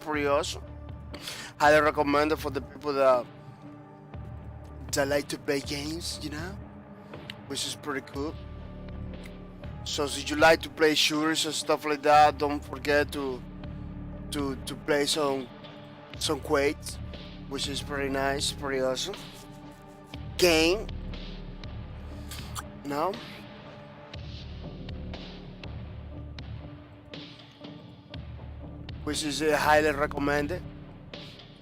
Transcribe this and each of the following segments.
pretty awesome. Highly recommended for the people that like to play games, you know, which is pretty cool. So if you like to play shooters and stuff like that, don't forget to play some Quake, which is pretty nice, pretty awesome game. No. Which is highly recommended.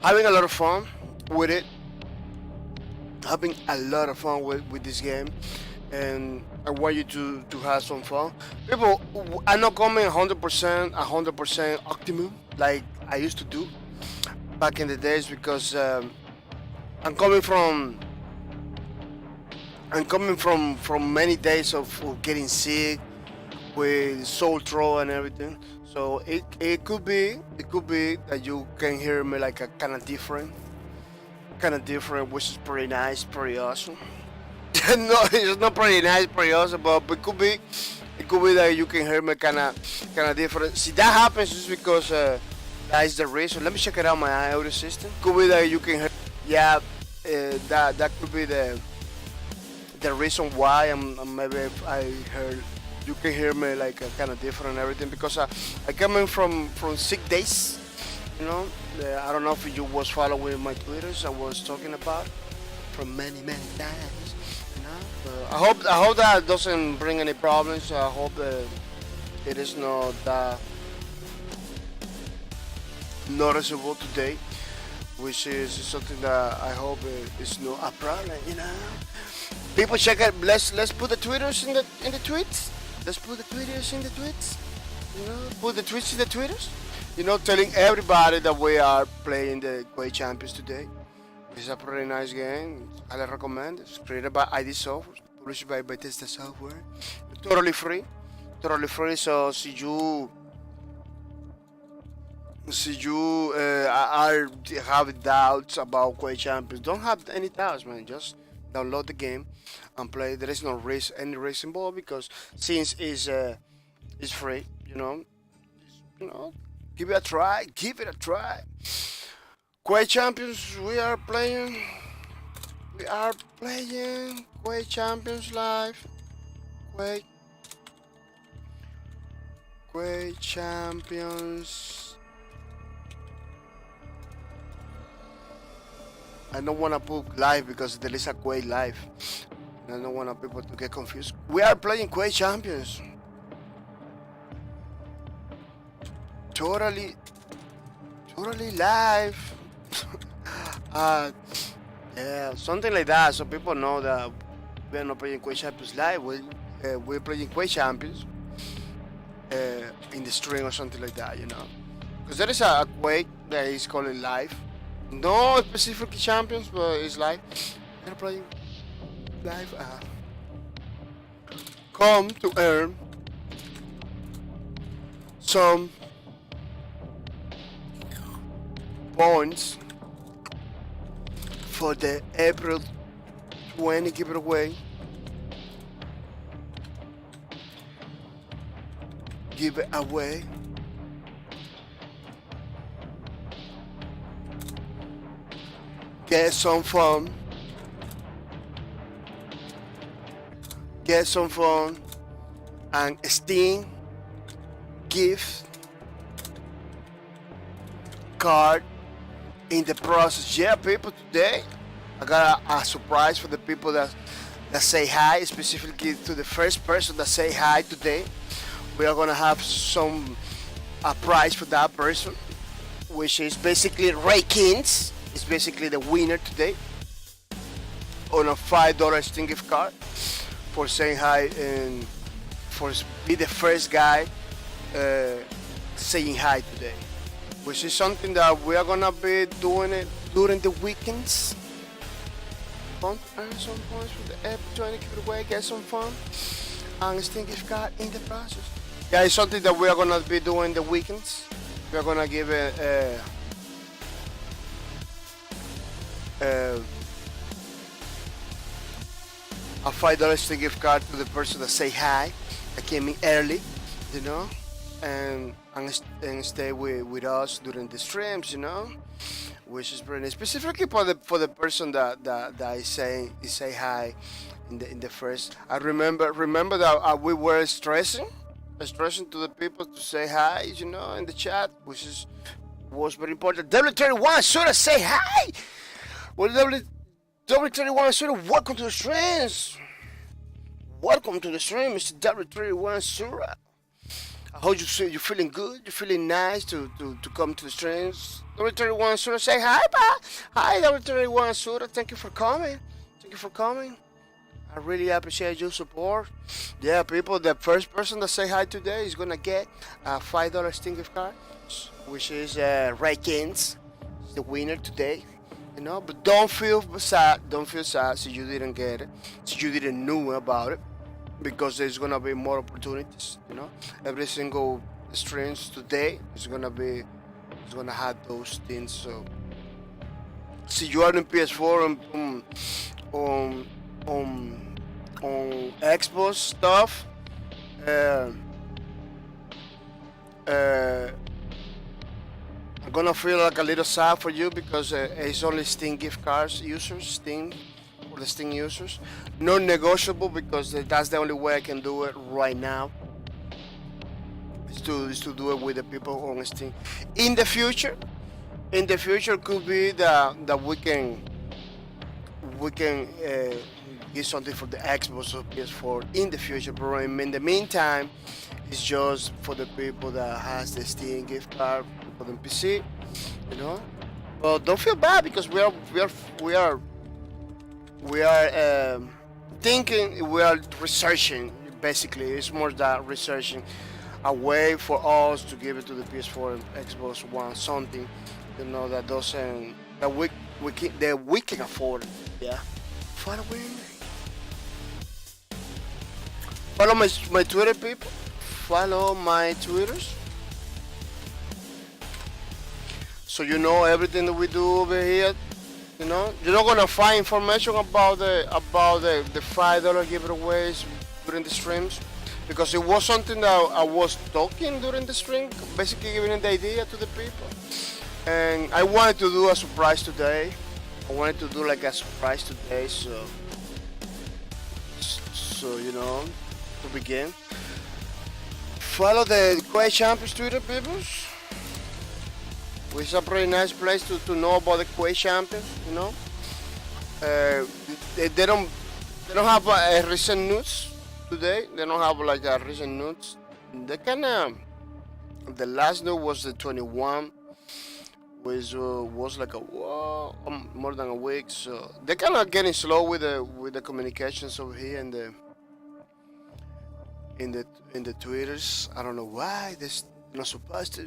Having a lot of fun with it. Having a lot of fun with this game, and I want you to have some fun. People, I'm not coming 100% optimum like I used to do back in the days, because I'm coming from many days of getting sick with sore throat and everything. So it could be that you can hear me like a kind of different, which is pretty nice, pretty awesome. No, it's not pretty nice, pretty awesome, but it could be that you can hear me kind of different. See, that happens just because that is the reason. Let me check it out, my audio system. Could be that you can hear, yeah, that could be the reason why maybe I heard you can hear me like kind of different and everything, because I coming from sick days, you know. I don't know if you was following my Twitters I was talking about from many times, you know. I hope that doesn't bring any problems. I hope that it is not that noticeable today, which is something that I hope is not a problem, you know. People check it. Let's put the Twitters in the tweets. Let's put the Twitters in the tweets. You know, put the tweets in the Twitters. You know, telling everybody that we are playing the Quake Champions today. It's a pretty nice game. I recommend. It's created by ID Software, published by Bethesda Software. Totally free. So see you are have doubts about Quake Champions, don't have any doubts, man. Just download the game and play. There is no any risk involved, because since it's free, you know, give it a try. Quake Champions, we are playing Quake Champions live. Quake Champions. I don't want to put live because there is a Quake live. I don't want people to get confused. We are playing Quake Champions. Totally live. Yeah, something like that, so people know that we're not playing Quake Champions live. We're playing Quake Champions in the stream or something like that, you know. Because there is a Quake that is called live. No specific champions, but it's live. We're playing live. Come to earn some points for the April 20 giveaway. Give it away. Get some fun. And Steam gift card in the process. Yeah, people, today I got a surprise for the people that say hi, specifically to the first person that say hi today. We are gonna have a prize for that person, which is basically Ray Kings. It's basically the winner today on a $5 Steam gift card for saying hi and for be the first guy saying hi today, which is something that we are gonna be doing it during the weekends. Fun, earn some points for the F20 giveaway, get some fun, and Steam gift card in the process. Yeah, it's something that we are gonna be doing the weekends. We are gonna give a $5 Steam gift card to the person that say hi, that came in early, you know, and and stay with us during the streams, you know, which is pretty nice. Specifically for the person that is say hi in the first. I remember that we were stressing to the people to say hi, you know, in the chat, which was very important. W31 should have say hi. Well, W31 should have welcome to the streams. Welcome to the stream, Mr. W31 Sura. I hope you're feeling good. You're feeling nice to come to the streams. W31 Sura, say hi, pa. Hi, W31 Sura. Thank you for coming. Thank you for coming. I really appreciate your support. Yeah, people, the first person that say hi today is gonna get a $5 Steam gift card, which is Ray Kins, the winner today. You know, but don't feel sad. Don't feel sad so you didn't get it, so you didn't know about it, because there's gonna be more opportunities. You know, every single streams today is gonna have those things. So, see, you are in PS4 on Xbox stuff. I'm gonna feel like a little sad for you because it's only Steam gift cards users, Steam for the Steam users, non-negotiable, because that's the only way I can do it right now. Is to do it with the people on Steam. In the future could be that we can get something for the Xbox or PS4 in the future, but in the meantime, it's just for the people that has the Steam gift card for the PC, you know. But don't feel bad because we are thinking, we are researching. Basically, it's more that researching a way for us to give it to the PS4 and Xbox One, something, you know, that doesn't that we can afford. Yeah. Follow my Twitter, people. Follow my Twitters, so you know everything that we do over here. You know, you're not gonna find information about the $5 giveaways during the streams, because it was something that I was talking during the stream, basically giving the idea to the people. And I wanted to do a surprise today. I wanted to do like a surprise today, so you know, to begin. Follow the Quake Champions Twitter, people, which is a pretty nice place to know about the Quake Champions. You know, they don't have recent news today. They don't have like a recent news. They the last news was the 21, which was like more than a week. So they're kind of getting slow with the communications over here in the Twitters. I don't know why. This not supposed to,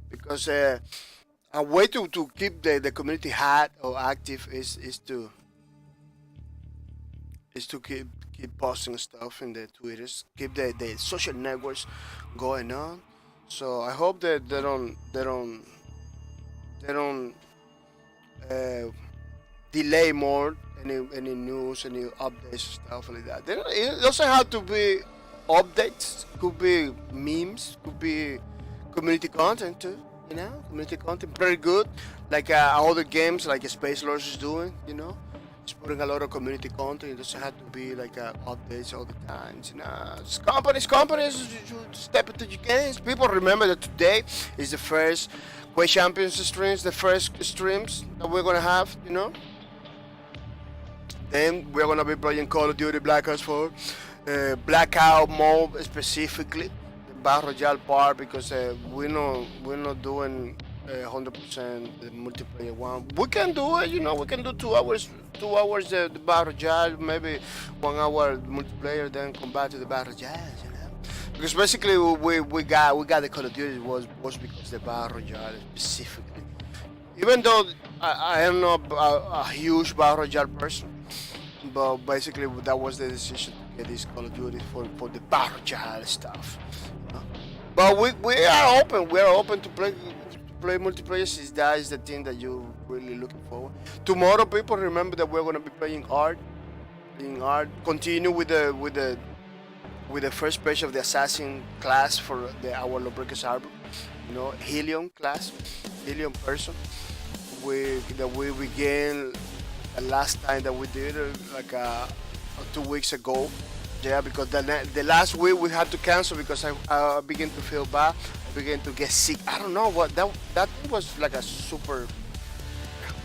because a way to keep the community hot or active is to keep posting stuff in the Twitters, keep the social networks going on. So I hope that they don't delay more any news, any updates, stuff like that. It doesn't have to be updates. Could be memes. Could be community content too. You know, community content very good. Like other games, like Space Lords is doing. You know, it's putting a lot of community content. It doesn't have to be like updates all the time. You know, it's companies. You step into your games. People remember that today is the first Quake Champions streams, the first streams that we're gonna have. You know. Then we're gonna be playing Call of Duty Black Ops 4, Blackout mode specifically, the Battle Royale part, because we're not doing 100% the multiplayer one. We can do it, you know. We can do 2 hours the Battle Royale, maybe 1 hour multiplayer, then come back to the Battle Royale, you know. Because basically we got the Call of Duty was because the Battle Royale specifically. Even though I am not a huge Battle Royale person. But basically, that was the decision to get this Call of Duty for the Battle Royale stuff. You know? But we are open. We are open to play multiplayer. Since that is the thing that you're really looking forward. Tomorrow, people, remember that we're gonna be playing art. Continue with the with the first page of the assassin class for our Lawbreakers album. You know, Helium class, Helium person. We began the last time that we did it, like 2 weeks ago. Yeah, because the last week we had to cancel because I began to feel bad. I began to get sick. I don't know what that was like a super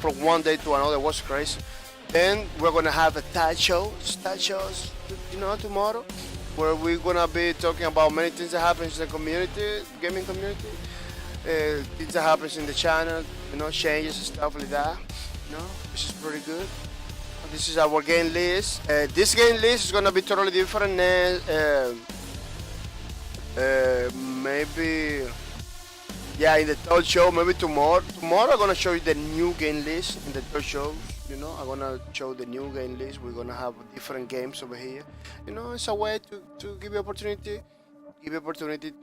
from one day to another. It was crazy. Then we're gonna have a stat shows, you know, tomorrow, where we're gonna be talking about many things that happens in the community, gaming community, things that happens in the channel, you know, changes and stuff like that, you know, which is pretty good. This is our game list. This game list is gonna be totally different. Maybe, yeah, in the third show, maybe tomorrow. Tomorrow I'm gonna show you the new game list in the third show. You know, I'm gonna show the new game list. We're gonna have different games over here. You know, it's a way to give you opportunity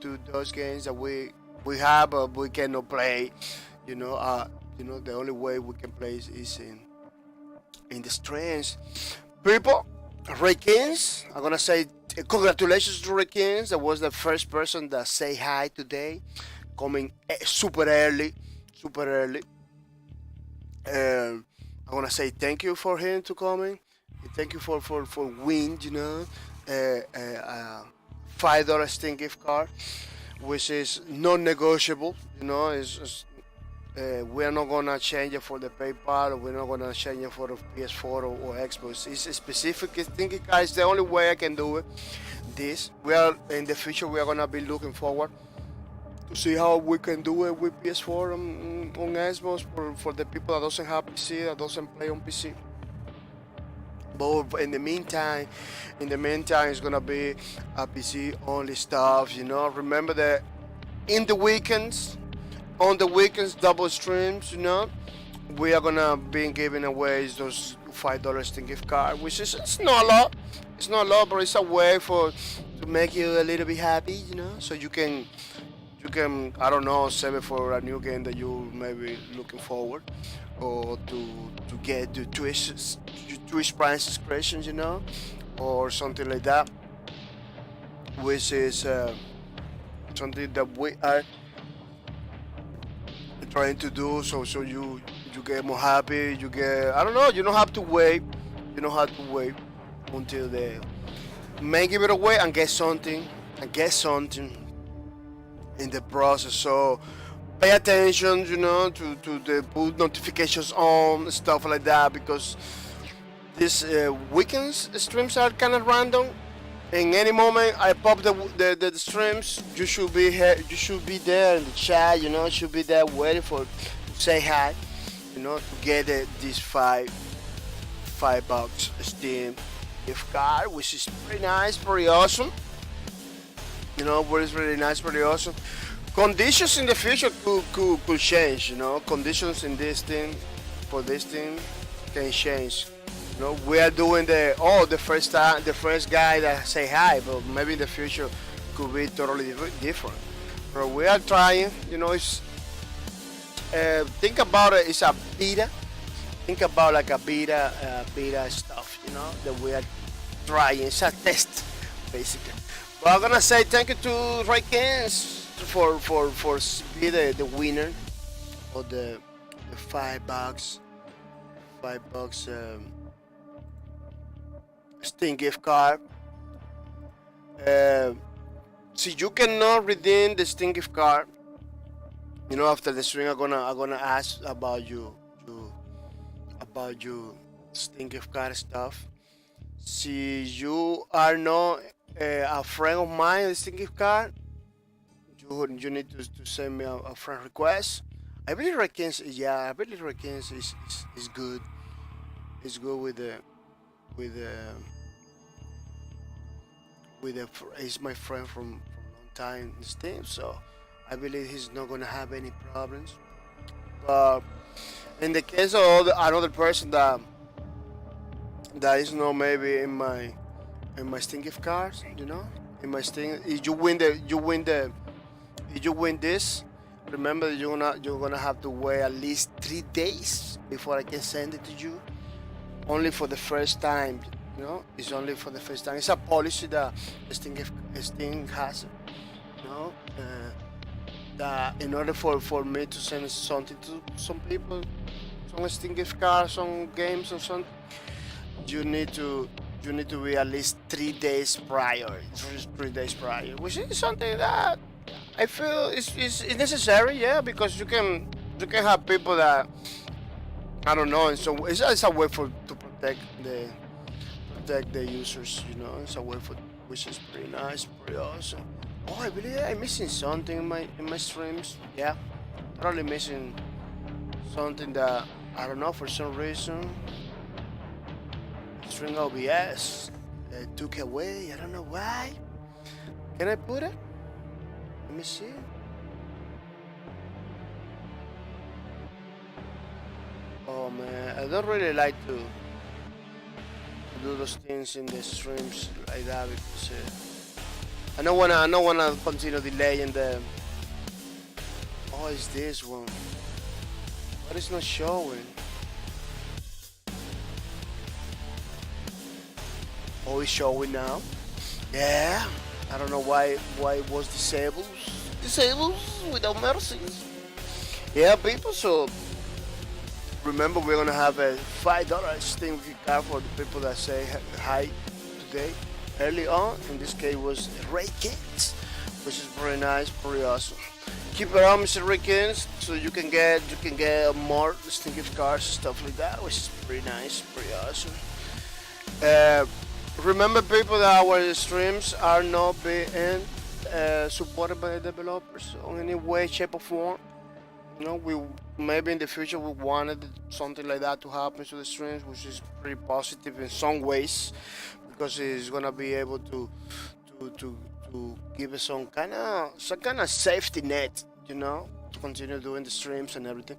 to those games that we have, but we cannot play. You know, the only way we can play is in the streams. People, Ray Kings, I'm gonna say congratulations to Ray Kings. That was the first person that say hi today, coming super early. I want to say thank you for him to coming. Thank you for win, you know, $5 Steam gift card, which is non-negotiable. You know, we're not gonna change it for the PayPal. Or we're not gonna change it for the PS4 or Xbox. It's a specific Steam gift card. It's the only way I can do it. We are in the future. We are gonna be looking forward to see how we can do it with PS4 on Xbox for the people that doesn't have PC, that doesn't play on PC. But in the meantime, it's gonna be a PC only stuff. You know, remember that on the weekends, double streams. You know, we are gonna be giving away those $5 Steam gift card, which is it's not a lot. It's not a lot, but it's a way to make you a little bit happy. You know, so you can I don't know, save it for a new game that you may be looking forward, or to get to Twitch Prime subscriptions, you know, or something like that, which is something that we are trying to do. So you get more happy. You get, I don't know. You don't have to wait. Until the may give it away and get something in the process. So pay attention, you know, to the put notifications on, stuff like that, because these weekends streams are kind of random. In any moment I pop the streams, you should be here, you should be there in the chat, you know, should be there waiting to say hi, you know, to get this $5 Steam gift card, which is pretty nice, pretty awesome. You know, what is really nice, pretty awesome. Conditions in the future could change, you know. Conditions in this thing, for this thing, can change. You know, we are doing the first guy that say hi, but maybe in the future could be totally different. But we are trying, you know. It's think about it. It's a beta. Think about like a beta stuff, you know, that we are trying. It's a test, basically. But I'm gonna say thank you to Ray Kings for be the winner of the $5 Steam gift card. See, you cannot redeem the Steam gift card. You know, after the stream, I'm gonna ask about you Steam gift card stuff. See, you are not a friend of mine, the Steam gift card. You need to send me a friend request. I believe Reckons, yeah, I believe Reckons is good. It's good with he's my friend from long time in Steam, so I believe he's not gonna have any problems. But in the case of another person that is not maybe in my Steam gift cards, you know, in my Steam, if you win this, remember you're gonna have to wait at least 3 days before I can send it to you. Only for the first time, You know, it's only for the first time. It's a policy that Steam has. You know, that in order for me to send something to some people, some Steam gift cards, some games or something, you need to you need to be at least 3 days prior. 3 days prior, which is something that I feel is necessary. Yeah, because you can have people that I don't know, and so it's a way for to protect the users. You know, it's a way for which is pretty nice, pretty awesome. Oh, I believe I'm missing something in my streams. Yeah, probably missing something that I don't know for some reason. String OBS took away. I don't know why. Can I put it? Let me see. Oh man, I don't really like to do those things in the streams like that because I don't wanna continue delaying the. Oh, it's this one. But it's not showing. Oh, it's showing now. Yeah. I don't know why it was disabled. Disabled without mercies. Yeah, people. So remember, we're gonna have a $5 Steam gift card for the people that say hi today. Early on, in this case, was Ray Kings, which is pretty nice, pretty awesome. Keep it on, Mr. Rickens, so you can get more Steam gift cards, stuff like that, which is pretty nice, pretty awesome. Remember, people, that our streams are not being supported by the developers in any way, shape, or form. You know, we maybe in the future we wanted something like that to happen to the streams, which is pretty positive in some ways, because it's gonna be able to give us some kind of safety net, you know, to continue doing the streams and everything.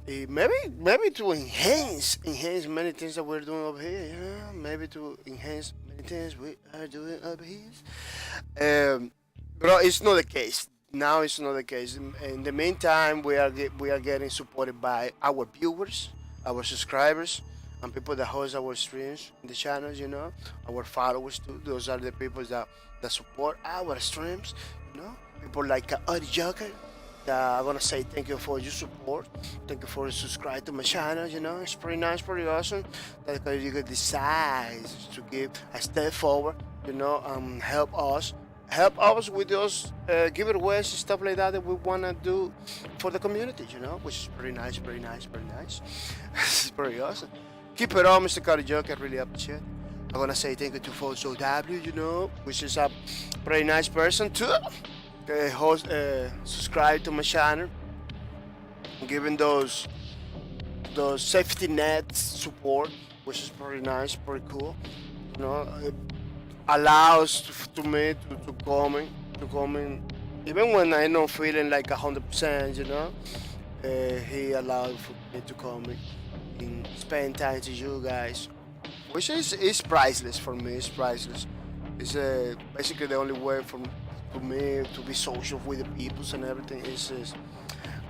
Maybe to enhance many things that we're doing over here. Yeah, maybe to enhance many things we are doing over here. But it's not the case. Now it's not the case. In the meantime, we are getting supported by our viewers, our subscribers, and people that host our streams in the channels. You know, our followers too. Those are the people that support our streams. You know, people like Adi Joker. I want to say thank you for your support. Thank you for subscribing to my channel. You know, it's pretty nice, pretty awesome. That you can decide to give a step forward. You know, help us with those giveaways and stuff like that we wanna do for the community. You know, which is pretty nice, pretty nice, pretty nice. It's pretty awesome. Keep it on, Mr. Cardi Joke. I really appreciate it. I wanna say thank you to Foso W. You know, which is a pretty nice person too. Subscribe to my channel, giving those safety nets support, which is pretty nice, pretty cool. You know, it allows to me to come in, even when I'm not feeling like 100%. You know, he allowed for me to come in and spend time to you guys, which is priceless for me. It's priceless. It's basically the only way for me to be social with the peoples and everything is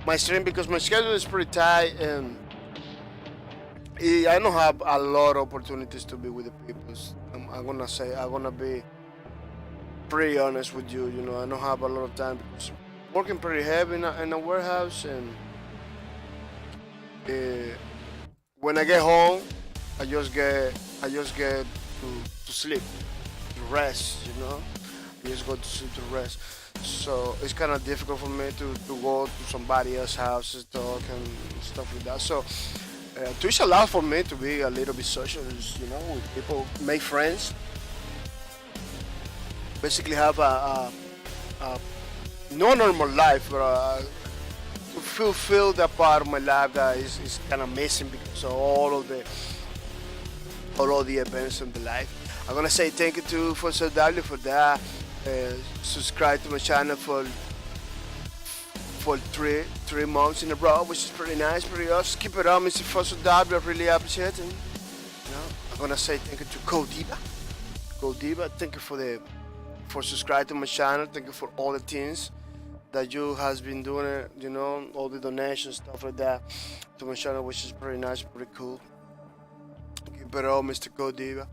my stream, because my schedule is pretty tight and I don't have a lot of opportunities to be with the peoples. I'm gonna be pretty honest with you. You know, I don't have a lot of time because working pretty heavy in a warehouse, and when I get home, I just get to sleep, to rest. You know. Just go to sleep to rest. So it's kind of difficult for me to go to somebody else's house and talk and stuff like that. So Twitch allows for me to be a little bit social, you know, with people, make friends, basically have a no normal life, but to fulfill that part of my life that is kind of missing because of all of the events in the life. I'm gonna say thank you to Foso W for that. Subscribe to my channel for 3 months in a row, which is pretty nice, pretty awesome. Keep it on, Mr. Foso W. I really appreciate it. You know, I'm gonna say thank you to Codiva. Thank you for subscribing to my channel. Thank you for all the things that you has been doing it. You know, all the donations, stuff like that to my channel, which is pretty nice, pretty cool. Keep it on, Mr. Codiva.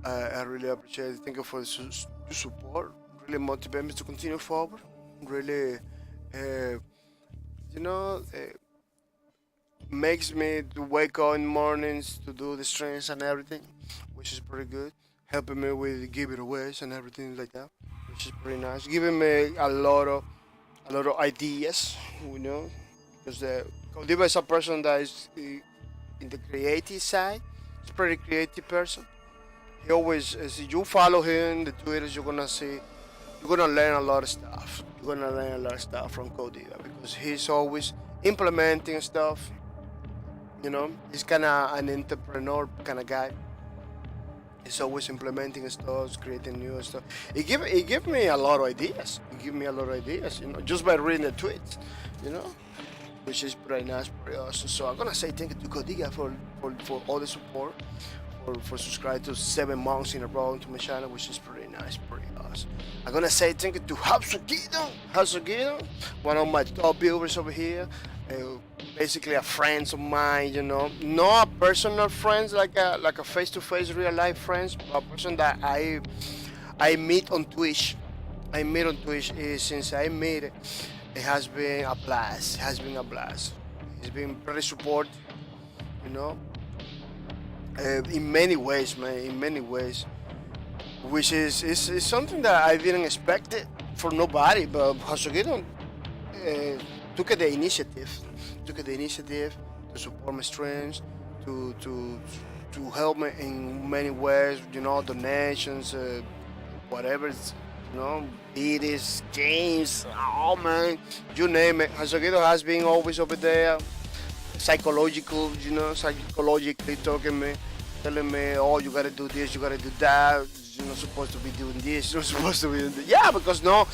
I really appreciate it. Thank you for the support. Really motivate me to continue forward. Really, uh, you know, makes me to wake up in mornings to do the streams and everything, which is pretty good. Helping me with giveaways and everything like that, which is pretty nice. Giving me a lot of ideas, you know, because the Codiva is a person that is in the creative side. He's a pretty creative person. He always, as you follow him, the Twitters, you're gonna learn a lot of stuff. You're gonna learn a lot of stuff from Codiva because he's always implementing stuff. You know, he's kind of an entrepreneur kind of guy. He's always implementing stuff, creating new stuff. He give me a lot of ideas. He give me a lot of ideas, you know, just by reading the tweets, you know, which is pretty nice, pretty awesome. So I'm gonna say thank you to Codiga for all the support, for subscribing to 7 months in a row to my channel, which is pretty nice, pretty awesome. I'm gonna say thank you to Hasugido, one of my top viewers over here. Basically a friend of mine, you know, not a personal friends like a face-to-face real life friends, but a person that I meet on Twitch. I meet on Twitch. Since I meet it, it has been a blast. It has been a blast. He's been pretty supportive, you know, in many ways, man. In many ways, which is something that I didn't expect it for nobody. But Hasugido took the initiative, to support my streams, to help me in many ways, you know, donations, whatever, you know, beats, games, oh man, you name it. Hasagido has been always over there, psychologically talking me, telling me, oh, you gotta do this, you gotta do that, you're not supposed to be doing this, you're not supposed to be doing that. Yeah, because no,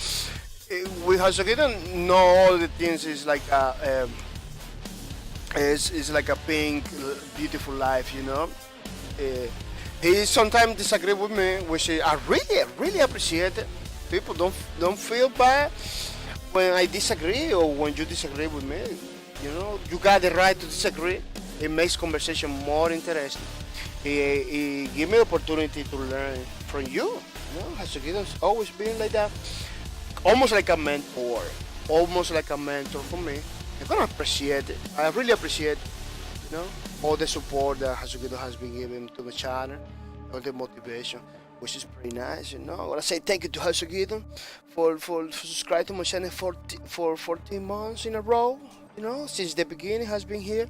with Hasagido, no, all the things is like is like a pink, beautiful life, you know. He sometimes disagree with me, which I really appreciate it. People don't feel bad when I disagree or when you disagree with me. You know, you got the right to disagree. It makes conversation more interesting. He give me opportunity to learn from you. You know, Hasagido's always been like that, almost like a mentor, for me. I'm gonna appreciate it. I really appreciate, you know, all the support that Hasugido has been giving to my channel, all the motivation, which is pretty nice, you know. I wanna say thank you to Hasugido for subscribing to my channel for 14 months in a row, you know, since the beginning has been here,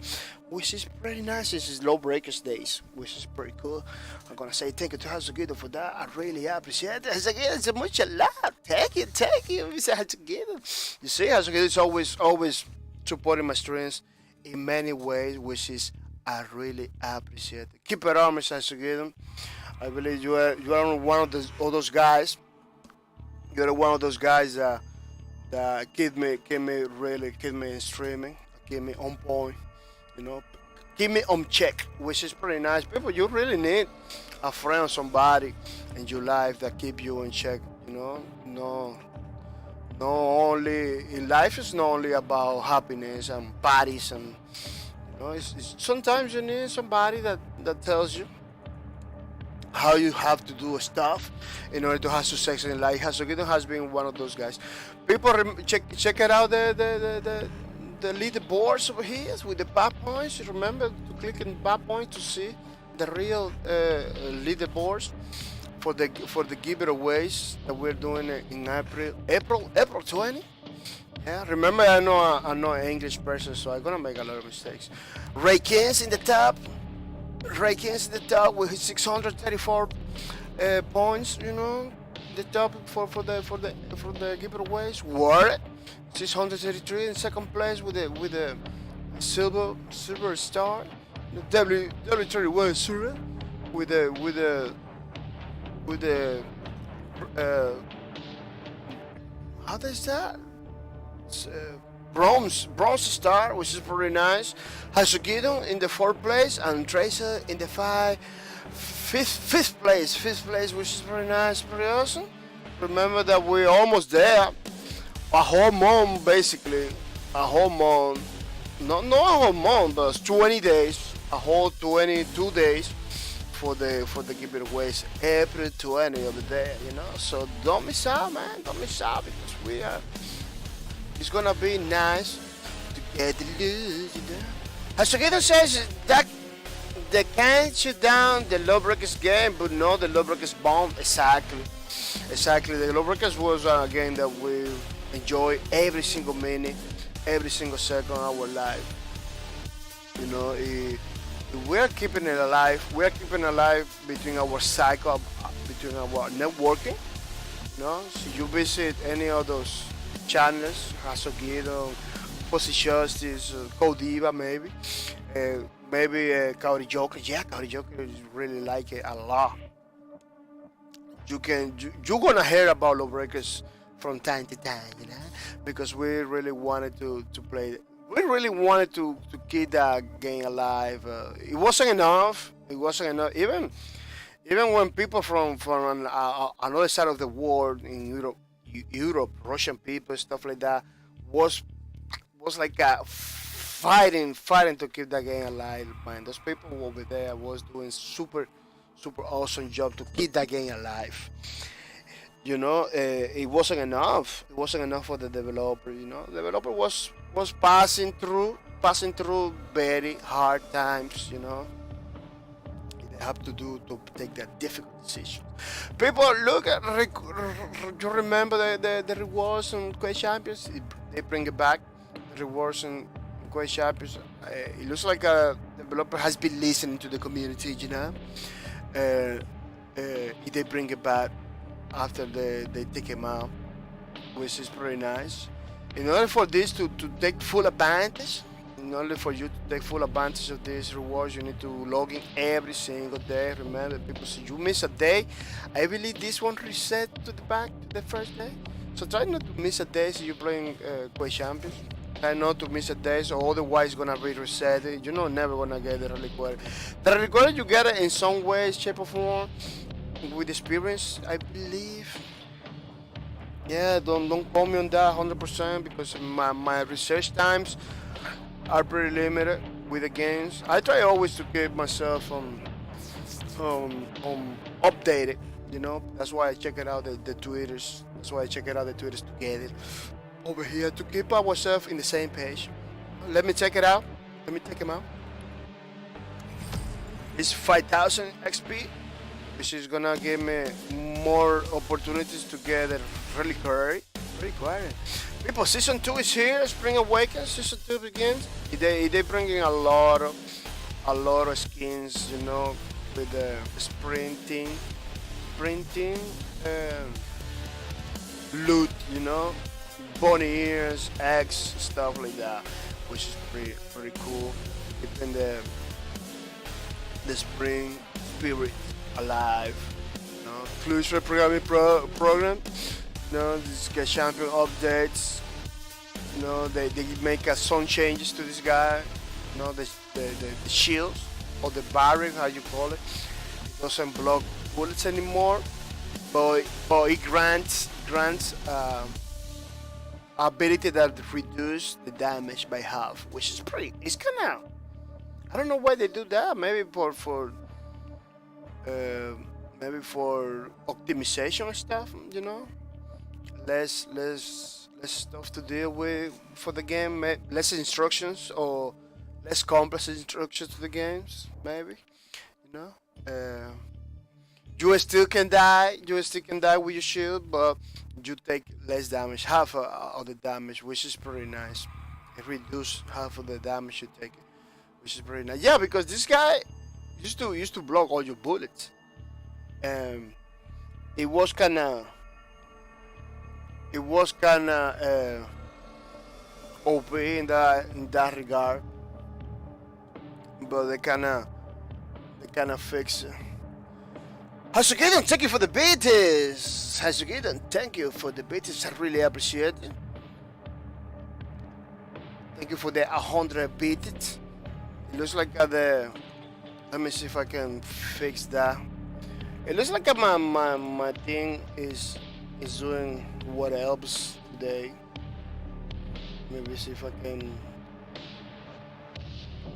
which is pretty nice. This is low breakers days, which is pretty cool. I'm gonna say thank you to Hasugido for that. I really appreciate it. Hasugido, it's much love. Thank you, Mr. Hasugido. You see, Hasugido is always supporting my streams in many ways, which is I really appreciate it. Keep it on, Mr. Hasugido. I believe you are one of those guys. You're one of those guys that keep me in streaming, keep me on point, you know, keep me on check, which is pretty nice. People, you really need a friend or somebody in your life that keep you in check, you know. No only in life is not only about happiness and parties, and you know, it's sometimes you need somebody that tells you how you have to do stuff in order to have success in life. Hasugido has been one of those guys. People check it out, the leaderboards over here with the bad points. Remember to click in bad points to see the real leaderboards for the giveaways that we're doing in April 20. Yeah, remember I'm not an English person, so I'm gonna make a lot of mistakes. Ray Kings in the top. With his 634 points, you know, the top for the giveaways. Ward 633 in second place with the silver star. The W31 Sura with the how does that? Bronze star, which is pretty nice. Hasugido in the 4th place and Tracer in the fifth place, which is pretty nice, pretty awesome. Remember that we're almost there. A whole month, basically. A whole month. Not a whole month, but 20 days. A whole 22 days for the giveaways April 20 of the day, you know. So don't miss out, man. Don't miss out because we are. It's gonna be nice to get the loot, you know. Hasugido says that they can shut down the Lawbreakers game, but no, the Lawbreakers bomb. Exactly, exactly. The Lawbreakers was a game that we enjoy every single minute, every single second of our life. You know, we're keeping it alive. We're keeping it alive between our cycle, between our networking. You know, so you visit any of those channels, Hasogido, Pussy Justice, Codiva, maybe. Maybe Kaori Joker. Yeah, Kaori Joker is really like it a lot. You're gonna hear about Lawbreakers from time to time, you know, because we really wanted to play. We really wanted to keep that game alive. It wasn't enough. It wasn't enough. Even when people from another side of the world in Europe, Russian people, stuff like that, was like fighting to keep that game alive. Man, those people over there was doing super awesome job to keep that game alive. You know, it wasn't enough. It wasn't enough for the developer. You know, the developer was passing through very hard times. You know, they have to take that difficult decision. People look at you remember the rewards on Quake Champions? They bring it back. The rewards on Quake Champions. It looks like a developer has been listening to the community. You know, they bring it back after they take him out, which is pretty nice. In order for this to take full advantage, in order for you to take full advantage of these rewards, you need to log in every single day. Remember, people, if you miss a day, I believe this one reset to the back to the first day. So try not to miss a day if you're playing Quake Champions. Try not to miss a day, so otherwise it's gonna be reset. You're not never gonna get the reliquary. The reliquary you get it in some way, shape or form. With experience, I believe. Yeah, don't call me on that 100% because my research times are pretty limited with the games. I try always to keep myself updated. You know, that's why I check it out the Twitters. That's why I check it out the Twitters together over here to keep ourselves in the same page. Let me check it out. Let me take him out. It's 5,000 XP. Which is gonna give me more opportunities to get a reliquary. People, season 2 is here. Spring Awakens. Season 2 begins. They bringing a lot of skins. You know, with the sprinting, loot. You know, bunny ears, eggs, stuff like that, which is pretty cool. Keeping the spring spirit alive. You know, Fluids Reprogramming program. You know, this guy champion updates. You know, they make some changes to this guy. You know, the shields or the barrier, how you call it. It doesn't block bullets anymore, but it grants ability that reduce the damage by half, which is pretty. It's kind of. I don't know why they do that. Maybe for optimization stuff, you know, less stuff to deal with for the game, less instructions or less complex instructions to the games, maybe, you know. You still can die with your shield, but you take less damage, half of the damage, which is pretty nice. It reduces half of the damage you take, which is pretty nice. Yeah, because this guy used to block all your bullets. It was kinda OP in that regard, but they kinda fix it. Hasugidan, thank you for the beats. Hasugidan, thank you for the beats. I really appreciate it. Thank you for the 100 beats. It looks like let me see if I can fix that. It looks like my thing is doing what helps today. Maybe see if I can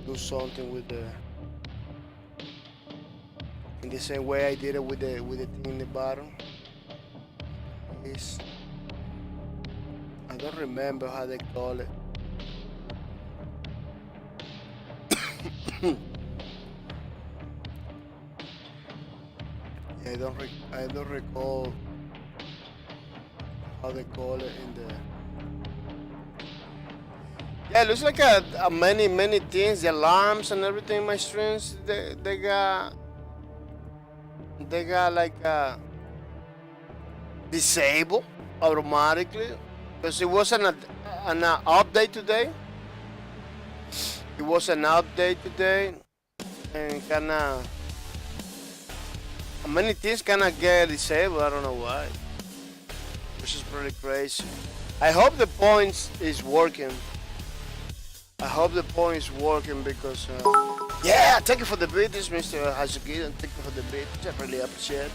do something with the in the same way I did it with the thing in the bottom. Is I don't remember how they call it. Yeah, I don't recall how they call it in the. Yeah, it looks like a many things. The alarms and everything in my streams. They got like disabled automatically because it was an update today. It was an update today, and kinda many things kinda get disabled. I don't know why, which is pretty crazy. I hope the points is working. I hope the point is working because yeah, thank you for the beat, this Mr. Hazuki, and thank you for the beat. I really appreciate it.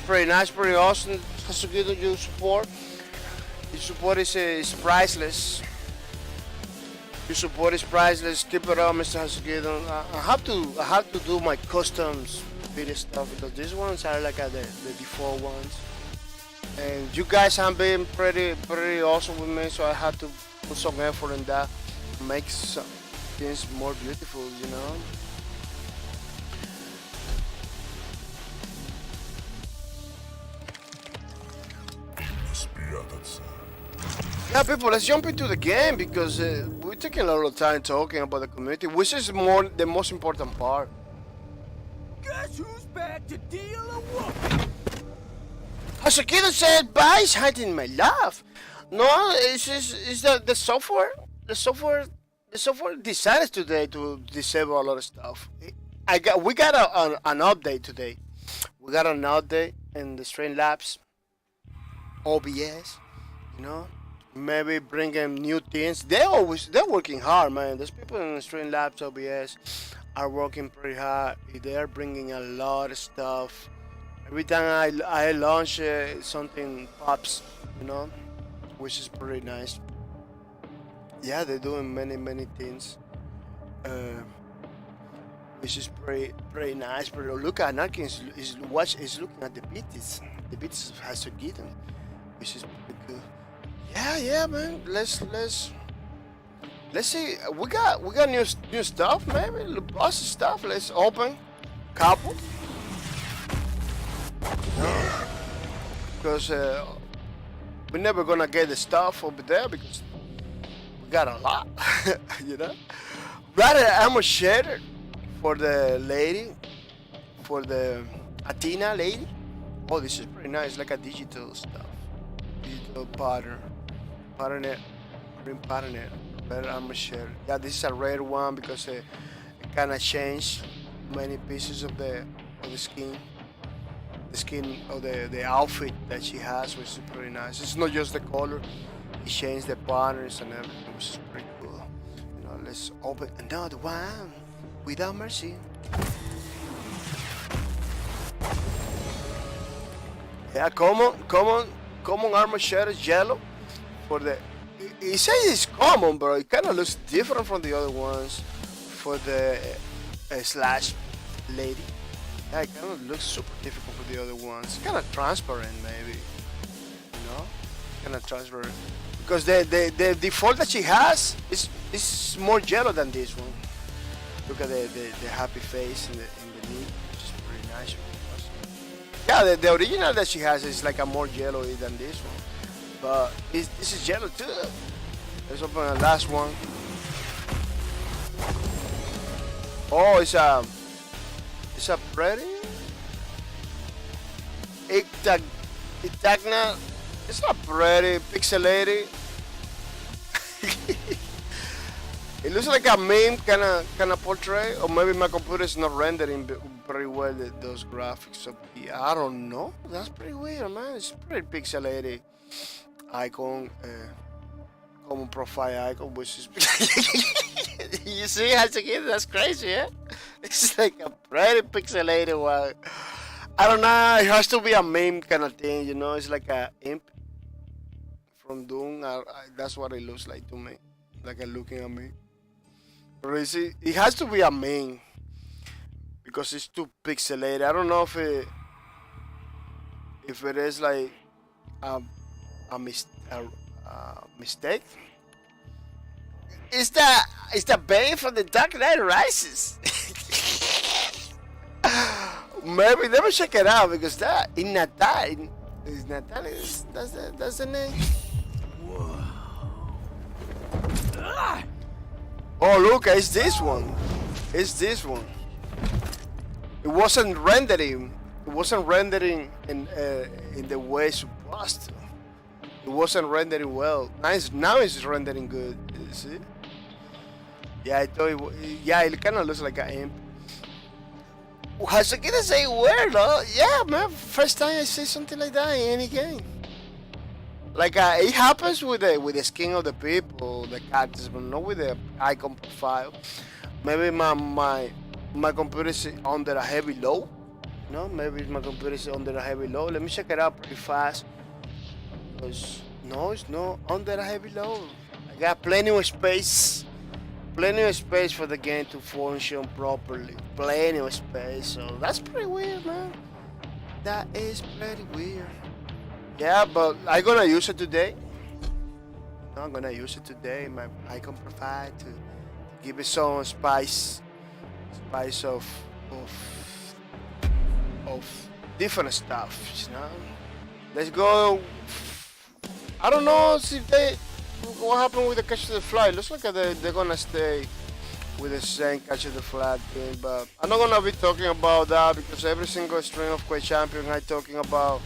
Pretty nice, pretty awesome. Hazuki, your support. Your support is priceless. Your support is priceless. Keep it up, Mr. Hazuki. I have to do my customs video stuff because these ones are like the default ones. And you guys have been pretty awesome with me, so I had to put some effort in that. Makes things more beautiful, you know. Yeah, people, let's jump into the game because we're taking a lot of time talking about the community, which is the most important part. Guess who's back to deal a whoop? As a kid said, "Bye, is hiding my love." No, it's the software. The software decided today to disable a lot of stuff. We got an update today. We got an update in the Streamlabs OBS. You know, maybe bringing new things. They're working hard, man. Those people in the Streamlabs OBS are working pretty hard. They're bringing a lot of stuff. Every time I launch something pops, you know, which is pretty nice. Yeah, they're doing many things, which is pretty nice. But look at Narkin is looking at the beats. The beats has to get them, which is pretty good. Yeah, man. Let's see. We got new stuff, maybe lots of stuff. Let's open couple because we're never gonna get the stuff over there because. Got a lot, you know. Rather ammo shader for the lady, for the Athena lady. Oh, this is pretty nice, like a digital stuff, digital pattern, ring pattern. Better ammo shader. Yeah, this is a rare one because it kind of changed many pieces of the skin. The skin of the outfit that she has, which is pretty nice. It's not just the color. It changed the patterns and everything, which is pretty cool. You know, let's open another one without mercy. Yeah, common armor share is yellow. For the, it says it's common, bro. It kind of looks different from the other ones. For the slash lady, yeah, it kind of looks super different for the other ones. Kind of transparent, maybe. You know, kind of transparent. Because the default that she has is more yellow than this one. Look at the happy face in the knee, which is pretty nice. Yeah, the original that she has is like a more yellowy than this one, but this is yellow too. Let's open the last one. Oh, it's a pretty. It's not pretty, pixelated. It looks like a meme kind of portrait, or maybe my computer is not rendering very well those graphics. So yeah, I don't know. That's pretty weird, man. It's pretty pixelated icon, common profile icon, which is. You see how to get that's crazy, yeah? It's like a pretty pixelated one. I don't know. It has to be a meme kind of thing, you know. It's like a imp from Doom. That's what it looks like to me, like a looking at me. But you see, it has to be a meme because it's too pixelated. I don't know if it is like a, a mistake. It's the Bane from the Dark Knight Rises. Maybe let me check it out because that in Natal is Natal that's the name. Oh look, it's this one. It's this one. It wasn't rendering. It wasn't rendering in the way it's supposed to. It wasn't rendering well. Now it's rendering good. You see? Yeah, I thought it kind of looks like an imp. Has it gonna say where though? Yeah, man. First time I see something like that in any game. Like it happens with the skin of the people, the characters, but not with the icon profile. Maybe my computer is under a heavy load. No, maybe my computer is under a heavy load. Let me check it out pretty fast. Cause no, it's not under a heavy load. I got plenty of space for the game to function properly. Plenty of space. So that's pretty weird, man. That is pretty weird. Yeah, but I'm gonna use it today. No, I'm gonna use it today. My icon profile to give it some spice of different stuff. You know. Let's go. I don't know if what happened with the catch of the fly. Looks like they're gonna stay with the same catch of the flag thing, but I'm not gonna be talking about that because every single stream of Quake Champion I'm talking about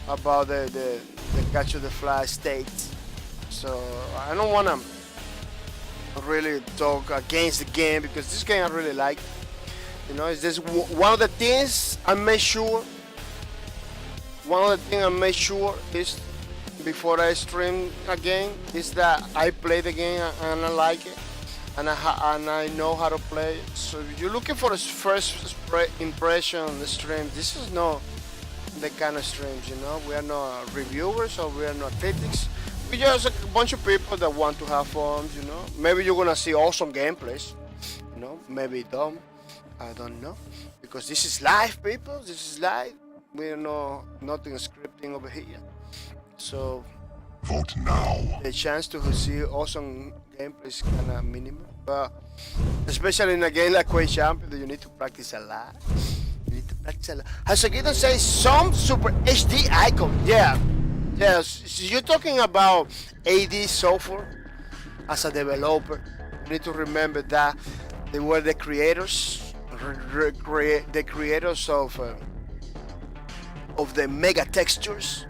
the catch of the flag state. So I don't wanna really talk against the game because this game I really like. You know, it's just one of the things I made sure. One of the things I made sure is before I stream a game is that I play the game and I like it and I know how to play it. So if you're looking for a first impression on the stream, this is not the kind of streams, you know. We are not reviewers or we are not critics. We're just a bunch of people that want to have fun, you know. Maybe you're gonna see awesome gameplays, you know. Maybe dumb, I don't know, because this is live, people. This is live. We're nothing scripting over here. So vote now. The chance to see awesome gameplay is kind of minimal, but especially in a game like Quake Champion, you need to practice a lot. You need to practice a lot. Has Aguido say some super HD icon? Yeah, yes. So you're talking about AD software as a developer. You need to remember that they were the creators, the creators of the mega textures.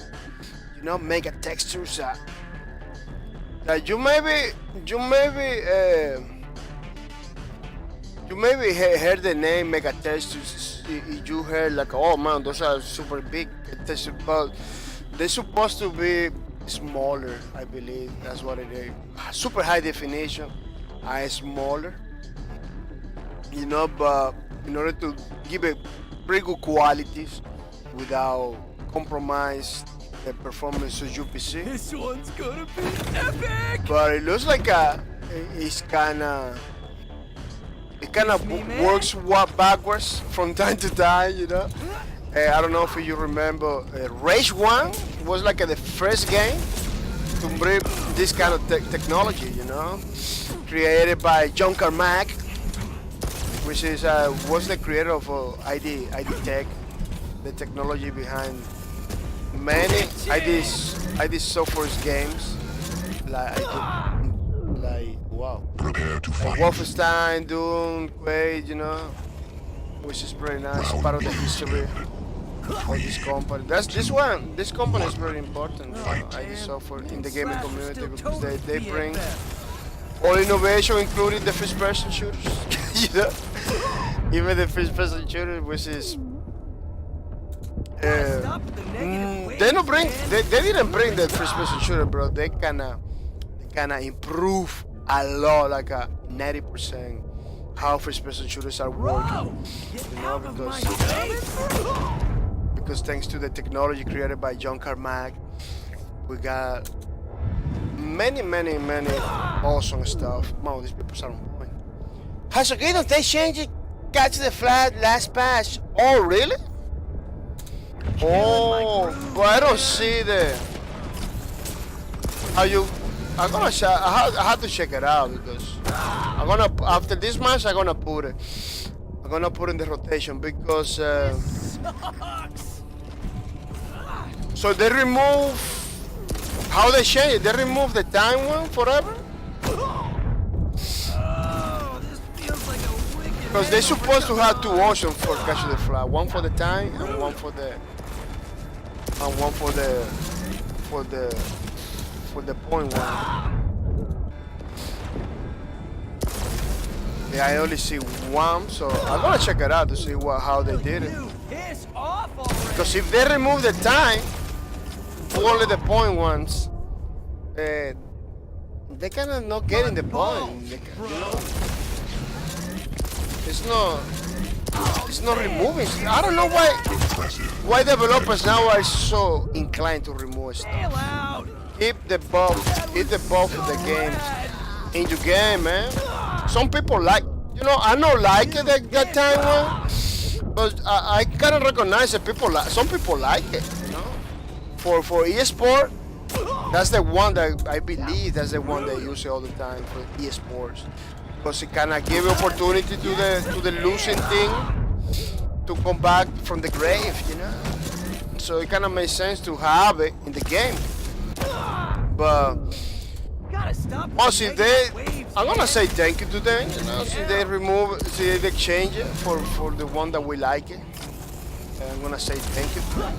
You know, mega textures that you maybe heard the name mega textures. You heard like, oh man, those are super big textures, but they're supposed to be smaller. I believe that's what it is. Super high definition, smaller. You know, but in order to give it pretty good qualities without compromise the performance of UPC. This one's gonna be epic! But it looks like it kind of works backwards from time to time, you know. I don't know if you remember, Rage 1 was like the first game to bring this kind of technology, you know, created by John Carmack, which is was the creator of ID Tech, the technology behind many ID software games, like wow, Prepare to fight. Wolfenstein, Doom, Quake, you know, which is pretty nice, part of the history of this company. This company is very important, you know, ID software in the gaming community because they bring all innovation, including the first-person shooters. You know, even the first-person shooter, which is. They didn't bring the first-person shooter, bro. They kinda improve a lot, like a 90% how first-person shooters are working. You know, because thanks to the technology created by John Carmack, we got many awesome stuff. Wow, these people are on point. Has again they changed catch the flag last patch. Oh, really? Oh, but I don't see the how you. I'm gonna. I have to check it out because I'm gonna after this match I'm gonna put it. I'm gonna put in the rotation because. So they remove. How they change it? They remove the time one forever. Because they're supposed to have two options for catching the flag. One for the time and one for the point one. Yeah, I only see one, so I'm gonna check it out to see how they did it. Because if they remove the time, only the point ones, they kind of not getting the point. You know, it's not removing. I don't know why developers now are so inclined to remove stuff. Keep the buff of the games in your game, man. Some people like, I don't like it that time one, but I kind of recognize that some people like it, For eSport, that's the one that I believe that's the one they use it all the time for eSports, because it kind of give opportunity to the losing thing to come back from the grave, So it kind of makes sense to have it in the game, but. Well, see, I'm gonna say thank you to them. See, they change it for the one that we like it. I'm gonna say thank you to them.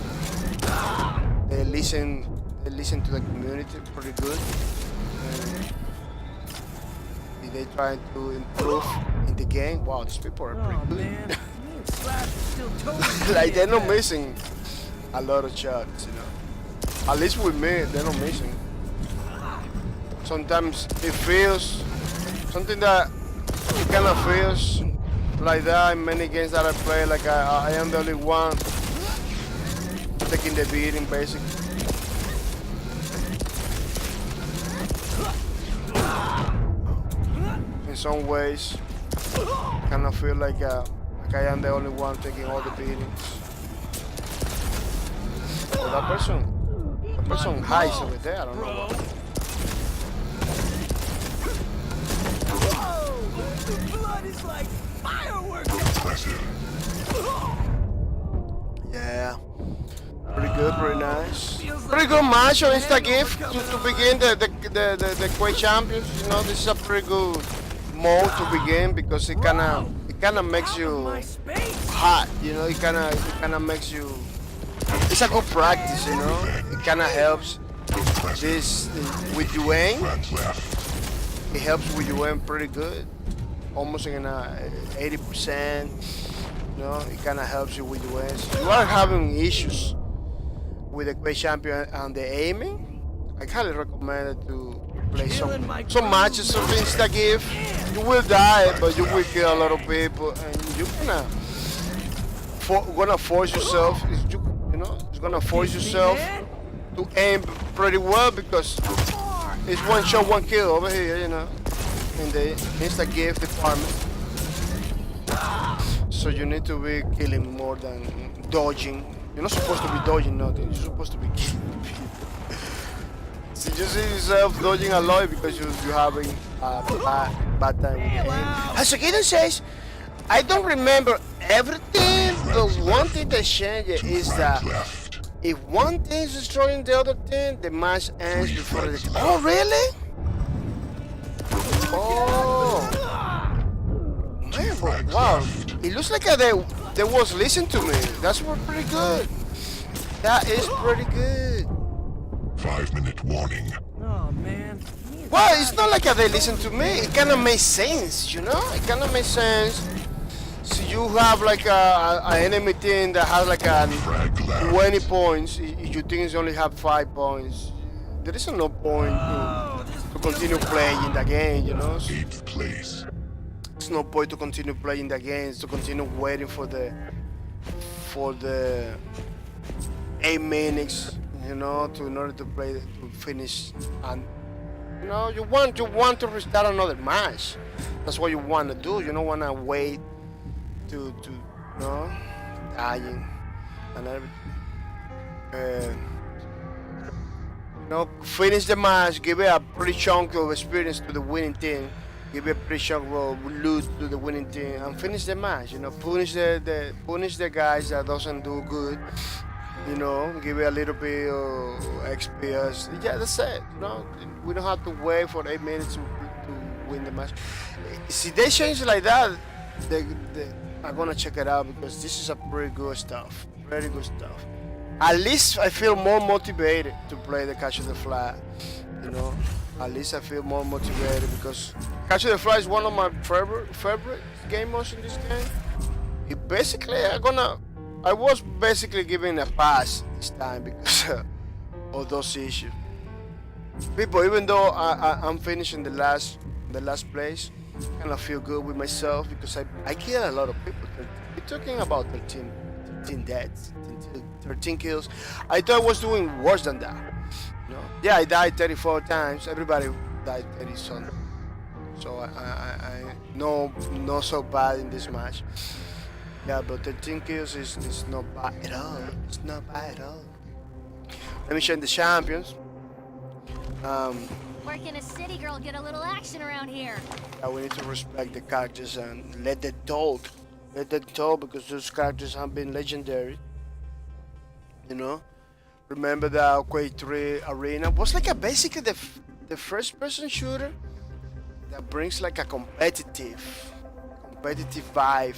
They listen to the community pretty good. And they try to improve in the game. Wow, these people are pretty good. Like they're not missing a lot of shots, At least with me, they're not missing. Sometimes it feels something that it kind of feels like that in many games that I play. Like I am the only one taking the beating, basically. In some ways, kind of feel like I am the only one taking all the beatings. Well, that person hides over there. I don't know. The blood is like fireworks. Yeah. Pretty good, pretty nice. Pretty good match on InstaGIF to begin the Quake Champions. This is a pretty good mode to begin because it kinda makes you hot. It kinda makes you. It's a good practice. It kinda helps this with your aim. It helps with your aim pretty good. Almost in 80%. It kind of helps you with your aim. So you are having issues with the Quake Champion and the aiming. I highly recommend it to play some matches of InstaGIF. You will die, but you will kill a lot of people, and you're gonna force yourself. It's gonna force yourself to aim pretty well because it's one shot, one kill over here, in the InstaGIF department. So you need to be killing more than dodging. You're not supposed to be dodging nothing. You're supposed to be killing people. So you see yourself dodging a lot because you're having a bad time with the aim. As Gideon says, I don't remember everything, but one thing that changed is that if one thing is destroying the other thing, the match ends before the. Oh, really? Oh. Man, wow. It looks like they was listening to me. That's pretty good. That is pretty good. 5-minute warning. Oh, man. Well, it's not like they listen to me. It kind of makes sense, It kind of makes sense. So you have like an enemy team that has like 20 points. Your teams only have 5 points. There is no point to continue playing the game, So 8th place. there's no point to continue playing the games, to continue waiting for the 8 minutes, in order to play to finish. And you want to restart another match. That's what you want to do. You don't want to wait to dying and everything. Finish the match, give it a pretty chunk of experience to the winning team, give it a pretty chunk of loot to the winning team, and finish the match. Punish the guys that doesn't do good. Give it a little bit of XP. Yeah, that's it. We don't have to wait for 8 minutes to win the match. See, they change like that. I'm gonna check it out because this is a pretty good stuff. Very good stuff. At least I feel more motivated to play the Catch the Flag. At least I feel more motivated because Catch the Flag is one of my favorite game modes in this game. I was basically giving a pass this time because of those issues. People, even though I'm finishing the last place, I kind of feel good with myself because I kill a lot of people. We're talking about 13 deaths, 13 kills. I thought I was doing worse than that. Yeah, I died 34 times. Everybody died 30 something. So I not so bad in this match. Yeah, but 13 kills is not bad at all. It's not bad at all. Let me change the champions. Where can a city girl get a little action around here? We need to respect the characters and let them talk. Let them talk because those characters have been legendary. Remember the Quake 3 arena was like basically the first person shooter that brings like a competitive vibe.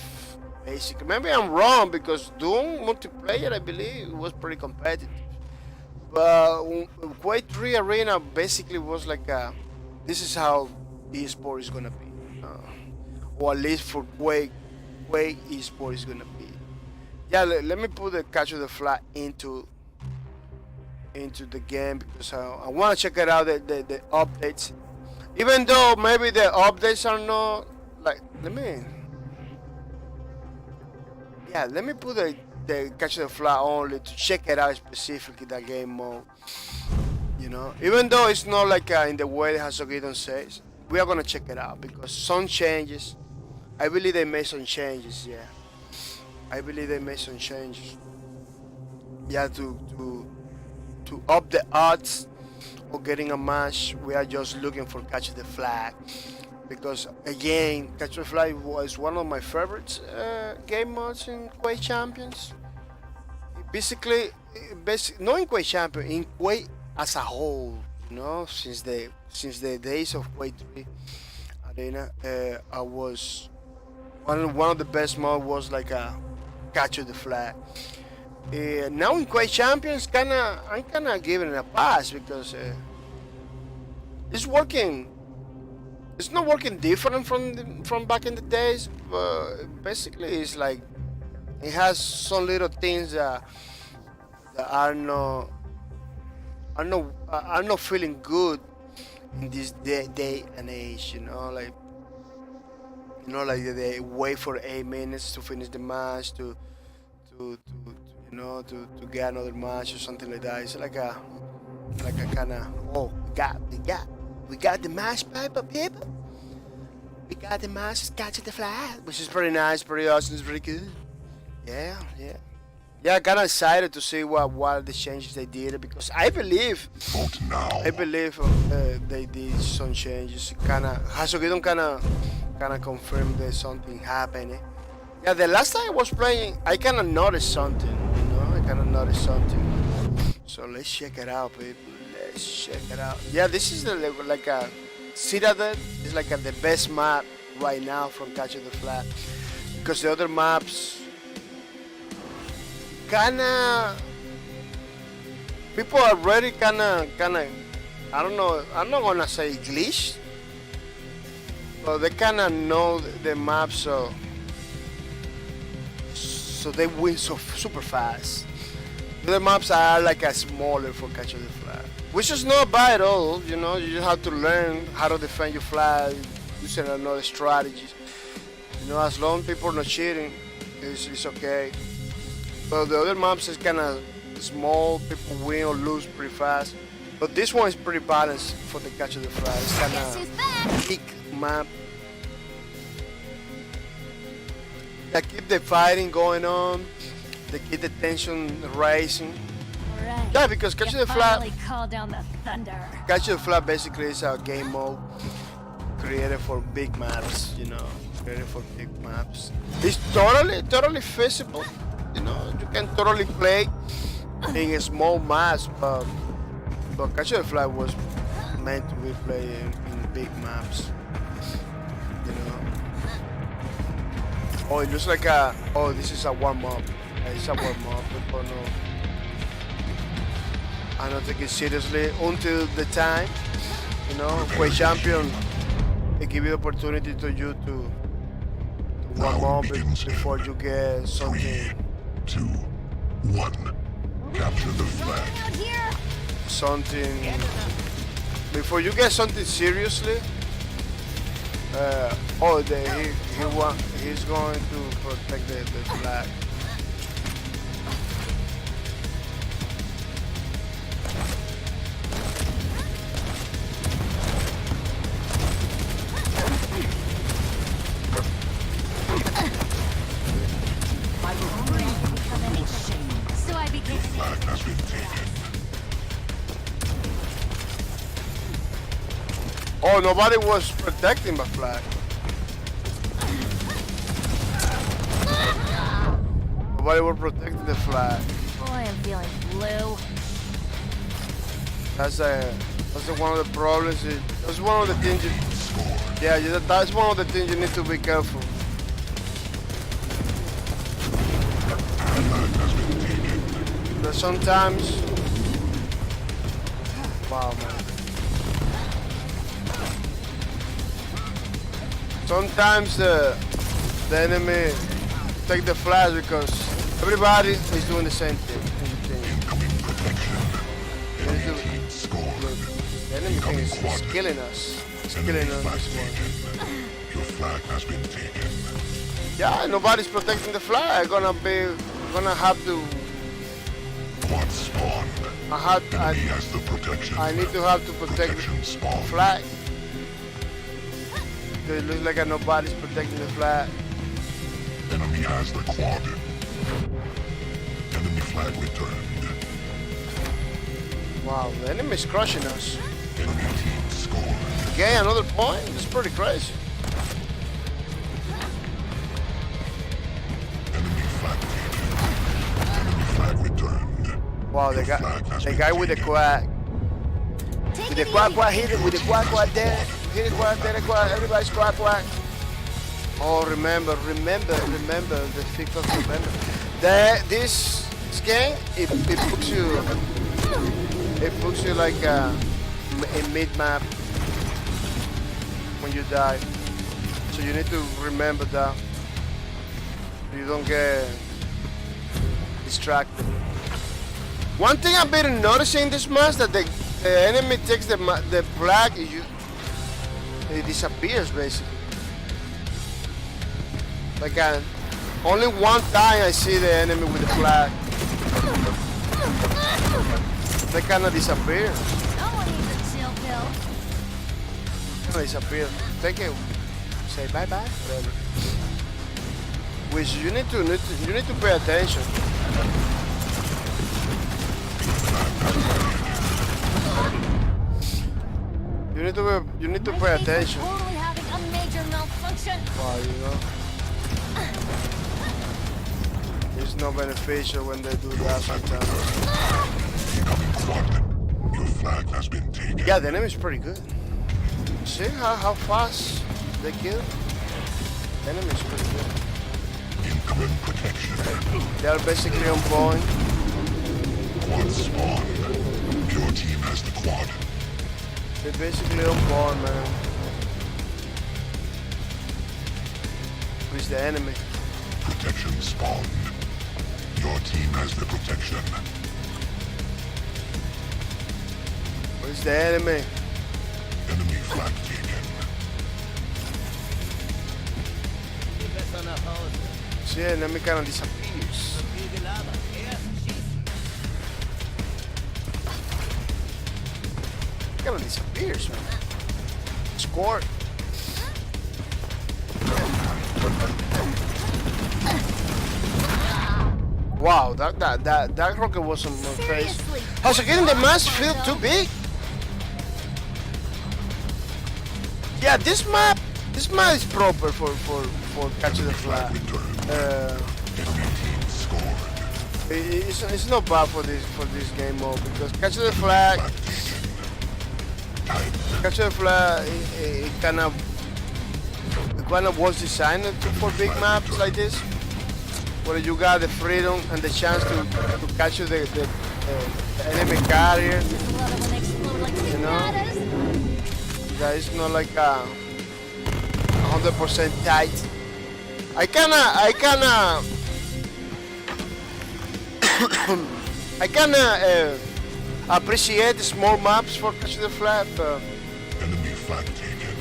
Basically, maybe I'm wrong because Doom multiplayer, I believe, it was pretty competitive. But Quake 3 Arena basically was like this is how eSport is gonna be, or at least for Quake eSport is gonna be. Yeah, let me put the Catch the Flag into the game because I want to check it out the updates. Even though maybe the updates are not like let me put the Catch the Flag only to check it out specifically that game mode. Even though it's not like in the way Hasogidon says, we are gonna check it out because some changes. I believe they made some changes. Yeah, I believe they made some changes. Yeah, to up the odds of getting a match, we are just looking for Catch the Flag. Because again, Catch the Flag was one of my favorite game modes in Quake Champions. Basically, not in Quake Champions, in Quake as a whole. Since the days of Quake 3 Arena, I was one of the best modes was like a Catch the Flag. Now in Quake Champions, I'm kinda giving it a pass because it's working. It's not working different from back in the days, but basically it's like it has some little things that are not feeling good in this day and age. Like they wait for 8 minutes to finish the match to get another match or something like that. It's like a kind of we got the match, people. We got the match, Catch the Flag, which is pretty nice, pretty awesome, it's pretty good. Yeah. I got excited to see what the changes they did because I believe they did some changes. Hasogidon kind of confirmed that something happened. Yeah, the last time I was playing, I kind of noticed something. So let's check it out, people. Let's check it out. Yeah, this is like a Citadel. It's like the best map right now from Catch the Flag because the other maps people are already kinda I don't know, I'm not gonna say glitch, but they kinda know the map, so they win so super fast. The maps are like a smaller for Catch the Flag, which is not bad at all. You just have to learn how to defend your flag using another strategies. As long as people are not cheating, it's okay. But the other maps is kind of small. People win or lose pretty fast. But this one is pretty balanced for the Catch the Flag. It's kind of big map. that keep the fighting going on. They keep the tension rising. Right. Yeah, because Catch You the Flag, finally called down the thunder. Catch the Flag basically is a game mode created for big maps. You know, created for big maps. It's totally feasible. You know, you can totally play in a small maps, but Catch the Flag was meant to be played in big maps. You know. Oh, it looks like a. Oh, this is a warm up. It's a warm up. But no, I don't take it seriously until the time. You know, Quake champion. They give you the opportunity to you to warm up before you get something. 3, 2, 1. Capture the flag. Out here. Something before you get something seriously. He's going to protect the flag. So I became Flag has been taken. Oh, nobody was protecting the flag. Nobody was protecting the flag. Boy, I'm feeling blue. That's one of the problems. That's one of the things. That's one of the things you need to be careful. But sometimes, wow, man. Sometimes the enemy take the flash because everybody is doing the same thing. The enemy thing is killing us. It's killing us this one. Your flag has been taken. Yeah, nobody's protecting the flag. Gonna have to. Quad spawn. Enemy has the protection. I need to have to protect the spawn. flag. Because it looks like nobody's protecting the flag. Enemy has the quad. Enemy flag returned. Wow, the enemy's crushing us. Enemy team scored. Okay, another point. It's pretty crazy. Enemy flag taken. Enemy flag returned. Wow, Your the flag has been guy with the taken. quack. With the quack, hit it with the quack there. Hit it quack, there, quack. Everybody's quack. Oh, remember the FIFA remember. This game, it puts you like a mid map when you die. So you need to remember that. You don't get distracted. One thing I've been noticing this match that the enemy takes the flag, it disappears basically. Like only one time I see the enemy with the flag. They kind of disappear. Someone needs a chill pill. They disappear. Take it. Say bye bye. Whatever. Which you need to pay attention. You need to pay attention. Totally having a major malfunction. Wow, you know. It's not beneficial when they do that sometimes. Incoming quad. Your flag has been taken. Yeah, the enemy is pretty good. See how fast they kill? The enemy is pretty good. Incoming protection. They are basically on point. Quad spawn. Your team has the quad. They're basically on point, man. Who's the enemy? Protection spawned. Your team has the protection. Where's the enemy? Enemy flag taken. See, the enemy kind of disappears. Kind of disappears, man. Score. Wow, that rocket was on my face. Seriously. How's it getting the mass feel too big? Yeah, this map is proper for catching the flag. It's not bad for this game mode because catching the flag, it kind of was designed for big maps like this, where you got the freedom and the chance to capture the enemy carrier. Just love it when they explode like You know? pinatas. That is not like 100% tight. I kinda appreciate the small maps for catching the flag, but Enemy flag taken.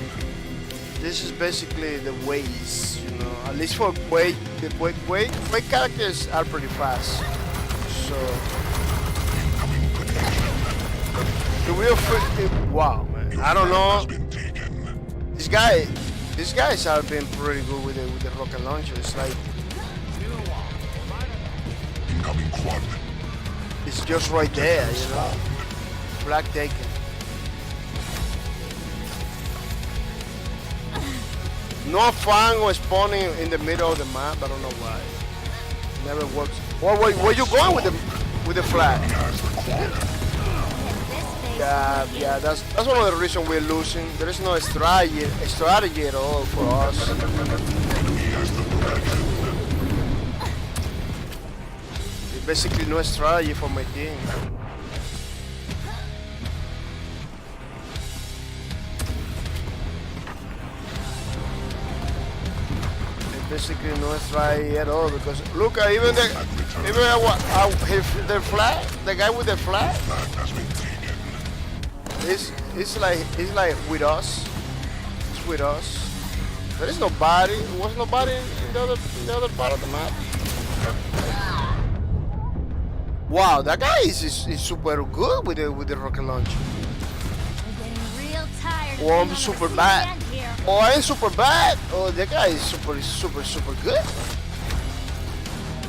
this is basically the ways, you know. At least for Quake, the Quake characters are pretty fast. So Incoming protection. the real wow, man. I don't know. Has been taken. These guys have been pretty good with the rocket launcher. It's like Incoming quad. it's just right there, you know. Flag taken. No fun was spawning in the middle of the map. I don't know why. Never works. Where you going with the flag? Yeah, that's one of the reasons we're losing. There is no strategy at all for us. There's basically no strategy for my team. There's basically no strategy at all because look at even the flag, the guy with the flag. Flag has been taken. It's like with us. It's with us. There is nobody. There was nobody in the other part of the map. Wow, that guy is super good with the rocket launcher. I'm getting real tired of Oh, I'm being on the super receiving bad. end here. Oh, I ain't super bad. Oh, that guy is super good.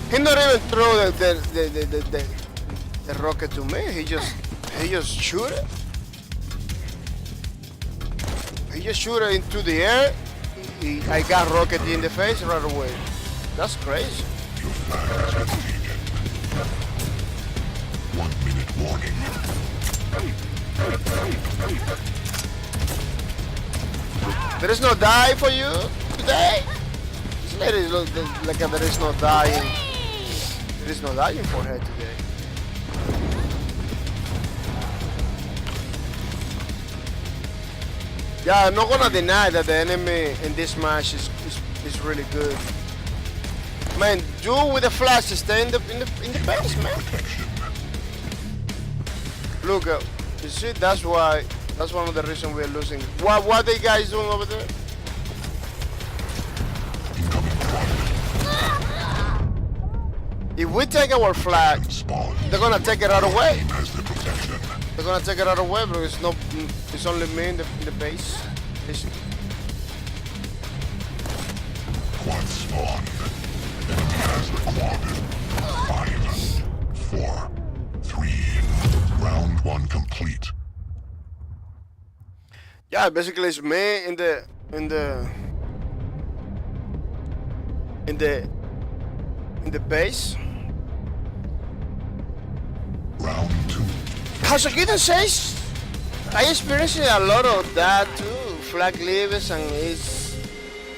He not even throw the rocket to me. He just shoot it. He just shoot it into the air. I got rocket in the face right away. That's crazy. Your flag has been taken. 1 minute warning. There is no die for you today. This lady look like there is no dying. There is no dying for her today. Yeah, I'm not gonna deny that the enemy in this match is really good. Man, you with the flash stay in the base, man. Protection. Look, you see, that's one of the reasons we're losing. What the guys doing over there? Incoming quad. If we take our flag, Spawn. they're gonna take it right away. Team has the protection. They're gonna take it right away, but it's only me in the base. Basically. Quad spawn. Enemy has the quad. 5, 4, 3. Round 1 complete. Yeah, basically it's me in the base. Round 2. As Akita says, I experienced a lot of that too. Flag leaves and it's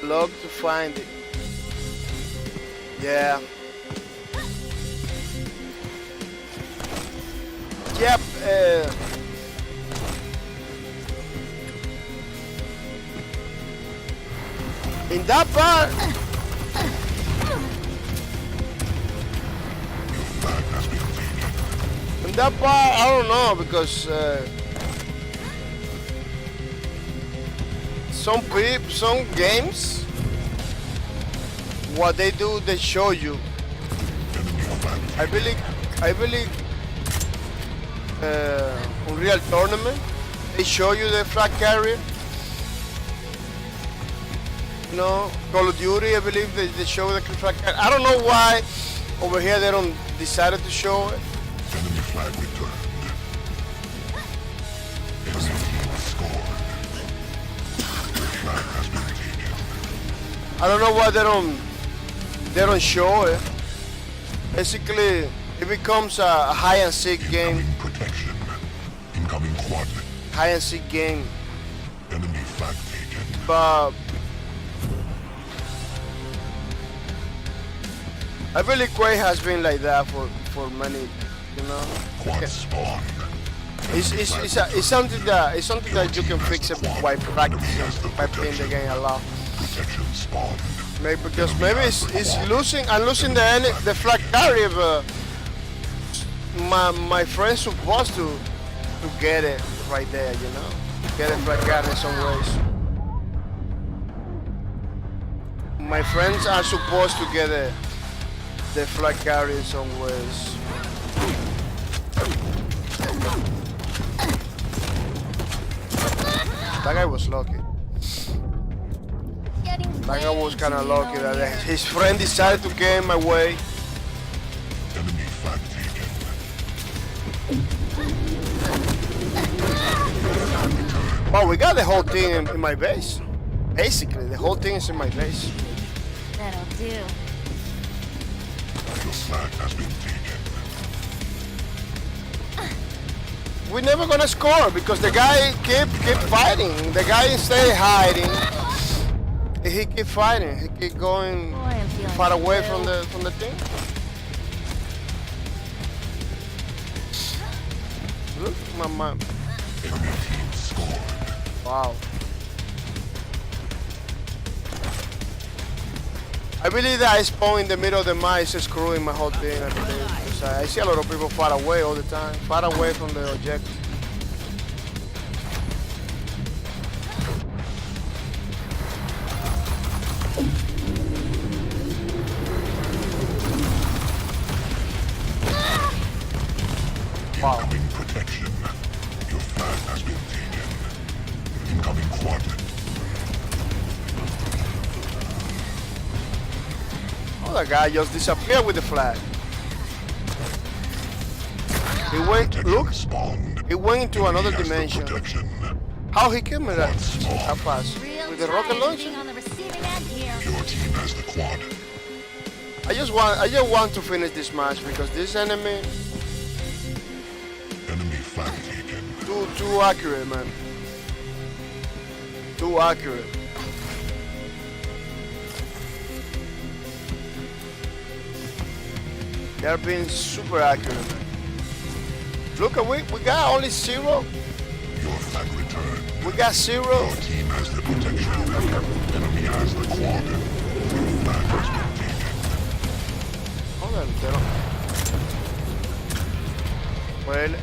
log to find it. Yeah. Yep. In that part, Flag has been taken. in that part, I don't know because some games, what they do, they show you. Enemy flag I believe Unreal Tournament, they show you the flag carrier. You know, Call of Duty, I believe they show the flag carrier. I don't know why Over here, they don't decided to show it. Enemy flag returned. Enemy team scored. Your flag has been taken. I don't know why they don't show it. Basically, it becomes a hide and seek game. Incoming protection. Incoming quad. Hide and seek game. Enemy flag taken. But I believe Quake has been like that for many, you know. Quad spawn. It's something that you can fix it by practicing, by playing the game a lot. Protection spawned. Maybe because maybe it's losing. I'm losing the flag carrier, but my friend's supposed to get it right there, you know, get a flag carrier in some ways. My friends are supposed to get the flag carrier in some ways. That guy was lucky. That guy was kind of lucky that his friend decided to get in my way. Enemy flag taken. Oh, we got the whole thing in my base. Basically, the whole thing is in my base. That'll do. Your flag has been taken. We're never gonna score because the guy keep fighting. The guy stay hiding. He keep fighting. He keep going Boy, I'm feeling far away blue. from the thing. Look, my. Enemy team scored. Wow. I believe that I spawn in the middle of the map is screwing my whole thing. I believe. 'Cause I see a lot of people far away all the time, far away from the objective. Wow. Incoming protection. Your flag has been taken. Incoming quad. Oh, that guy just disappeared with the flag. He went. Protection Look, spawned. he went into another Enemy has the dimension. protection. How he killed me that fast? Real With the rocket tired launcher? being on the receiving end here. Your team has the quad. I just want to finish this match because this enemy Enemy flag taken. too accurate, man. Too accurate. They're being super accurate, man. Look, we got only 0. Your flag returned. We got 0. Your team has the protection. Enemy has the quad. Flag has been taken. Hold on, they don't. Well.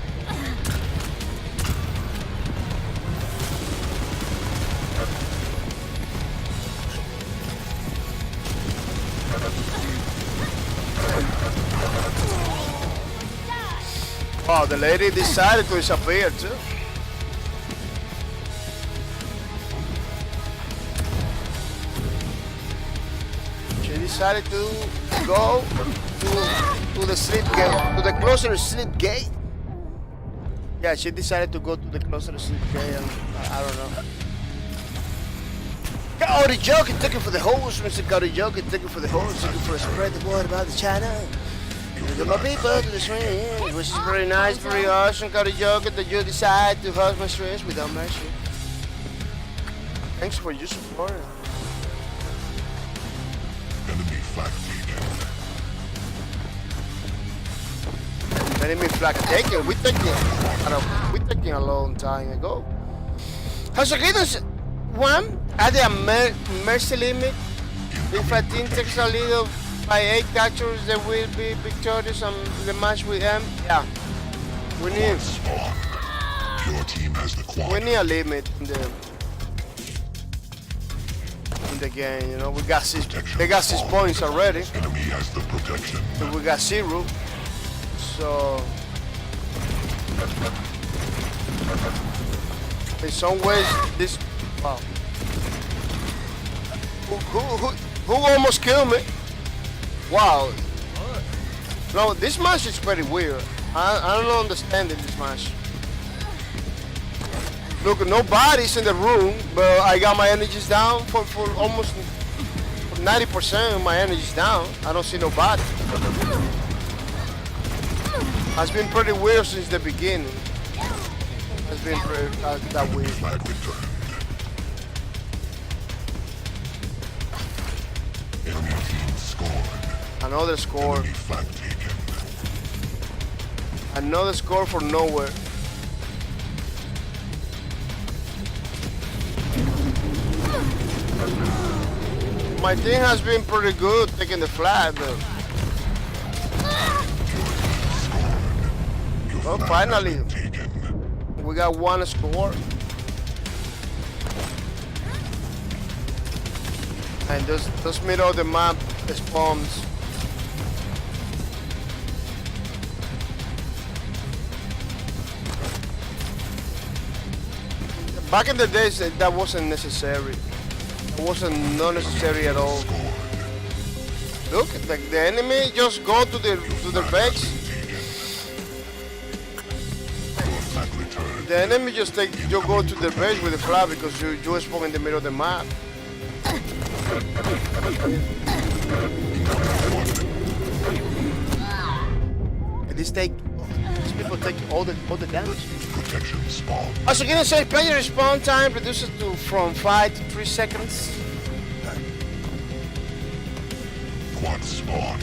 Oh, the lady decided to disappear too. She decided to go to the slip gate, to the closer slip gate. Yeah, she decided to go to the closer slip gate, and I don't know. Gary Joker taking for the horse, Mr. Gary Joker taking for the horse, looking for a spread the word about the China. Look at my people to the stream, which is very nice, very awesome, Gary Joker, that you decide to host my streams without mercy. Thanks for your support. Enemy flag taken. Enemy flag taken. We taking a long time ago. Conseguidos one at the mercy limit. If a team takes a lead of by 8 captures, they will be victorious on the match with them. Yeah, we need Spawn. Your team has the quad. a limit in the game. You know, we got 6. They got 6 points already. Enemy has the protection. So we got 0. So in some ways, this wow. Who almost killed me? Wow. No, this match is very weird. I don't understand this match. Look, nobody's in the room, but I got my energies down for almost 90% of my energy's down. I don't see nobody. Has been pretty weird since the beginning. Has been pretty, that weird. Flag returned. Enemy team scored. Another score. Enemy flag taken. Another score for nowhere. My team has been pretty good taking the flag, though. Well, finally, we got one score. And this middle of the map spawns. Back in the days, that wasn't necessary. It wasn't not necessary at all. Look, the enemy just go to the base. The enemy just go to the base with the flag because you spawn in the middle of the map. These people take all the damage. Protection spawn. As you can say, player respawn time reduces from 5 to 3 seconds. Quad spawn.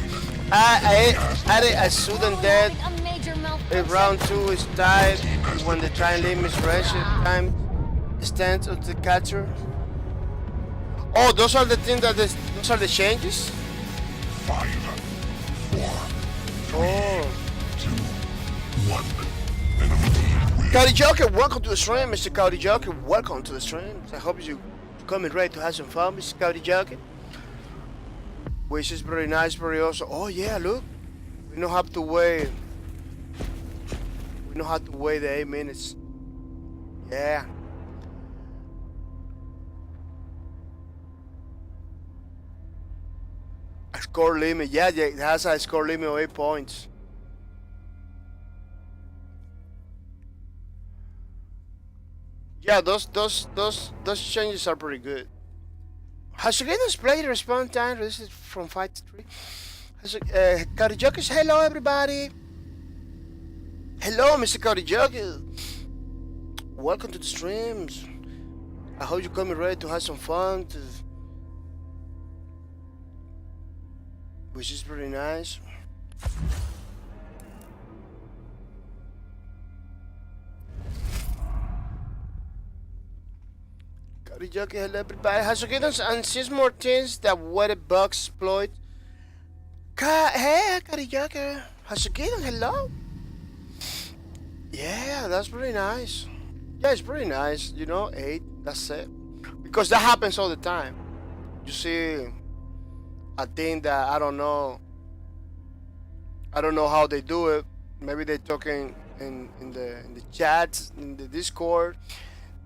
Added a sudden death A major if round 2 is tied when the time limit is reached. Time stands of the catcher. Oh, those are the things those are the changes. 5, 4, Oh. 2, 1. Enemy team wins. Cody Joker, welcome to the stream, Mr. Cody Joker. Welcome to the stream. I hope you coming ready to have some fun, Mr. Cody Joker. Which is very nice, very awesome. Oh yeah, look, we don't have to wait. We don't have to wait the 8 minutes. Yeah. A score limit. Yeah, it has a score limit of 8 points. Yeah, those changes are pretty good. Hasugena's play the response time. This is from 5 to 3. Karijoki, hello everybody. Hello, Mr. Karijoki. Welcome to the streams. I hope you're coming ready to have some fun. Which is pretty nice. Karijoki, hello everybody. Hasugena's and 6 more things that wedded bugs exploit. Hey, Karijoki. Hasugena, hello. Yeah, that's pretty nice. Yeah, it's pretty nice. You know, 8. That's it. Because that happens all the time. You see, I think that I don't know how they do it. Maybe they're talking in the chats, in the Discord,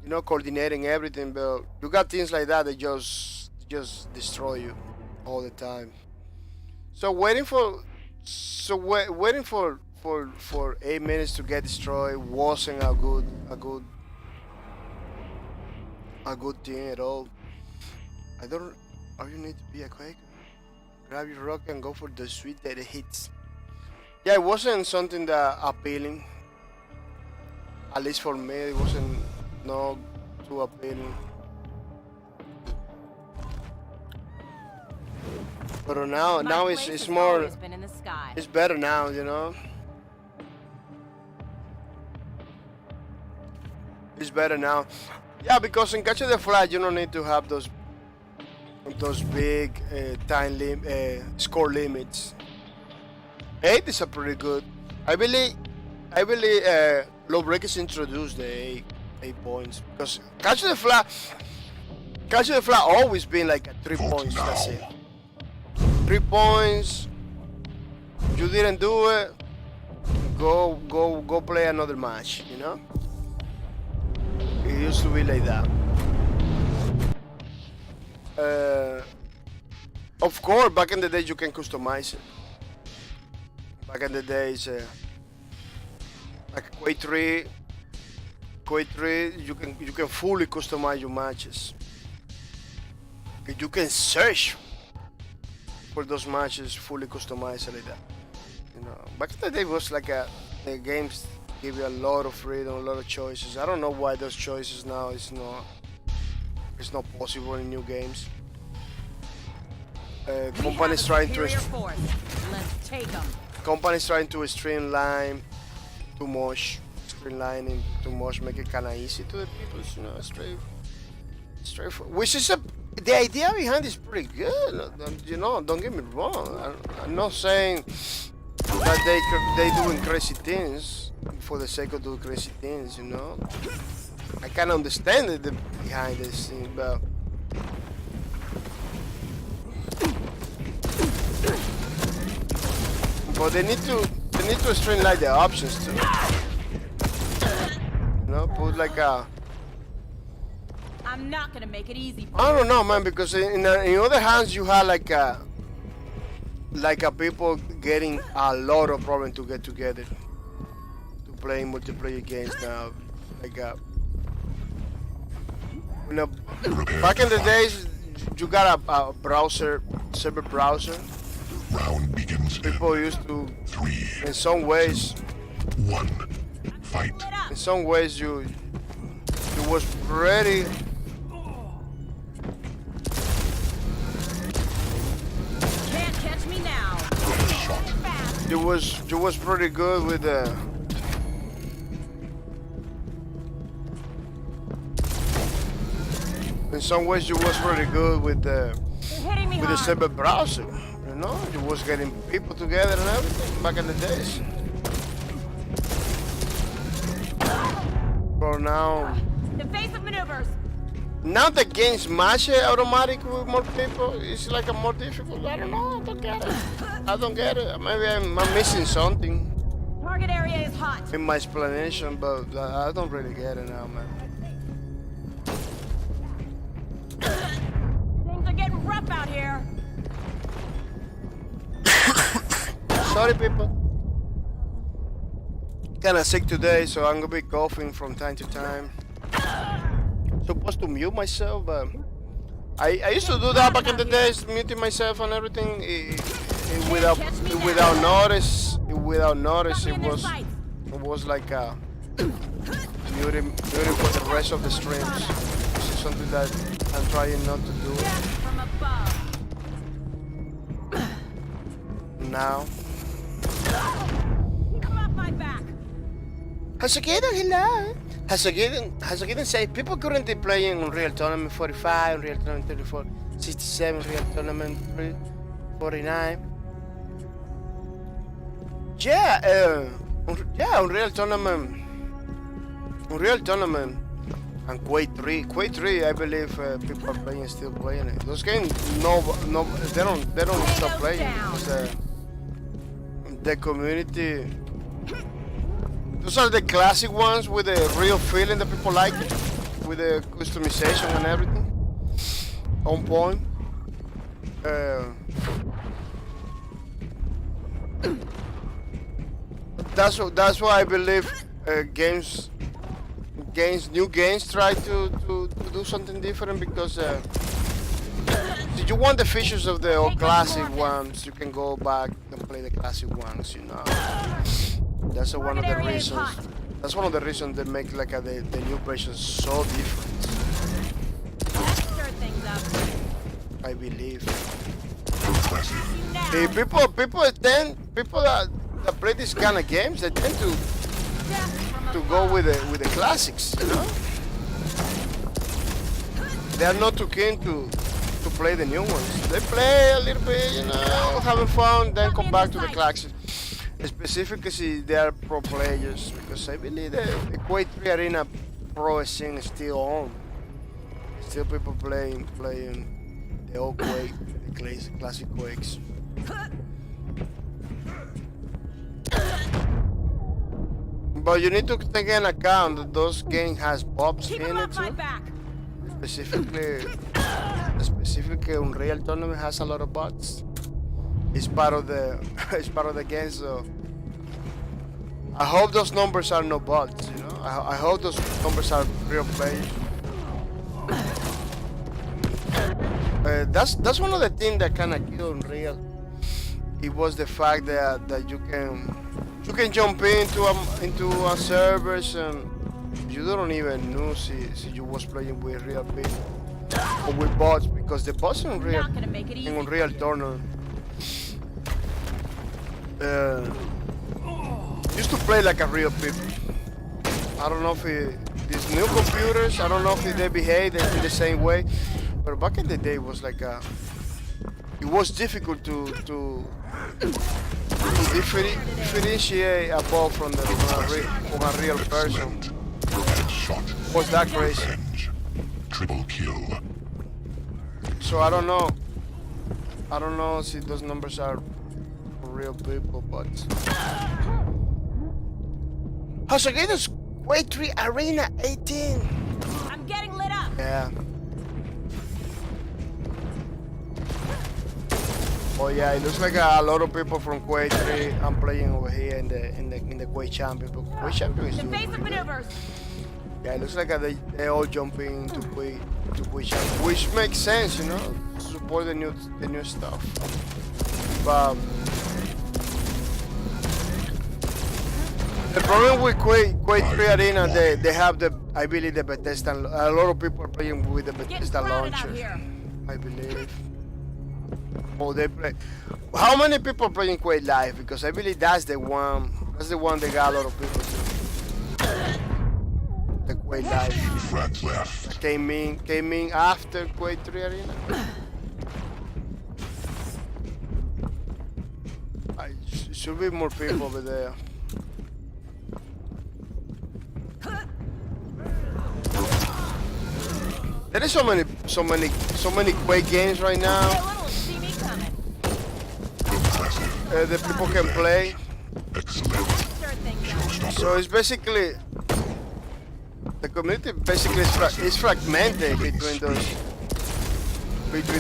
you know, coordinating everything. But you got things like that that just destroy you all the time. So waiting for 8 minutes to get destroyed wasn't a good thing at all. All you need to be a Quake. Grab your rock and go for the sweet that it hits. Yeah, it wasn't something that appealing. At least for me, it wasn't no too appealing. But now it's more. It's better now, you know. It's better now. Yeah, because in Catch the Flag, you don't need to have those big score limits. 8 is a pretty good. I believe Lawbreakers introduced the 8 points because Catch the Flag always been like a 3 points. That's it. 3 points. You didn't do it. Go play another match. You know. It used to be like that. Of course, back in the day you can customize it. Back in the days, like Quake 3, you can fully customize your matches. You can search for those matches fully customized like that. You know, back in the day it was like the games give you a lot of freedom, a lot of choices. I don't know why those choices now it's not possible in new games. Companies trying to Let's take them. companies trying to streamline too much, streamlining too much, make it kind of easy to the people. You know, straightforward. Which is the idea behind is pretty good. You know, don't get me wrong. I'm not saying that they doing crazy things for the sake of doing crazy things. You know, I can understand it behind this thing, but. But they need to streamline the options too. You know, put like a. I'm not gonna make it easy for I don't know, man, because in other hands you have like a people getting a lot of problem to get together to play multiplayer games now. Like you know, back in the days you got a browser, server browser. Round begins. People used to, 3, in some ways, 1, fight. in some ways you was ready. Can't catch me now. Shot. You was pretty good with the. In some ways, you was pretty good with the Hitting me hard. server browser. You know, you was getting people together and everything back in the days. But now Evasive maneuvers. the games match it automatic with more people. It's like a more difficult. I don't know. I don't get it. Maybe I'm missing something Target area is hot. in my explanation, but I don't really get it now, man. Things are getting rough out here. Sorry, people. Kinda sick today, so I'm gonna be coughing from time to time. Supposed to mute myself, but I used to do that back in the days, muting myself and everything without notice. Without notice, it was like muting for the rest of the streams. This is something that I'm trying not to do From above. now. Keep 'em off my back. Hasagiden, hello. Hasagiden say people currently playing Unreal Tournament 45, Unreal Tournament 34, 67, Unreal Tournament 49. Yeah, Unreal Tournament, and Quake 3. Quake 3, I believe people are playing, still playing it. Those games, no, they don't stop playing because the community. Those are the classic ones with the real feeling that people like it, with the customization and everything on point. That's why I believe new games try to do something different because if you want the features of the old classic ones, you can go back and play the classic ones. You know. That's one of the reasons. That's one of the reasons they make like the new version so different. Stir things up. I believe. Now. People that play these kind of games, they tend to go with the classics. You know, they are not too keen to play the new ones. They play a little bit, you know, having fun, then come back to the classics. Specifically, they are pro players because I believe the Quake 3 Arena Pro scene is still on. Still people playing the old Quake, the classic Quakes. But you need to take into account that those games has bugs Keep in 'em it off my too. back. Specifically, Unreal Tournament has a lot of bugs. It's part of the game, so I hope those numbers are no bots, you know. I hope those numbers are real players. That's one of the things that kind of killed Unreal. It was the fact that you can jump into a servers and you don't even know if you was playing with real people or with bots, because the bots in Unreal Tournament used to play like a real people. I don't know if these new computers, I don't know if they behave in the same way, but back in the day it was like it was difficult to differentiate a bot from a real person. Headshot. Was that crazy? Revenge. Triple kill. So I don't know if those numbers are for real people, but Hosogatos Quake 3 Arena 18. I'm getting lit up. Yeah. Oh yeah, it looks like a lot of people from Quake 3 I'm playing over here in the Quake Champion. But Quake Champion is doing Evasive pretty good. maneuvers. Yeah, it looks like they all jumping to Quake Champion, which makes sense, you know, to support the new stuff. But the problem with Quake 3 Arena, they have I believe the Bethesda. A lot of people are playing with the Bethesda launcher. I believe. Oh, they play. How many people are playing Quake Live? Because I believe that's the one. That's the one that got a lot of people to. The Quake Live. Friends left. That came in after Quake 3 Arena. Should be more people over there. There is so many Quake games right now. See me coming. Impressive. The people can play. Excellent. Sure thing. So it's basically the community basically is fragmented between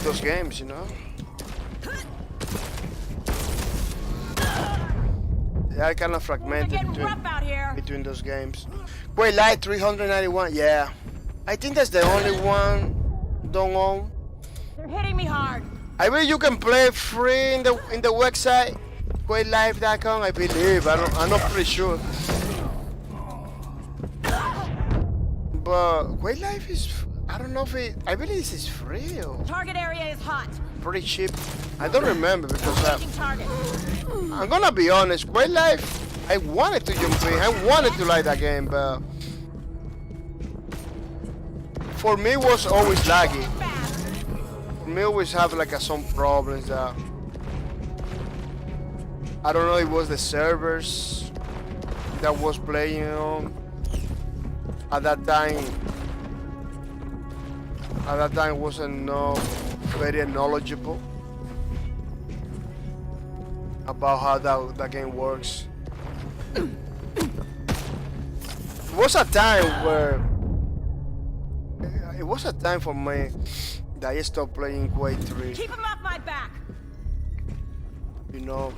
those games, you know. They are kind of We're fragmented getting rough out here. between those games. Quake Live 391, yeah. I think that's the only one don't own. They're hitting me hard. I believe you can play free in the website, QuakeLive.com. I believe. I'm not pretty sure. But Quake Live is. I don't know if it. I believe this is free or Target area is hot. pretty cheap. I don't remember because Changing target. I'm gonna be honest. Quake Live. I wanted to jump in. I wanted to like that game, but for me it was always laggy. For me, always have like some problems that I don't know. It was the servers that was playing on at that time. At that time, wasn't very knowledgeable about how that game works. It was a time for me that I stopped playing Quake 3. Keep him off my back. You know,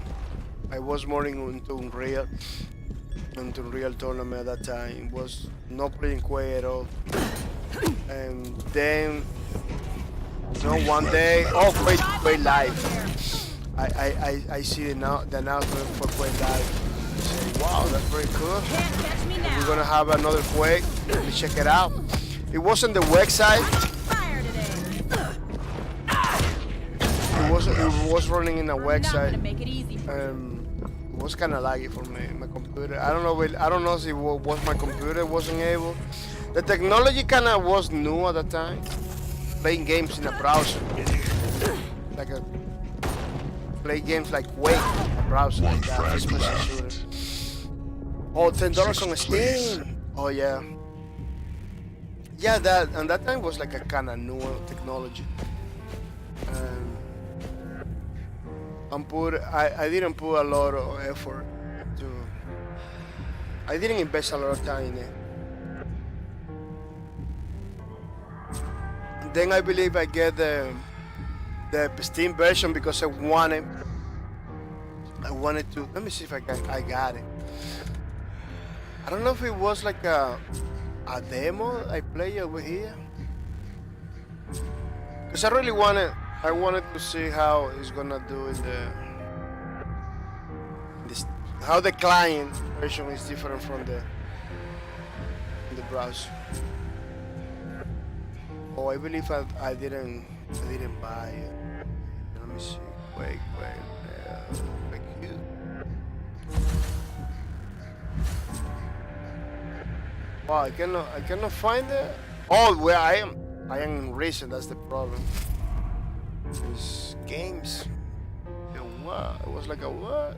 I was more into Unreal Tournament at that time. Was not playing Quake at all. And then, you know, one day, Quake Live. I see the announcement for Quake Live. I say, wow, that's very cool. Can't catch me now. We're gonna have another Quake. Let me check it out. It wasn't the website. Fire today. It was running in a Not gonna website. make it easy for you. It was kind of laggy for me. My computer. I don't know if it was my computer wasn't able. The technology kind of was new at the time. Playing games in a browser, play games like Quake in a browser like that. First person shooter. Oh, $10 on Steam. Oh yeah. Yeah, that time was like a kind of new technology. I didn't put a lot of effort to. I didn't invest a lot of time in it. Then I believe I get the Steam version because I wanted to. Let me see if I got it. I don't know if it was like a demo I play over here. Cause I wanted to see how it's gonna do in this, how the client version is different from the browser. Oh, I believe I didn't buy it. Let me see. Quake, you. Wow, I cannot find it. Oh, where I am in recent. That's the problem. It's games. Yeah, what? It was like a what?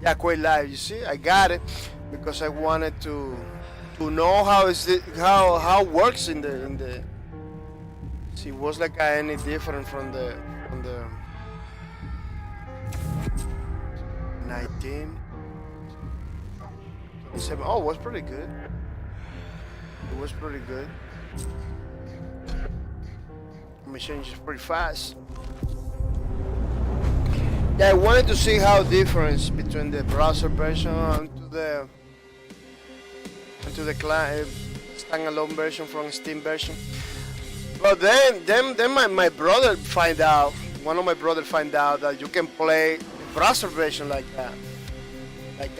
Yeah, Quake Live. You see, I got it because I wanted to know how how works in the. See, was like any different from the 19. 27. Oh, it was pretty good. It was pretty good. Machine is pretty fast. Yeah, I wanted to see how difference between the browser version and to the client standalone version from Steam version. But then my brother find out. One of my brothers find out that you can play browser version like that, like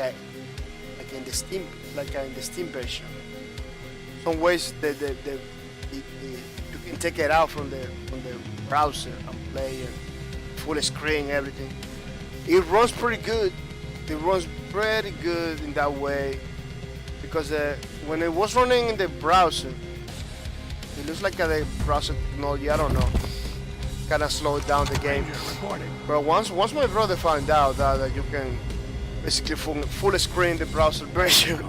in the Steam, in the Steam version. Some ways you can take it out from the browser and play and full screen everything. It runs pretty good. It runs pretty good in that way because when it was running in the browser, it looks like the browser technology, I don't know, kind of slowed down the game. But once my brother found out that you can basically full screen the browser version,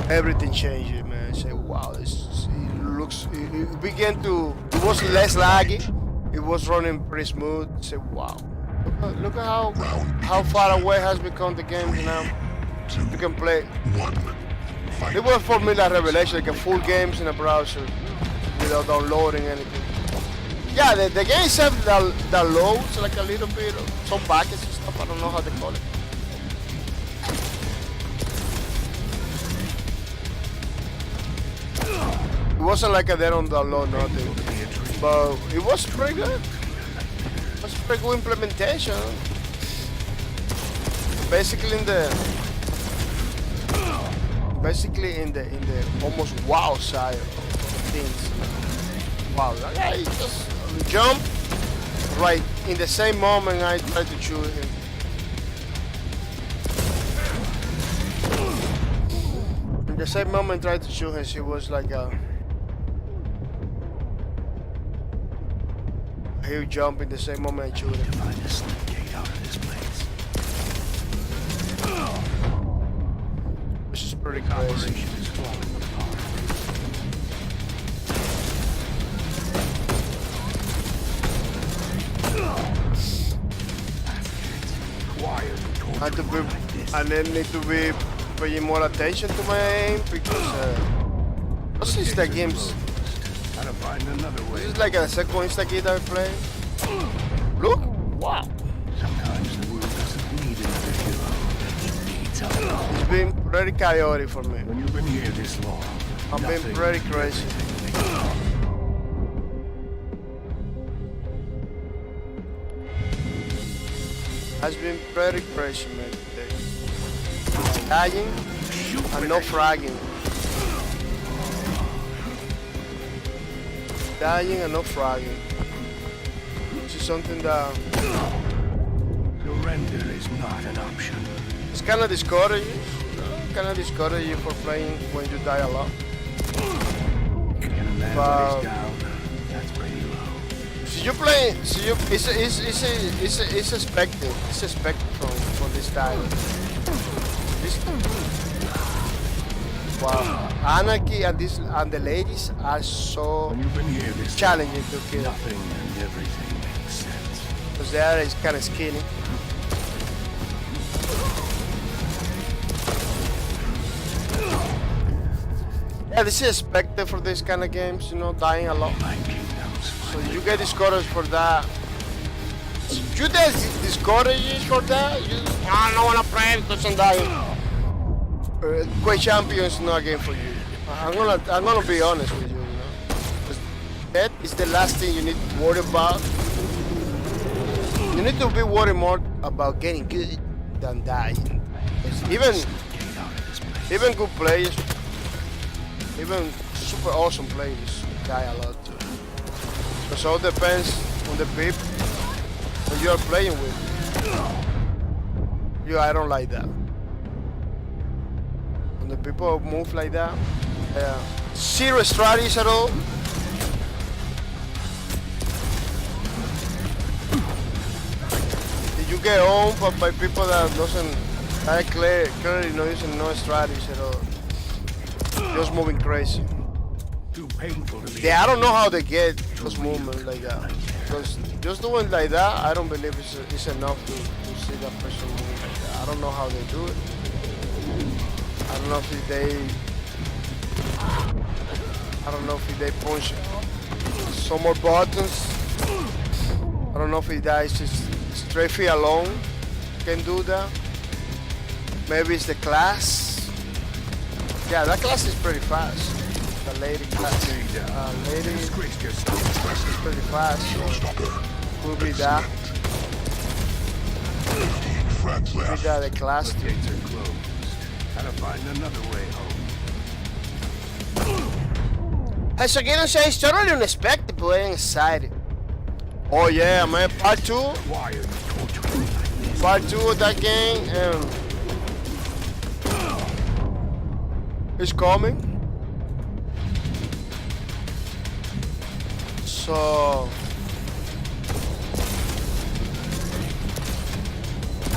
everything changed, man. I say, wow, it was less laggy. It was running pretty smooth. I say, wow, look at how far away has become the game now. You can play. It was for me like revelation, like a full games in a browser without downloading anything. Yeah, the game itself that loads like a little bit of some packets and stuff. I don't know how they call it. It wasn't like they don't download nothing, but it was pretty good. It was a pretty good implementation. Basically in the almost wow side of things. Wow, yeah, he just jump right in the same moment I tried to shoot him. In the same moment I tried to shoot him, he was like he would jump in the same moment I shoot him. This is pretty crazy. I then need to be paying more attention to my aim because this is the games. This is like a second insta kit I play. Look! Wow! Sometimes the world doesn't need another hero. It needs a hero. It's been pretty chaotic for me. When you've been here this long, I've been pretty crazy. Has been pretty crazy, man, today. Dying and no fragging. Dying and no fragging. Which is something that surrender is not an option. it's kind of discouraging. Kind of discourage you for playing when you die a lot. But That's pretty low. so you play, it's expected. It's expected from this style. Wow, Anarchy and the ladies are so When you've been here this challenging to kill nothing and everything makes sense. because they are kind of skinny. Yeah, this is expected for this kind of games, you know, dying a lot. My kingdoms So you get discouraged for that. You discourage for that? I don't wanna play because I'm dying. Quake Champion is not a game for you. I'm gonna be honest with you. You know, 'cause that is the last thing you need to worry about. You need to be worried more about getting good than dying. 'Cause even good players, even super awesome players die a lot too. So it all depends on the people that you are playing with. I don't like that. When the people move like that, zero strategies at all. You get owned by people that clearly not using no strategies at all. Just moving crazy. Too painful to be. Yeah, I don't know how they get those movements like that. Because just doing like that, I don't believe it's enough to see that person move like that. I don't know how they do it. I don't know if they punch some more buttons. I don't know if that is just straight feet alone can do that. Maybe it's the class. Yeah, that class is pretty fast. The lady class. Lady is pretty fast. So could be that. 15 friends Could be left. that the class. The gates are closed. Gotta find another way home. As again, it's totally unexpected, but I'm excited. Oh yeah, man! Part 2 Why are you torturing me like this? Part 2 of that game is coming. So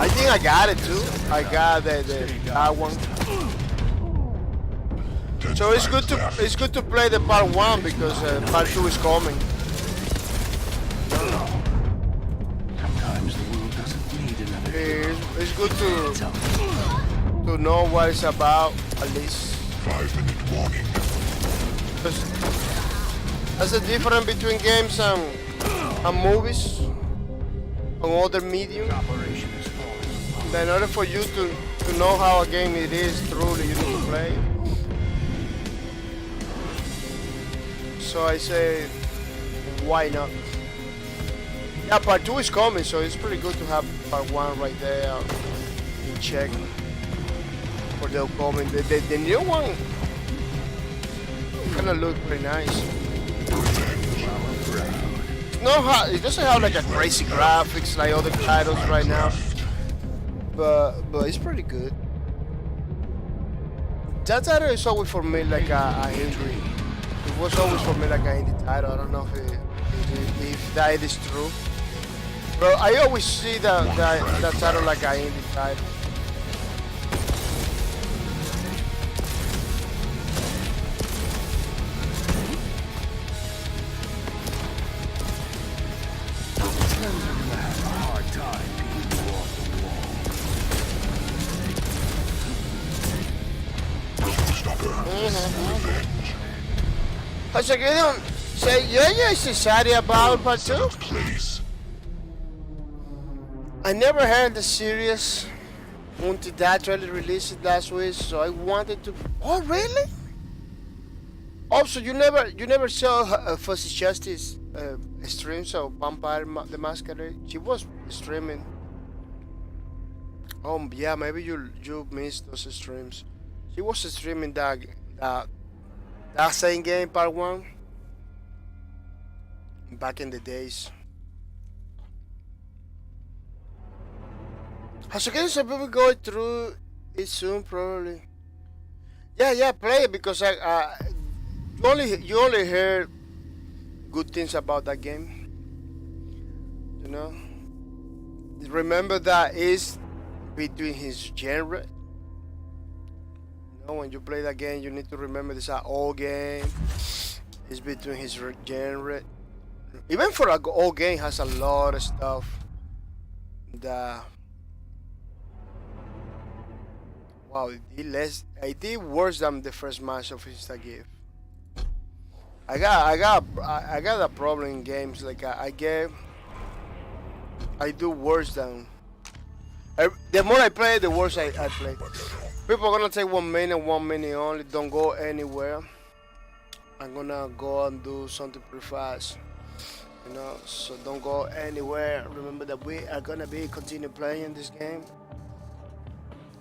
I think I got it too. I got that one. 10 So it's friends good left. to play the part 1 because part 2 is coming. Sometimes the world doesn't need another. It's good to know what it's about at least. 5-minute warning. Because that's the difference between games and movies and other medium. Operation is falling apart. In order for you to know how a game it is truly, you need to play. So I say, why not? Yeah, part 2 is coming, so it's pretty good to have part 1 right there in check for the upcoming. The new one kinda look pretty nice. It doesn't have like a crazy graphics like other titles right now, but it's pretty good. That title is always for me like a indie. It was always for me like an indie title. I don't know if that is true. But I always see that title like an indie title. Friends are gonna have a hard time keeping you off the wall. Showstopper. Revenge. As again, say yeah, is excited about part 2. Place. I never heard the series until that trailer released it last week, so I wanted to. Oh really? Also, you never saw Fuzzy Justice streams of Vampire the Masquerade. She was streaming. Oh yeah, maybe you missed those streams. She was streaming that same game part 1 back in the days. As again, so we will go through it soon probably. Yeah, play it because you only heard good things about that game. You know. Remember that is between his genre. You know, when you play that game, you need to remember this is an old game. It's between his genre. Even for an old game, has a lot of stuff that. Wow, I did worse than the first match of Insta Give. I got a problem in games. Like I get I do worse than. The more I play, the worse I play. People are gonna take 1 minute only. Don't go anywhere. I'm gonna go and do something pretty fast. You know, so don't go anywhere. Remember that we are gonna be continue playing this game.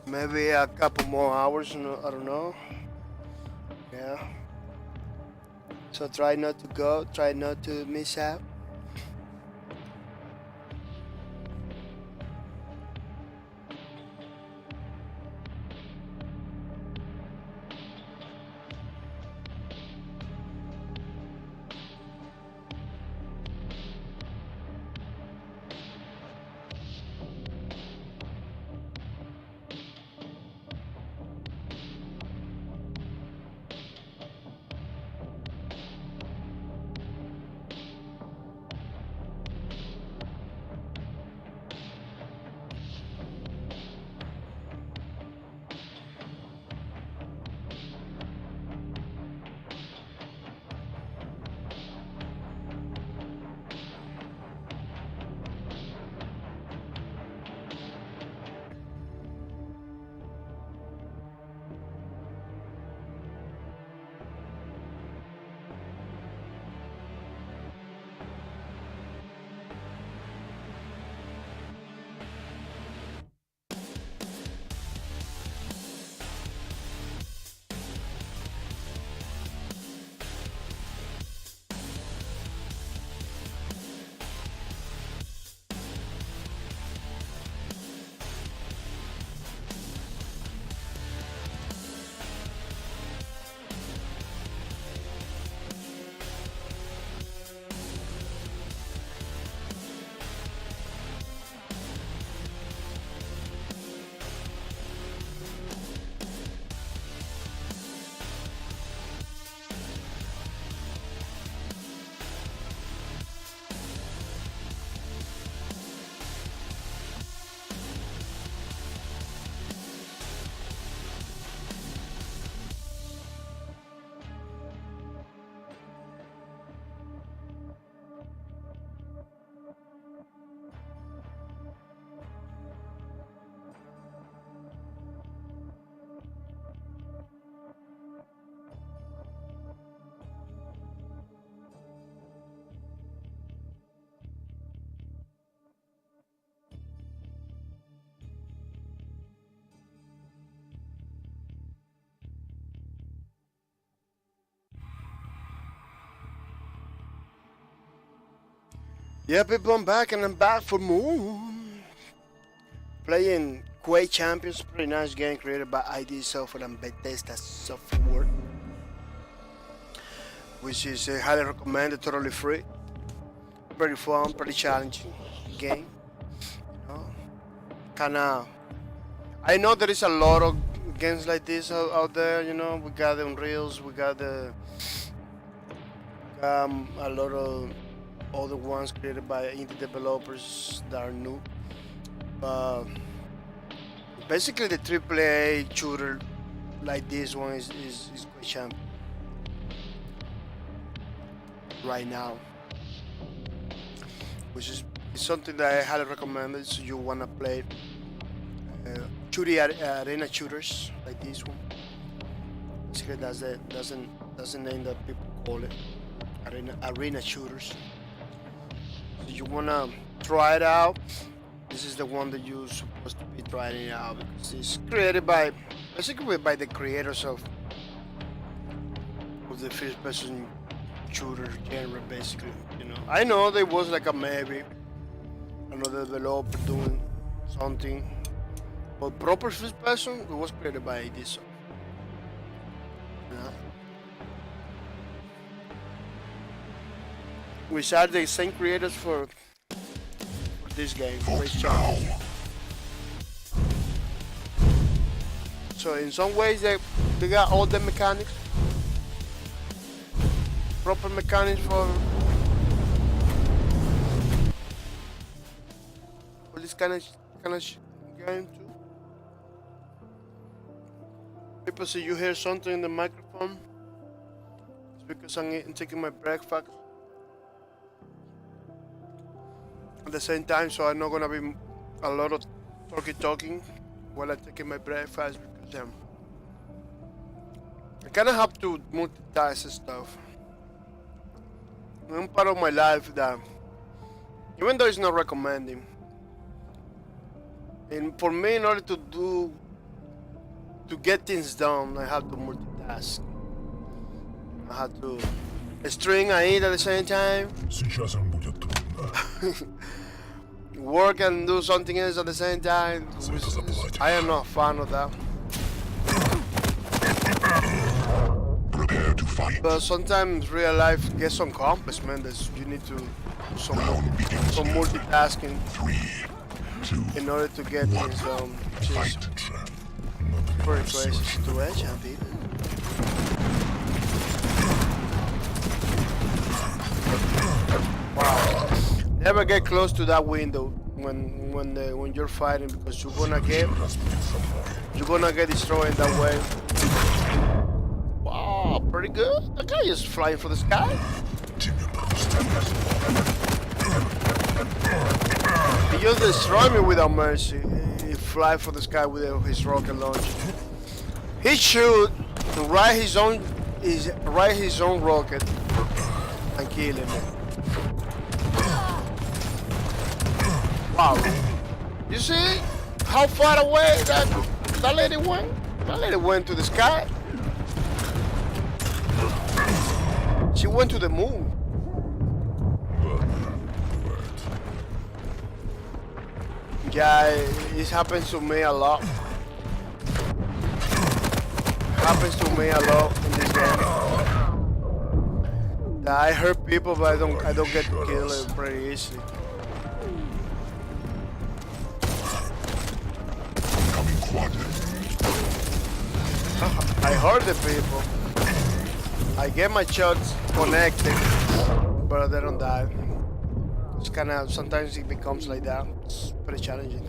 Maybe a couple more hours. You know, I don't know. Yeah. So try not to go. Try not to miss out. Yeah, people, I'm back and I'm back for more. Playing Quake Champions, pretty nice game created by ID Software and Bethesda Software, which is highly recommended, totally free. Pretty fun, pretty challenging game. You know, kinda. I know there is a lot of games like this out there. You know, we got the Unreals, we got the a lot of other ones created by indie developers that are new. Basically, the AAA shooter like this one is Quake Champion right now, which is something that I highly recommend. So you wanna play arena shooters like this one. Basically, that's the name that people call it, arena shooters. So you wanna try it out. This is the one that you're supposed to be trying out because it's created by basically by the creators of the first-person shooter genre. Basically, you know, I know there was like a maybe another developer doing something, but proper first-person it was created by this. Yeah. Which are the same creators for this game. So in some ways they got all the mechanics, proper mechanics for this kind of game too. People see you hear something in the microphone. It's because I'm taking my breakfast. at the same time, so I'm not gonna be a lot of talking while I'm taking my breakfast because I kind of have to multitask and stuff. One part of my life that, even though it's not recommending, and for me, in order to get things done, I have to multitask. I have to string and eat at the same time, Сейчасом будет трудно. work and do something else at the same time. I am not a fan of that. Prepare to fight. But sometimes real life gets some complex, man. You need to do some multitasking 3, 2, in order to get things done. Which is fight. pretty crazy situation, people. Wow. Never get close to that window when you're fighting because you're gonna get destroyed that way. Wow, pretty good. That guy is flying for the sky. He just destroyed me without mercy. He fly for the sky with his rocket launcher. He should ride his own rocket and kill him. Wow. You see how far away that lady went? That lady went to the sky. She went to the moon. Yeah, it happens to me a lot. Happens to me a lot in this game. That I hurt people, but I don't get to kill them pretty easily. I hurt the people. I get my shots connected, but they don't die. It's kind of, sometimes it becomes like that. It's pretty challenging.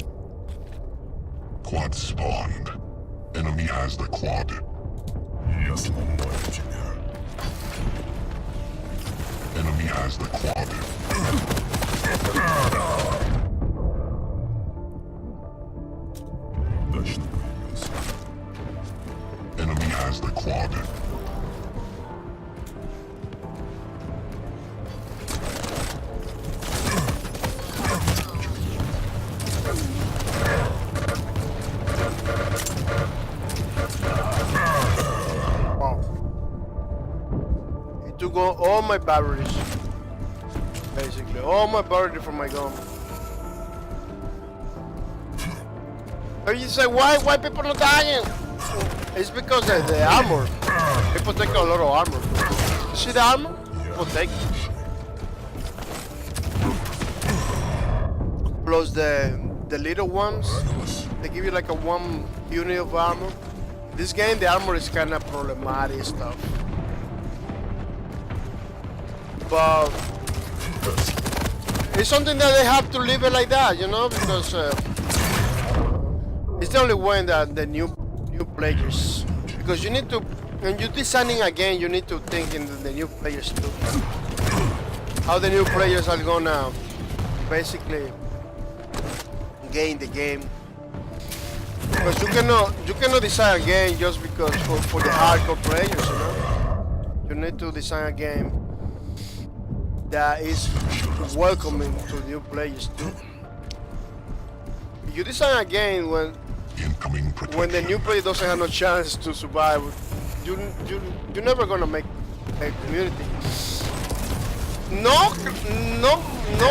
Quad spawned. Enemy has the quad. Я сломаю тебя. Enemy has the quad. Удачно появился. Enemy has the quad. Wow. It took all my batteries. Basically, all my battery from my gun. So you say, why people not dying? It's because of the armor. People take a lot of armor. You see the armor? People take it. Plus the little ones, they give you like a 1 unit of armor. This game, the armor is kind of problematic stuff. But it's something that they have to leave it like that, you know, because it's the only way that the new players, because you need to, when you're designing a game, you need to think in the new players too. How the new players are gonna basically gain the game. Because you cannot design a game just because for the hardcore players, you know. You need to design a game that is welcoming to new players too. You design a game when the new player doesn't have no chance to survive, you're never gonna make a community. No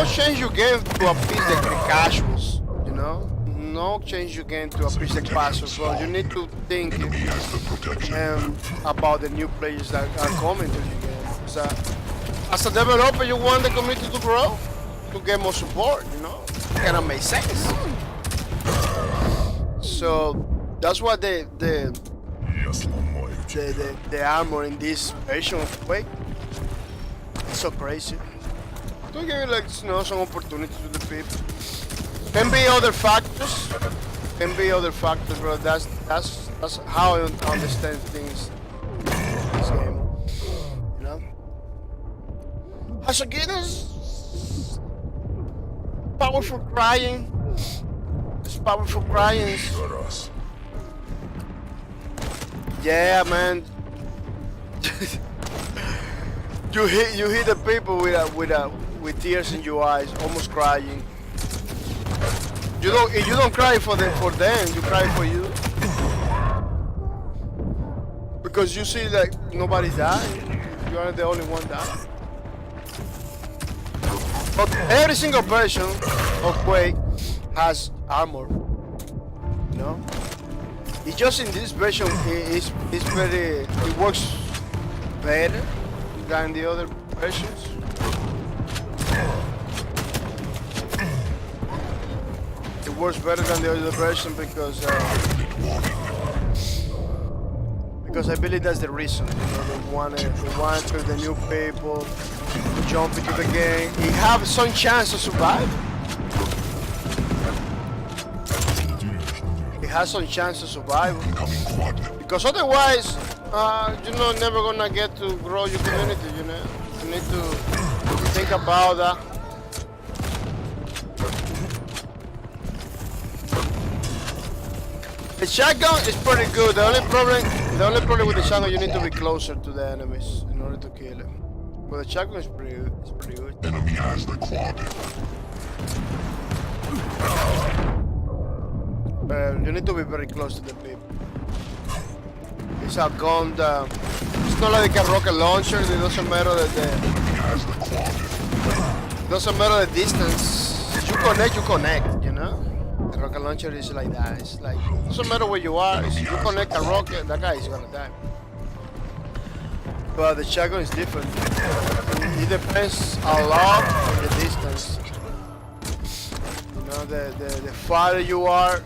change your game to appease the casuals, you know. No change your game to appease the casuals. Well, you need to think about the new players that are coming to your game. So, as a developer, you want the community to grow, to get more support, you know. It kinda makes sense. So that's why the armor in this version of Quake is so crazy. To give you, like, you know, some opportunity to the people. Can be other factors, bro. That's how I understand things in this game. You know. Has a Guinness? powerful crying. It's powerful crying. Us. Yeah, man. you hit the people with tears in your eyes, almost crying. You don't cry for them, you cry for you. Because you see like nobody dying. You are the only one dying. But every single version of Quake has armor. You know? It's just in this version it works better than the other versions. It works better than the other version because I believe that's the reason. You know, they wanted the new people to jump into the game. He have some chance to survive. He has some chance to survive. Because otherwise, you're not never gonna get to grow your community. You know, you need to think about that. The shotgun is pretty good. The only problem with the shotgun, you need to be closer to the enemies in order to kill them. But the shotgun is pretty good. Enemy has the quad. You need to be very close to the people. It's a gun that, it's not like a rocket launcher. It doesn't matter the distance. You connect. You know. The rocket launcher is like that. It's like, doesn't matter where you are. If you connect a rocket, that guy is gonna die. But the shotgun is different. It depends a lot on the distance. You know, the farther you are,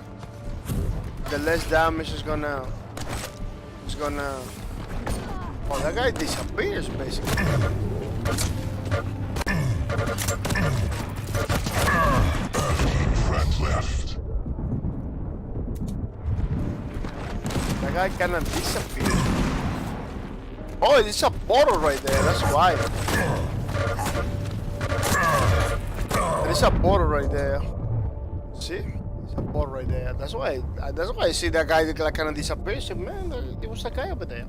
the less damage is gonna. Oh, that guy disappears basically. Friends left. That guy cannot disappear. Oh, it's a portal right there. That's why. There's a portal right there. See? It's a portal right there. That's why I see that guy that kind of disappears. Man, there was a guy over there.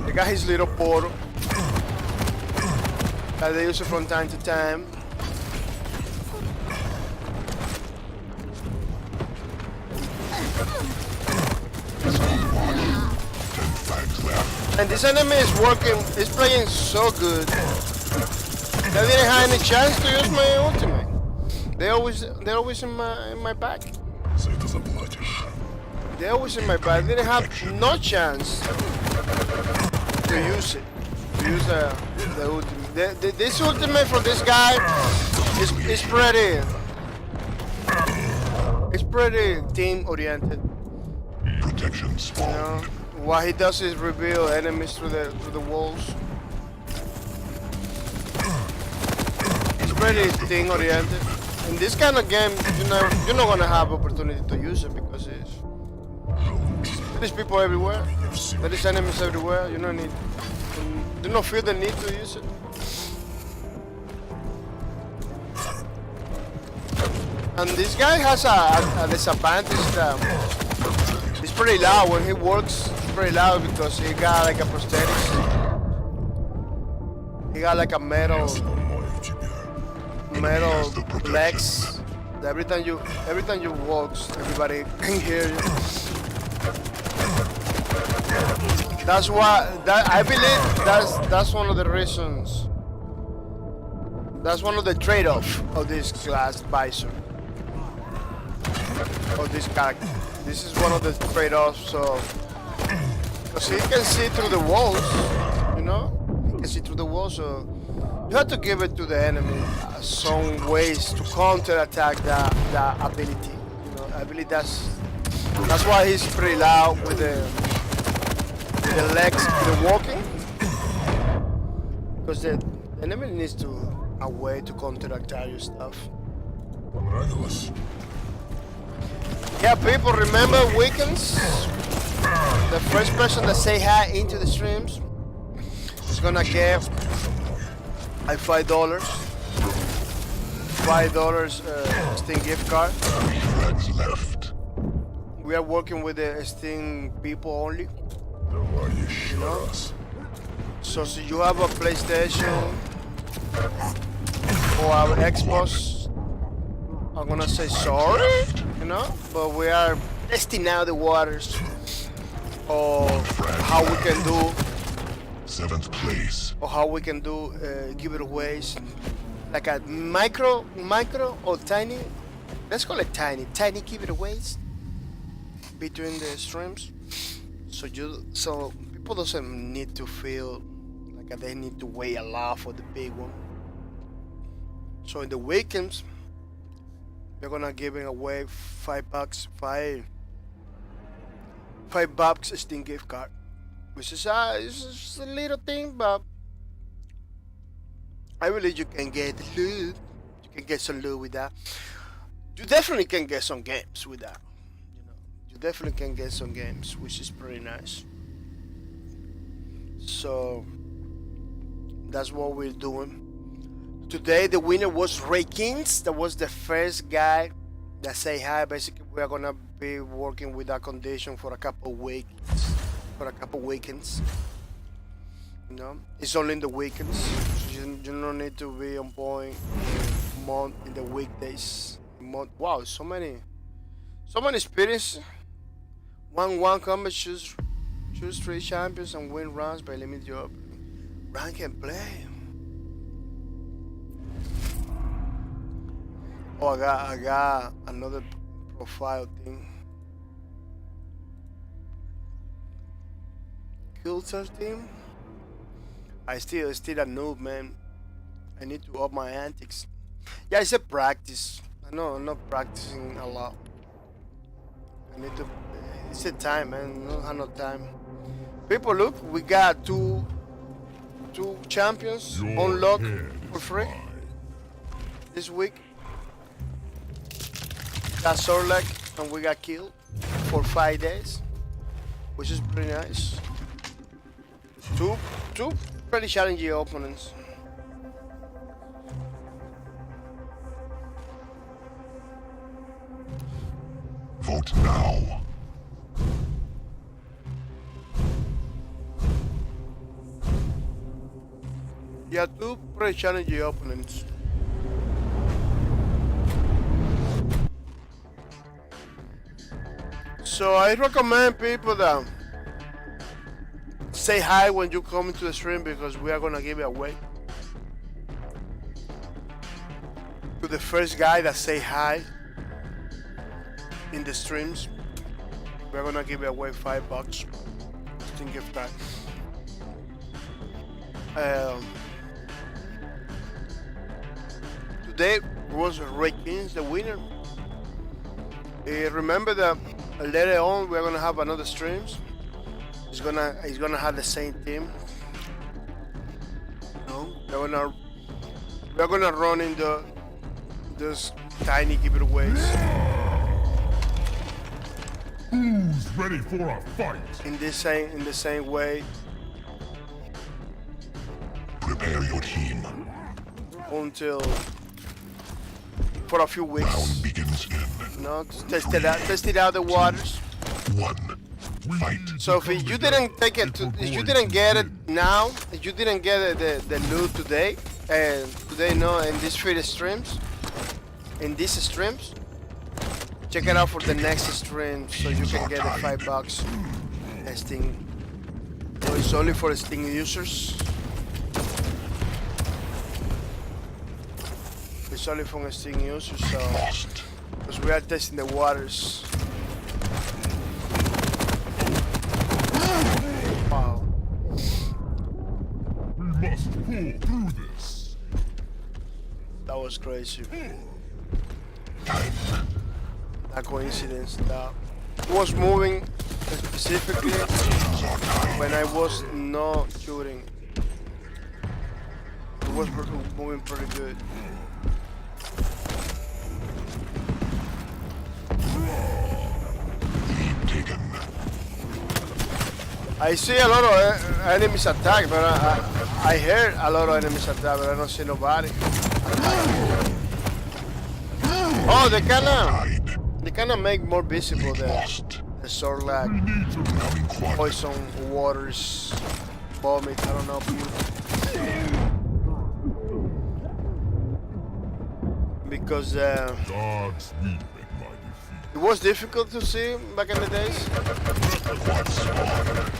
The guy his little portal that they use it from time to time. And this enemy is working, is playing so good. I didn't have any chance to use my ultimate. They're always in my back. They're always in my back. I didn't have no chance to use it. To use the ultimate. This ultimate for this guy is pretty team oriented. Protection spawn. You know? What he does is reveal enemies through the walls. It's pretty thing oriented. In this kind of game, you're not gonna have opportunity to use it because there's people everywhere. There is enemies everywhere. You don't feel the need to use it. And this guy has a disadvantage that it's pretty loud when he works. Pretty loud because he got like a prosthetics. He got like a metal legs. Every time you walk, everybody can hear you. That's why I believe that's one of the reasons. That's one of the trade-off of this class visor. Of this character. This is one of the trade-offs. So. Because he can see through the walls, you know? He can see through the walls, so you have to give it to the enemy some ways to counter-attack that ability. You know, I believe that's why he's pretty loud with the legs, the walking. Because the enemy needs a way to counter-attack your stuff. Yeah, people, remember weekends? The first person that say hi into the streams is gonna get like $5. $5 Steam gift card. Friends left. We are working with the Steam people only. Why you shut us? So you have a PlayStation or our Xbox, I'm gonna say sorry, you know, but we are testing out the waters of how we can do, 7th place. or how we can do giveaways, like a micro or tiny, let's call it tiny giveaways between the streams. So people doesn't need to feel like they need to wait a lot for the big one. So in the weekends, we're gonna giving away $5, $5 Steam gift card, which is it's just a little thing, but I believe you can get loot. You can get some loot with that. You definitely can get some games with that. You definitely can get some games, which is pretty nice. So that's what we're doing. Today the winner was Ray Kings. That was the first guy that say hi. Basically, we are gonna be working with that condition for a couple weeks. You know, it's only in the weekends. You don't need to be on point in the weekdays. Wow, so many experience. 1-1 combat, choose 3 champions and win rounds by limit your rank and play. Oh, I got another profile thing. Kilter team. I still a noob, man. I need to up my antics. Yeah, it's a practice. I know I'm not practicing a lot. I need to. It's a time, man. I don't have no time. People, look, we got two champions unlocked for free this week. Got Sorlek and we got killed for 5 days, which is pretty nice. Two pretty challenging opponents. Vote now. Yeah, 2 pretty challenging opponents. So I recommend people that say hi when you come into the stream, because we are gonna give it away to the first guy that say hi in the streams. We're gonna give it away $5 Steam gift card. Today was Ray Kings, the winner. Remember that later on we're gonna have another streams. He's gonna have the same team. No, we're gonna run in those tiny giveaways. Who's ready for a fight? In the same way. Prepare your team. Until for a few weeks. Round begins in. You know, to test it out the waters. 1. Fight. So if you didn't take it, if you didn't get it now, if you didn't get the loot today, and today no, in these 3 streams, check it out for the next stream, so you can get the $5 Steam. So it's only for Steam users. It's only for Steam users, so because we are testing the waters. Wow. We must pull through this. That was crazy. That coincidence that was moving specifically when I was not shooting. It was moving pretty good. I see a lot of enemies attack, but I heard a lot of enemies attack, but I don't see nobody. Oh, Tide. they kinda make more visible Lost. the sort of like We need to becoming quadrant. poison waters, vomit. I don't know. Because Gods weep at my defeat. it was difficult to see back in the days. Quad spawn.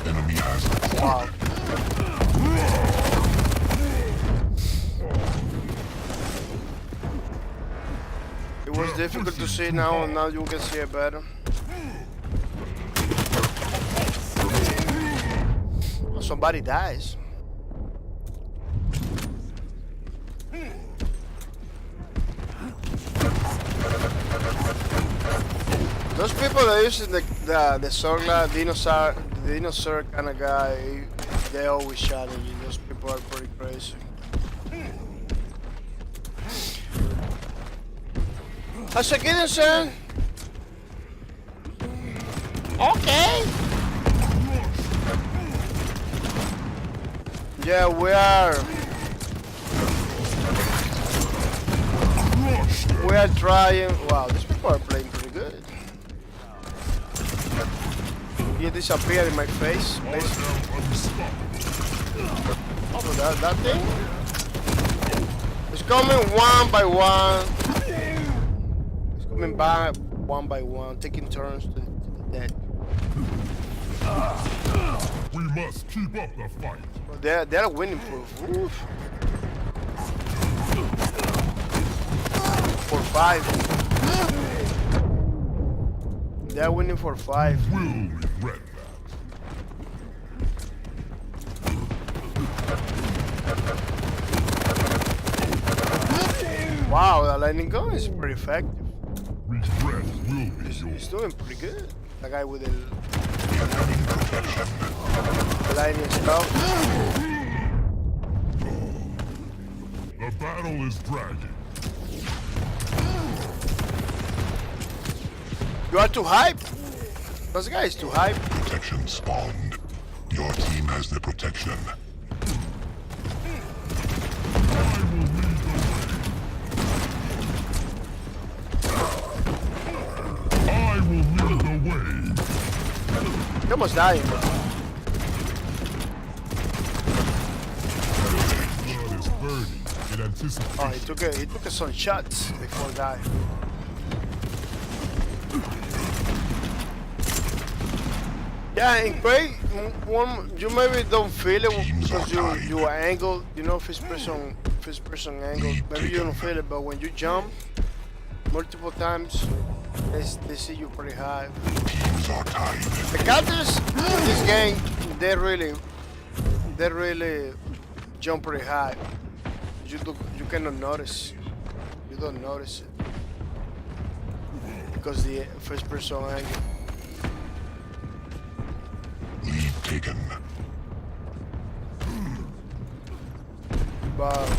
Enemy has the quad. Wow. It was difficult to see now, and now you can see it better. Oh, somebody dies. Those people that use the Sorgla dinosaur kind of guy, they always challenge you. Those people are pretty crazy. How's it getting, son? Okay. Yeah, we are trying. Wow, these people are playing pretty good. He disappeared in my face. Oh, that thing? It's coming one by one. It's coming back one by one, taking turns to the dead. We must keep up the fight. Well, they're winning proof. Oof. 4-5. They're winning for 5. Will regret Wow, that lightning gun is pretty effective. that. Regret will be He's yours. doing pretty good. The guy with the lightning stuff. The battle is dragging. You are too hype. This guy is too hype. Protection spawned. Your team has the protection. I will lead the way. He almost died. Blood is burning in anticipation. Oh, he took some shots before dying. Yeah, in Quake, you maybe don't feel it because you angle, you know, first person angle. Maybe you don't feel it, but when you jump multiple times, they see you pretty high. Teams are tied. The characters in this game, they really jump pretty high. You cannot notice. You don't notice it because the first person angle. Lead taken. But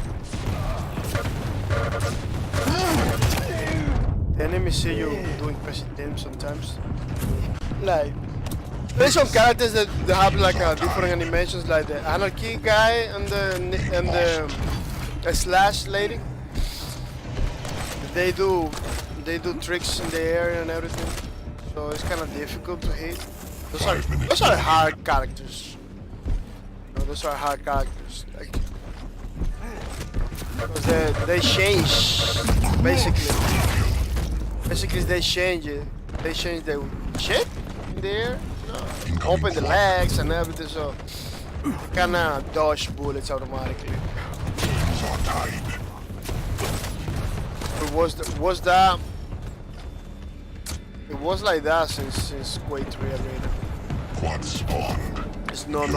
the enemy see you doing crazy things sometimes. Like there's some characters that have like different animations, like the anarchy guy and the slash lady. They do tricks in the air and everything, so it's kind of difficult to hit. Those are hard characters. No, those are hard characters. Like, because they change basically. Basically, they change it. They change the shit in the air. Open the legs and everything, so you kinda dodge bullets automatically. Teams are tied. It was like that since Quake 3 Arena. Quad spawned. It's not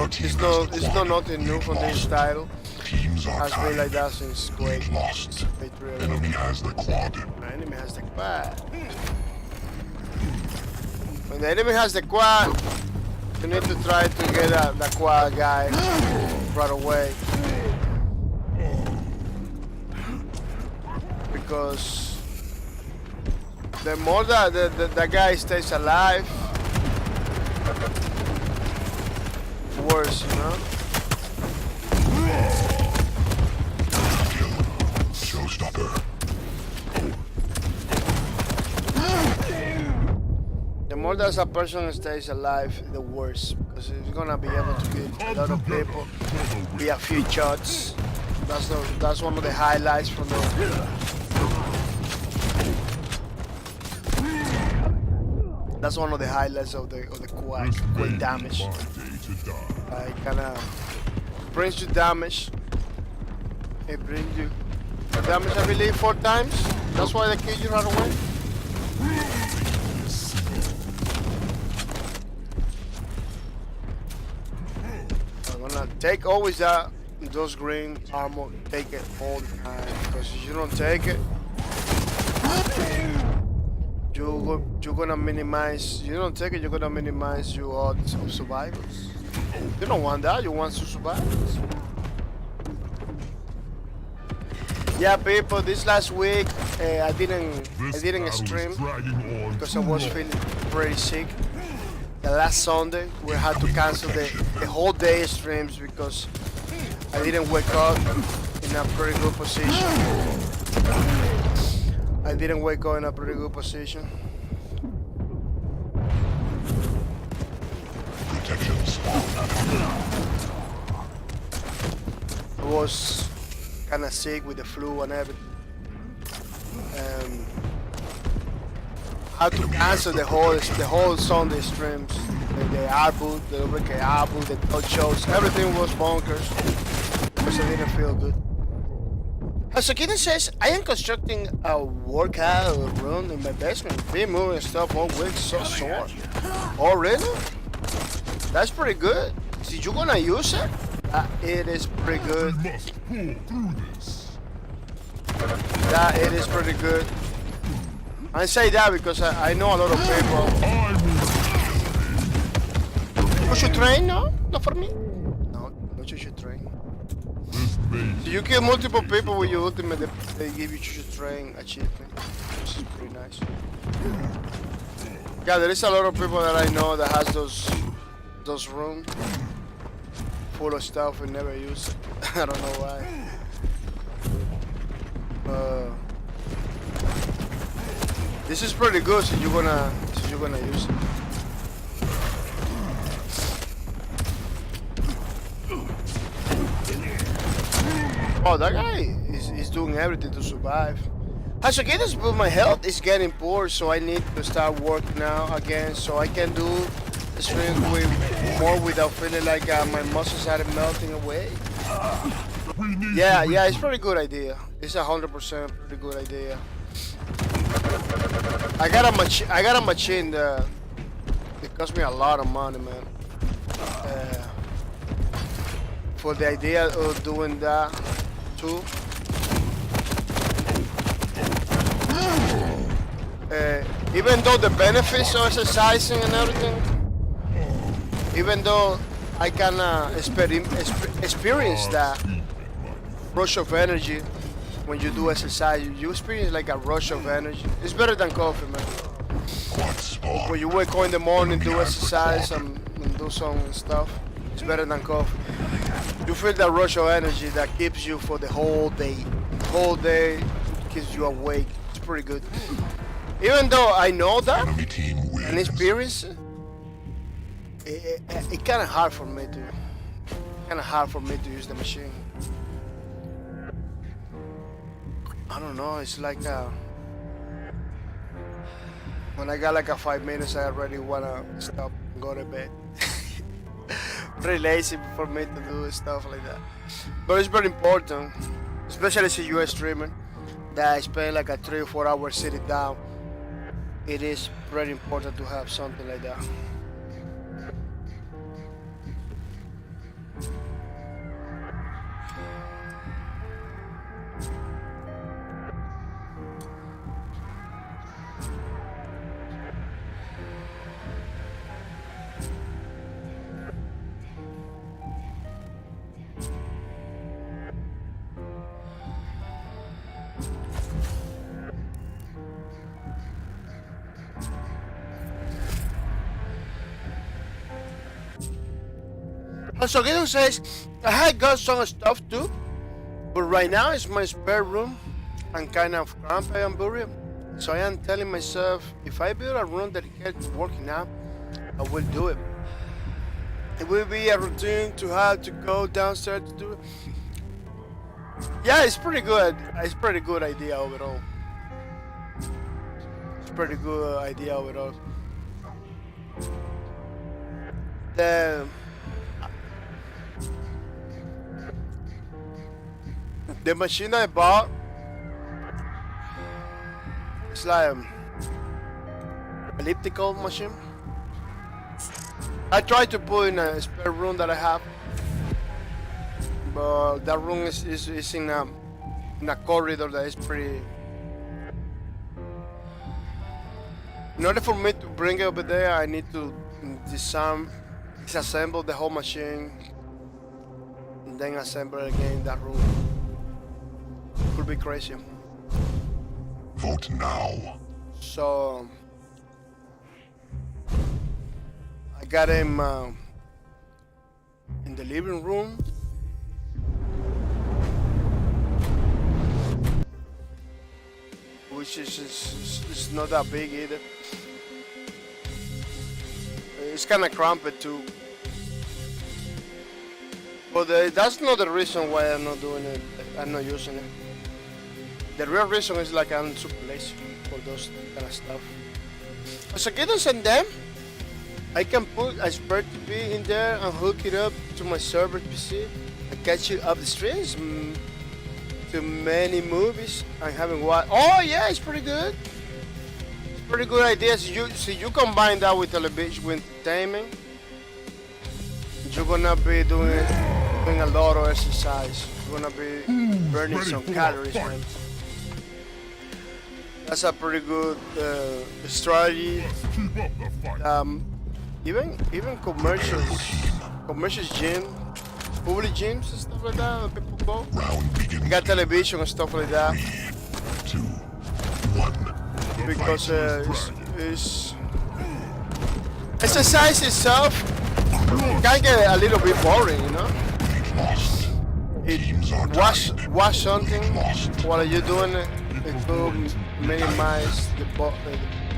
nothing new from this title. Teams are Has been tied. like that since Quake. Lost. Quake 3 Arena. Enemy has the quad. The enemy has the quad. When the enemy has the quad, you need to try to get the quad guy right away. Because the more that the guy stays alive, worse, you know? Showstopper. more that a person stays alive, the worse, because he's gonna be able to kill a lot of people, be a few shots. That's one of the highlights from the. That's one of the highlights of the Quake damage. It kind of brings you damage. It brings you damage, I believe, 4 times. That's why they kill you right away. I'm gonna take always those green armor. Take it all the time, because if you don't take it, you're gonna minimize. You don't take it, you're gonna minimize your odds of survivors. You don't want that. You want to survive. Yeah, people. This last week, I didn't stream because I was feeling pretty sick. The last Sunday, we had to cancel the whole day streams because I didn't wake up in a pretty good position. I didn't wake up in a pretty good position. I was kind of sick with the flu and everything. Had to cancel the whole Sunday streams. The album, the Overcay album, the talk shows, everything was bonkers because I didn't feel good. Hasakina says, I am constructing a workout room in my basement. Been moving stuff all week, so sore. Oh, really? That's pretty good. So you gonna use it? It is pretty good. That it is pretty good. I say that because I know a lot of people. You should train, no? Not for me? No, not you should train. So you kill multiple people with your ultimate, they give you should train achievement, which is pretty nice. Yeah, there is a lot of people that I know that has those rooms full of stuff and never use it. I don't know why. This is pretty good, so you're gonna use it. Oh, that guy is doing everything to survive. Hashikitas, but my health is getting poor, so I need to start working now again, so I can do the stream more without feeling like my muscles are melting away. Yeah, it's a pretty good idea. It's 100% pretty good idea. I got a machine that it cost me a lot of money, man. For the idea of doing that too. Even though the benefits of exercising and everything, even though I can experience that rush of energy when you do exercise, you experience like a rush of energy. It's better than coffee, man. When you wake up in the morning, do exercise and do some stuff, it's better than coffee. You feel that rush of energy that keeps you for the whole day. The whole day keeps you awake. It's pretty good. Even though I know that and experience it's kind of hard for me to use the machine. I don't know. It's like when I got like 5 minutes, I already wanna stop and go to bed. Pretty lazy for me to do stuff like that, but it's very important, especially as a US streamer that I spend like a 3 or 4 hours sitting down. It is very important to have something like that. So Gideon says, I had got some stuff too, but right now it's my spare room. I'm kind of cramped and buried. So I am telling myself, if I build a room that gets working out, I will do it. It will be a routine to have to go downstairs to do it. Yeah, it's pretty good. It's pretty good idea overall. It's pretty good idea overall. The machine I bought, it's like elliptical machine. I tried to put in a spare room that I have, but that room is in a corridor that is pretty. In order for me to bring it over there, I need to disassemble the whole machine, and then assemble again that room. Could be crazy. Vote now. So I got him in the living room. Which is not that big either. It's kind of cramped too. But that's not the reason why I'm not doing it. I'm not using it. The real reason is like I'm super lazy for those kind of stuff. As a kittens and them, I can put a spare TV in there and hook it up to my server PC and catch it up the streams to many movies I haven't watched. Oh yeah, it's pretty good. It's pretty good idea. So you combine that with television, with entertainment, you're gonna be doing a lot of exercise. You're gonna be burning ready some for a calories, fight. man. That's a pretty good strategy. Keep up the fight. Even commercials gym, public gyms and stuff like that, where people go. Round They begins. got television and stuff like that 2, 1. because it's exercise itself can get a little bit boring, you know. Lost. Teams are tied. Watch something while you're doing it. It could minimize the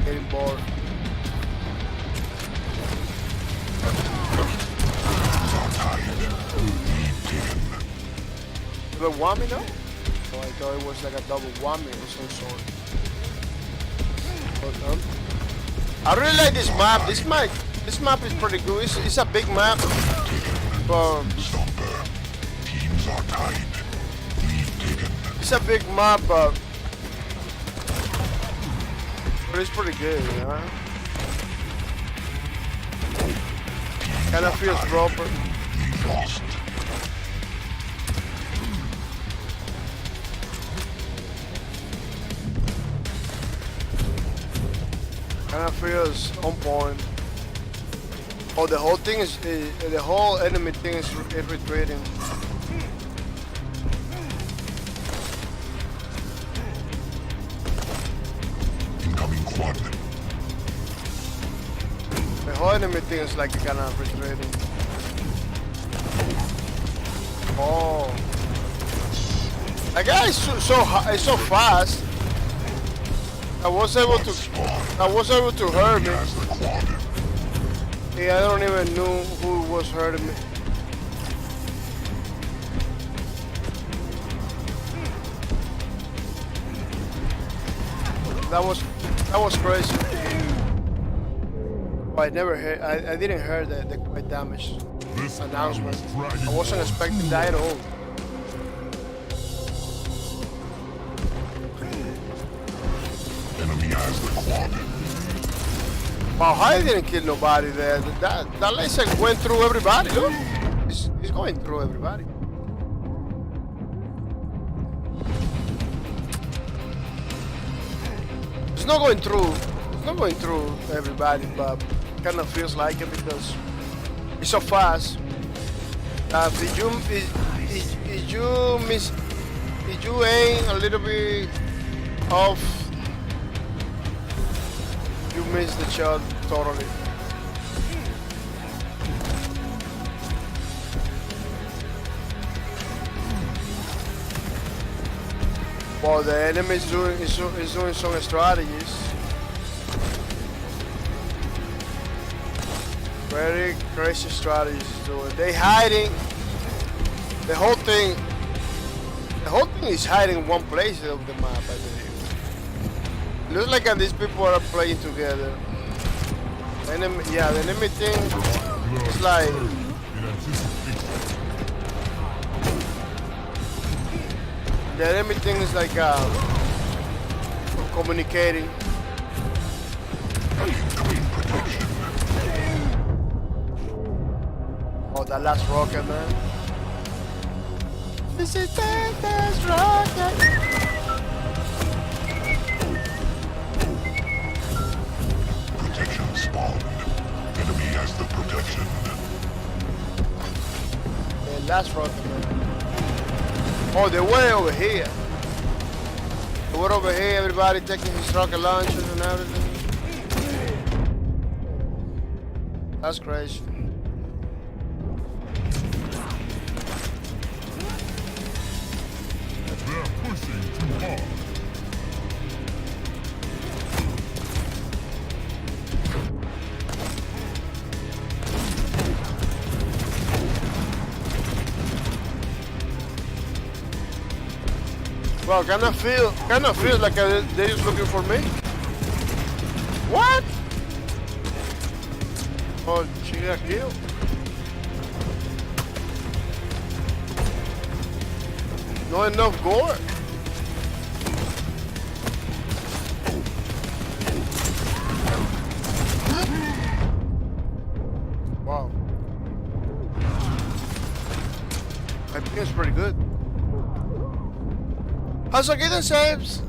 getting bored. Double whammy, no? So I thought it was like a double whammy of some sort. But, I really like this map. This map is pretty good. It's a big map. But Stomper. Teams are tied. Lead taken. it's a big map, but it's pretty good, you know? Kinda feels proper. Lead lost. Kinda feels on point. Oh, the whole thing is, the whole enemy thing is retreating. Incoming quad. The whole enemy thing is like kind of retreating. Oh, that guy is is so fast. I was able to hurt me. Has the quad. Yeah, I don't even know who was hurting me. That was crazy. Oh, I never heard. I didn't hear the quite damage This announcement. battle is dragging I wasn't on. expecting that at all. Enemy has the quad. Wow, I didn't kill nobody there. That laser went through everybody. Look, it's going through everybody. It's not going through. It's not going through everybody, but kind of feels like it because it's so fast. If you aim a little bit off, you miss the shot totally. Well, the enemy is doing some strategies. Very crazy strategies is doing. They hiding. The whole thing is hiding in one place of the map, I believe. Looks like these people are playing together. The enemy thing is like. The enemy thing is like communicating. Oh, that last rocket, man. This is the last rocket. Protection spawned. Enemy has the protection. The last rocket, man. Oh, they were over here. They were over here, everybody taking his rocket launchers and everything. That's crazy. They're pushing too hard. Well, kind of feels like they're just looking for me. What? Oh, she got killed. Not enough gore. Wow. I think it's pretty good. Also, getting saves.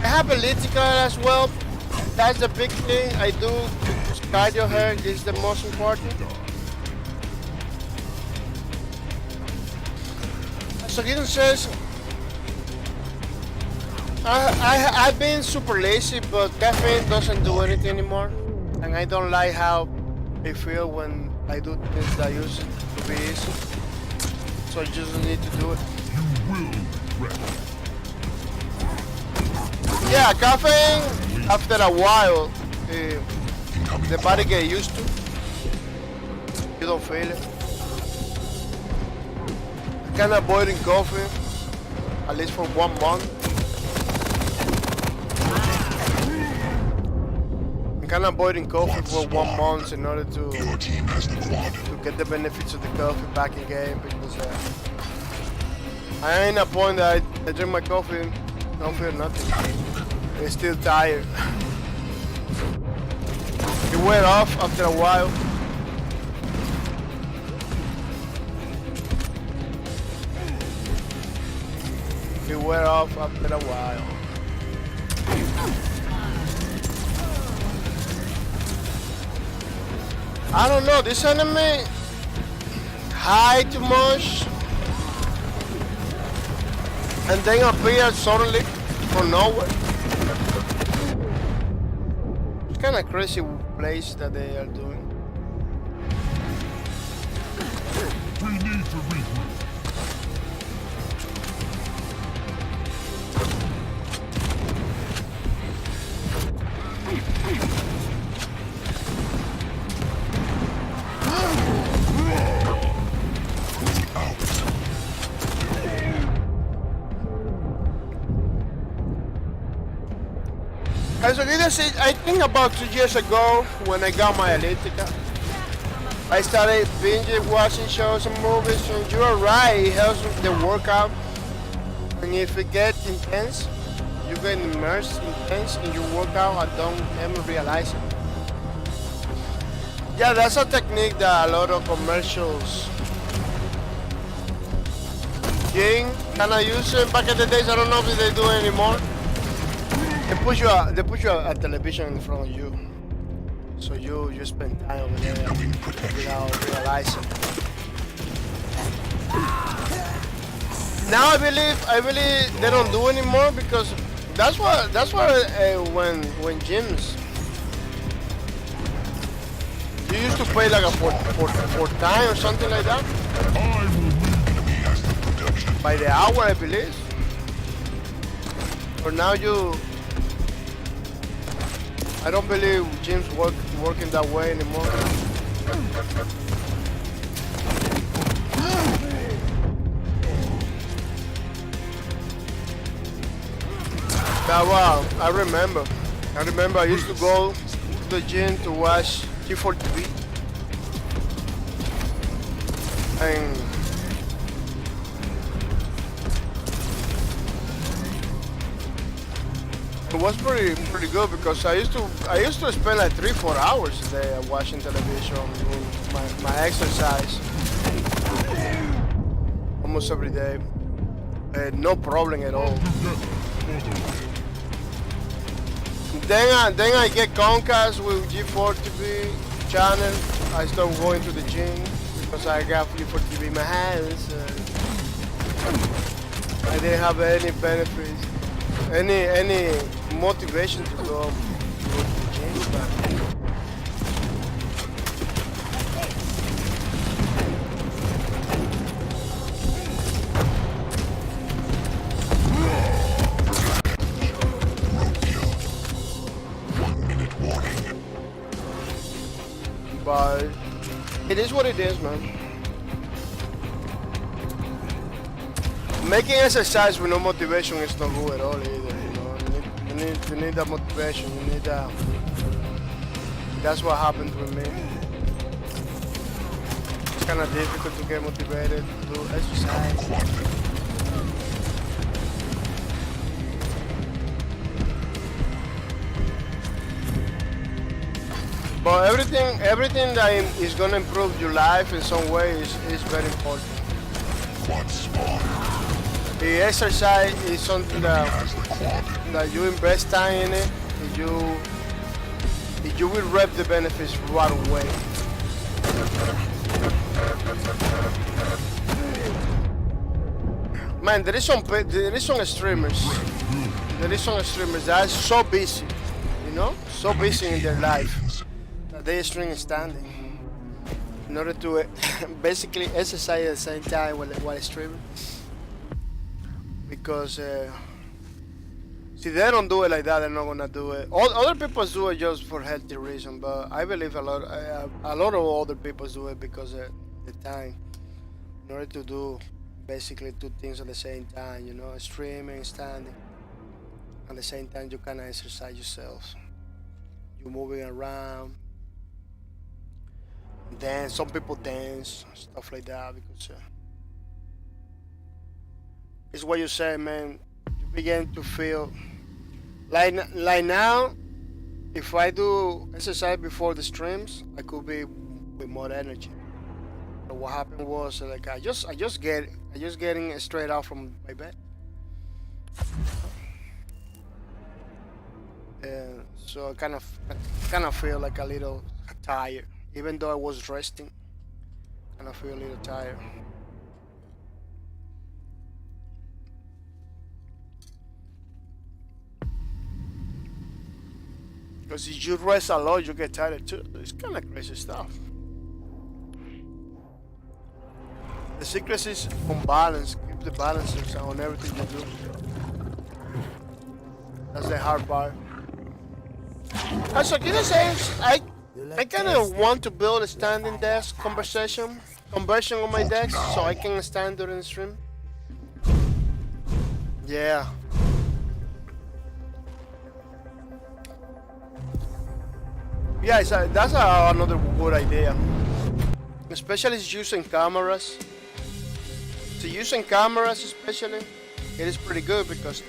I have elliptical as well. That's the big thing I do. Cardio hair is the most important. So Gideon says, I've been super lazy, but caffeine doesn't do anything anymore, and I don't like how I feel when I do things that I used to be easy. So I just need to do it. You will regret. Yeah, caffeine. After a while, the body get used to. You don't feel it. I can avoid coffee at least for 1 month. I can avoid coffee for 1 month in order to Your team has the quad. get the benefits of the coffee back in game, because I ain't a point that I drink my coffee, don't feel nothing. I'm still tired. It wear off after a while. It wear off after a while. I don't know, this enemy hide too much and then appear suddenly from nowhere. It's kind of crazy place that they are doing. We need to regroup. As I think about 2 years ago when I got my elliptical, I started binge watching shows and movies, and you are right, it helps with the workout. And if it gets intense, you get immersed intense in your workout and don't even realize it. Yeah, that's a technique that a lot of commercials kinda use it back in the days. I don't know if they do it anymore. They put you a television in front of you, so you spend time over there without realizing. Now I believe they don't do anymore, because that's why when gyms, you used to pay like a for time or something like that, I will need. Enemy has the protection. by the hour, I believe. For now, I don't believe gyms working that way anymore. Now, wow, I remember I used to go to the gym to watch GeForce TV. And it was pretty good because I used to spend like 3-4 hours a day watching television, doing my exercise almost every day. No problem at all. Then I get Comcast with GeForce TV channel. I start going to the gym because I got GeForce TV in my hands. I didn't have any benefits, any motivation to go to the gym. But it is what it is, man. Making exercise with no motivation is not good at all either, you know. You need that motivation, you need that. That's what happened with me. It's kind of difficult to get motivated to do exercise. But everything that is gonna improve your life in some way is very important. The exercise is something that you invest time in it, you will reap the benefits right away. Man, there is some streamers that are so busy, you know, so busy in their life. They stream standing in order to basically exercise at the same time while streaming. Because see, they don't do it like that, they're not gonna do it. Other people do it just for healthy reason, but I believe a lot of other people do it because of the time. In order to do basically two things at the same time, you know, streaming, standing. At the same time, you kind of exercise yourself. You're moving around. Dance, some people dance, stuff like that, because it's what you say, man. You begin to feel like now. If I do exercise before the streams, I could be with more energy. But what happened was like I just getting straight out from my bed. So I kind of feel like a little tired. Even though I was resting, and I feel a little tired. Because if you rest a lot, you get tired too. It's kind of crazy stuff. The secret is on balance. Keep the balance on everything you do. That's the hard part. Also, can I say, I kind of want to build a standing desk conversion on my desk so I can stand during the stream. Yeah. Yeah, that's another good idea. Especially using cameras. So using cameras especially, it is pretty good because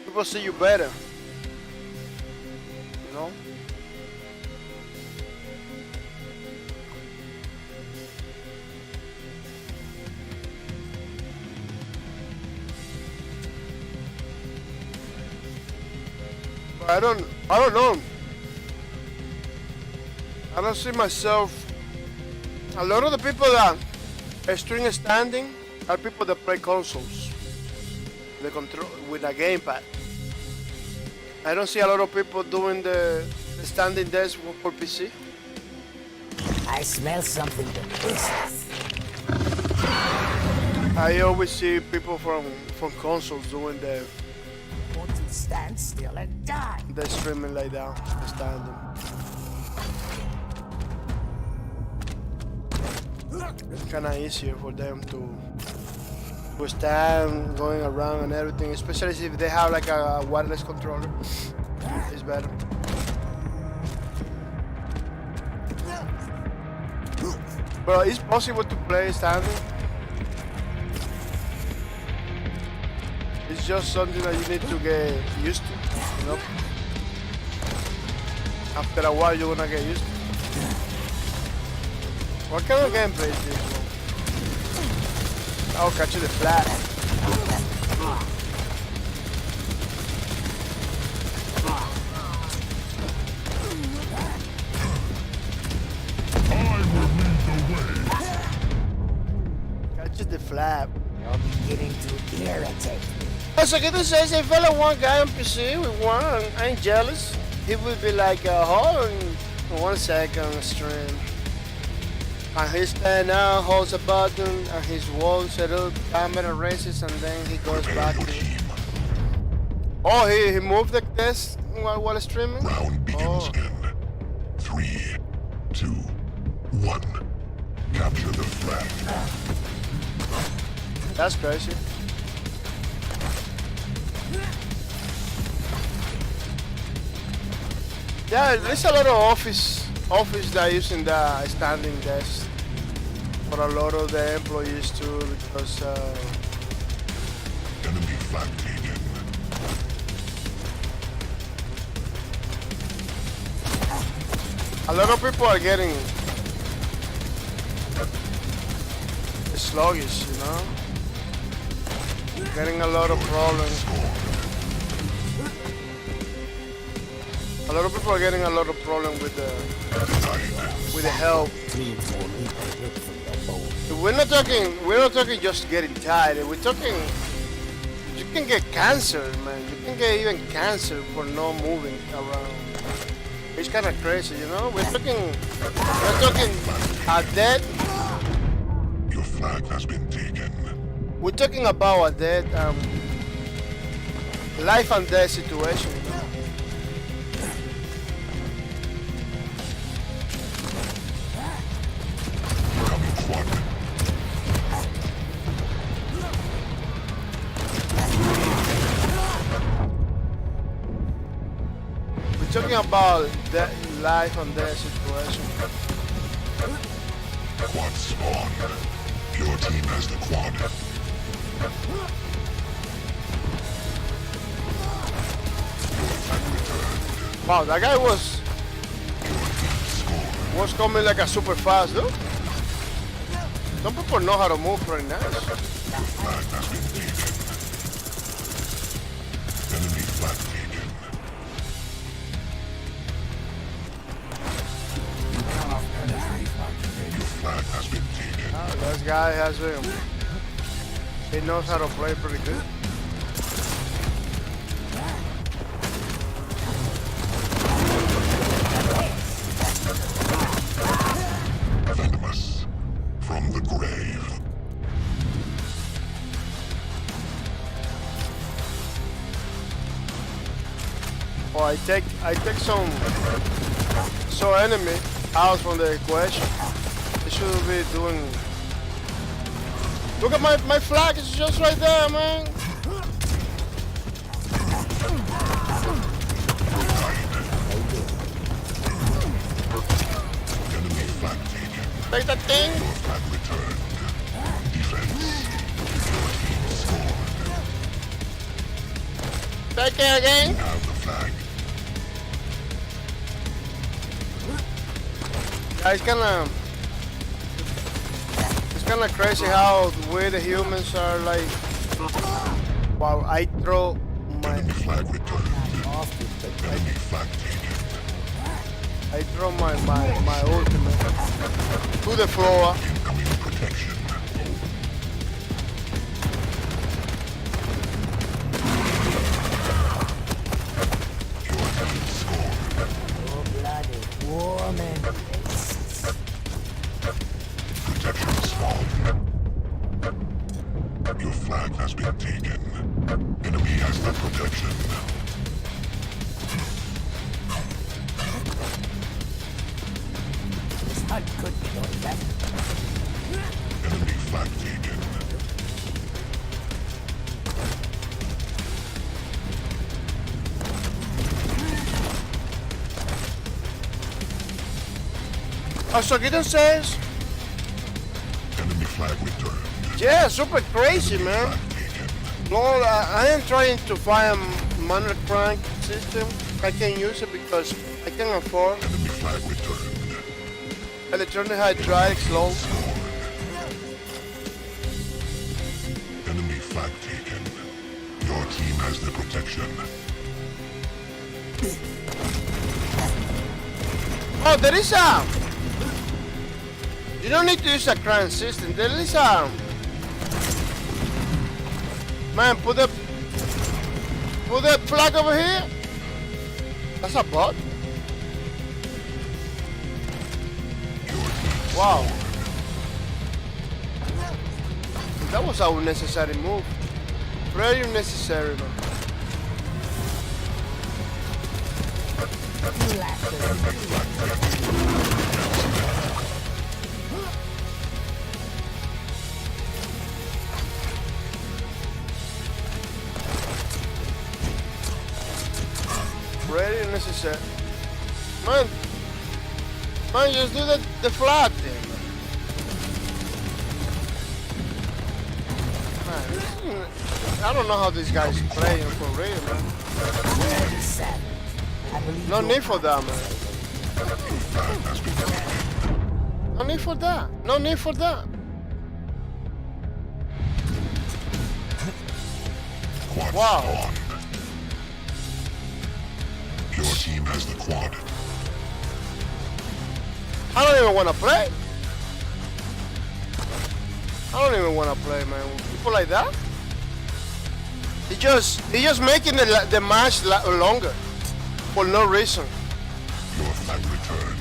people see you better. You know? But I don't know. I don't see myself. A lot of the people that stream standing are people that play consoles. The control with a gamepad. I don't see a lot of people doing the standing desk for PC. I smell something delicious. I always see people from consoles doing Want to stand still and die. the streaming like that, standing. It's kind of easier for them to stand, going around and everything, especially if they have like a wireless controller. It's better. But it's possible to play standing. It's just something that you need to get used to, you know? After a while, you're gonna get used to it. What kind of gameplay is this one? Oh, catch the flag. I will lead the way. Catch the flap. You're beginning to irritate me. So Keto says if I one guy on PC with one, I ain't jealous. He would be like a hold on 1 second stream. And he stand out, holds a button, and his wall set up, camera races, and then he goes back Your to. team. Oh, he moved the test while streaming? Round begins Oh. in 3, 2, 1. Capture the flag. That's crazy. Yeah, there's a lot of office that using the standing desk for a lot of the employees too, because Enemy flag taken. a lot of people are getting sluggish, you know, getting a lot of problems. A lot of people are getting a lot of problems with the help. We're not talking just getting tired. We're talking you can get cancer, man. You can get even cancer for not moving around. It's kind of crazy, you know. We're talking a death. Your flag has been taken. We're talking about a death, life and death situation. You know? Coming quadrant. We're talking about the life and death situation. Quad spawn. Your team has the quad. Wow, that guy was coming like a super fast, dude. Some people know how to move pretty nice. Flag has been taken. Enemy flag taken. Your flag has been taken. This guy has he knows how to play pretty good. Venomous. From the grave. Oh, I take some enemy out from the equation. They should be doing. Look at my flag. It's just right there, man. Enemy flag taken. Take that thing. Your flag returned. Defense. Your team scored. Take it again. Have the flag. Yeah, it's kind of crazy how we the humans are like. Wow, I throw my Enemy flag returned. Enemy flag taken. my ultimate to the floor. Incoming protection. Your team scored. Cold-blooded, warm and Protection spawn. protection. This hunt could be your best. Enemy flag taken. So Gideon says, Enemy flag returned. yeah, super crazy, man. Flag taken. Lord, I am trying to find a manual crank system. I can use it because I can afford Enemy flag returned. electronic hydraulics low. Enemy flag taken. Your team has the protection. Oh, there is a. You don't need to use a crank system. There is a. Man, put the flag over here. That's a bot. Wow. That was an unnecessary move. Very unnecessary, man. You lack the Very unnecessary. Man, just do the flag thing. Man, I don't know how these guys playing for real, man. very savage. I believe No your need for that, man. No need for that. No need for that. Quad Wow. spawn. Your team has the quad. I don't even want to play. I don't even want to play, man. With people like that. He just making the match longer for no reason. Your flag returned.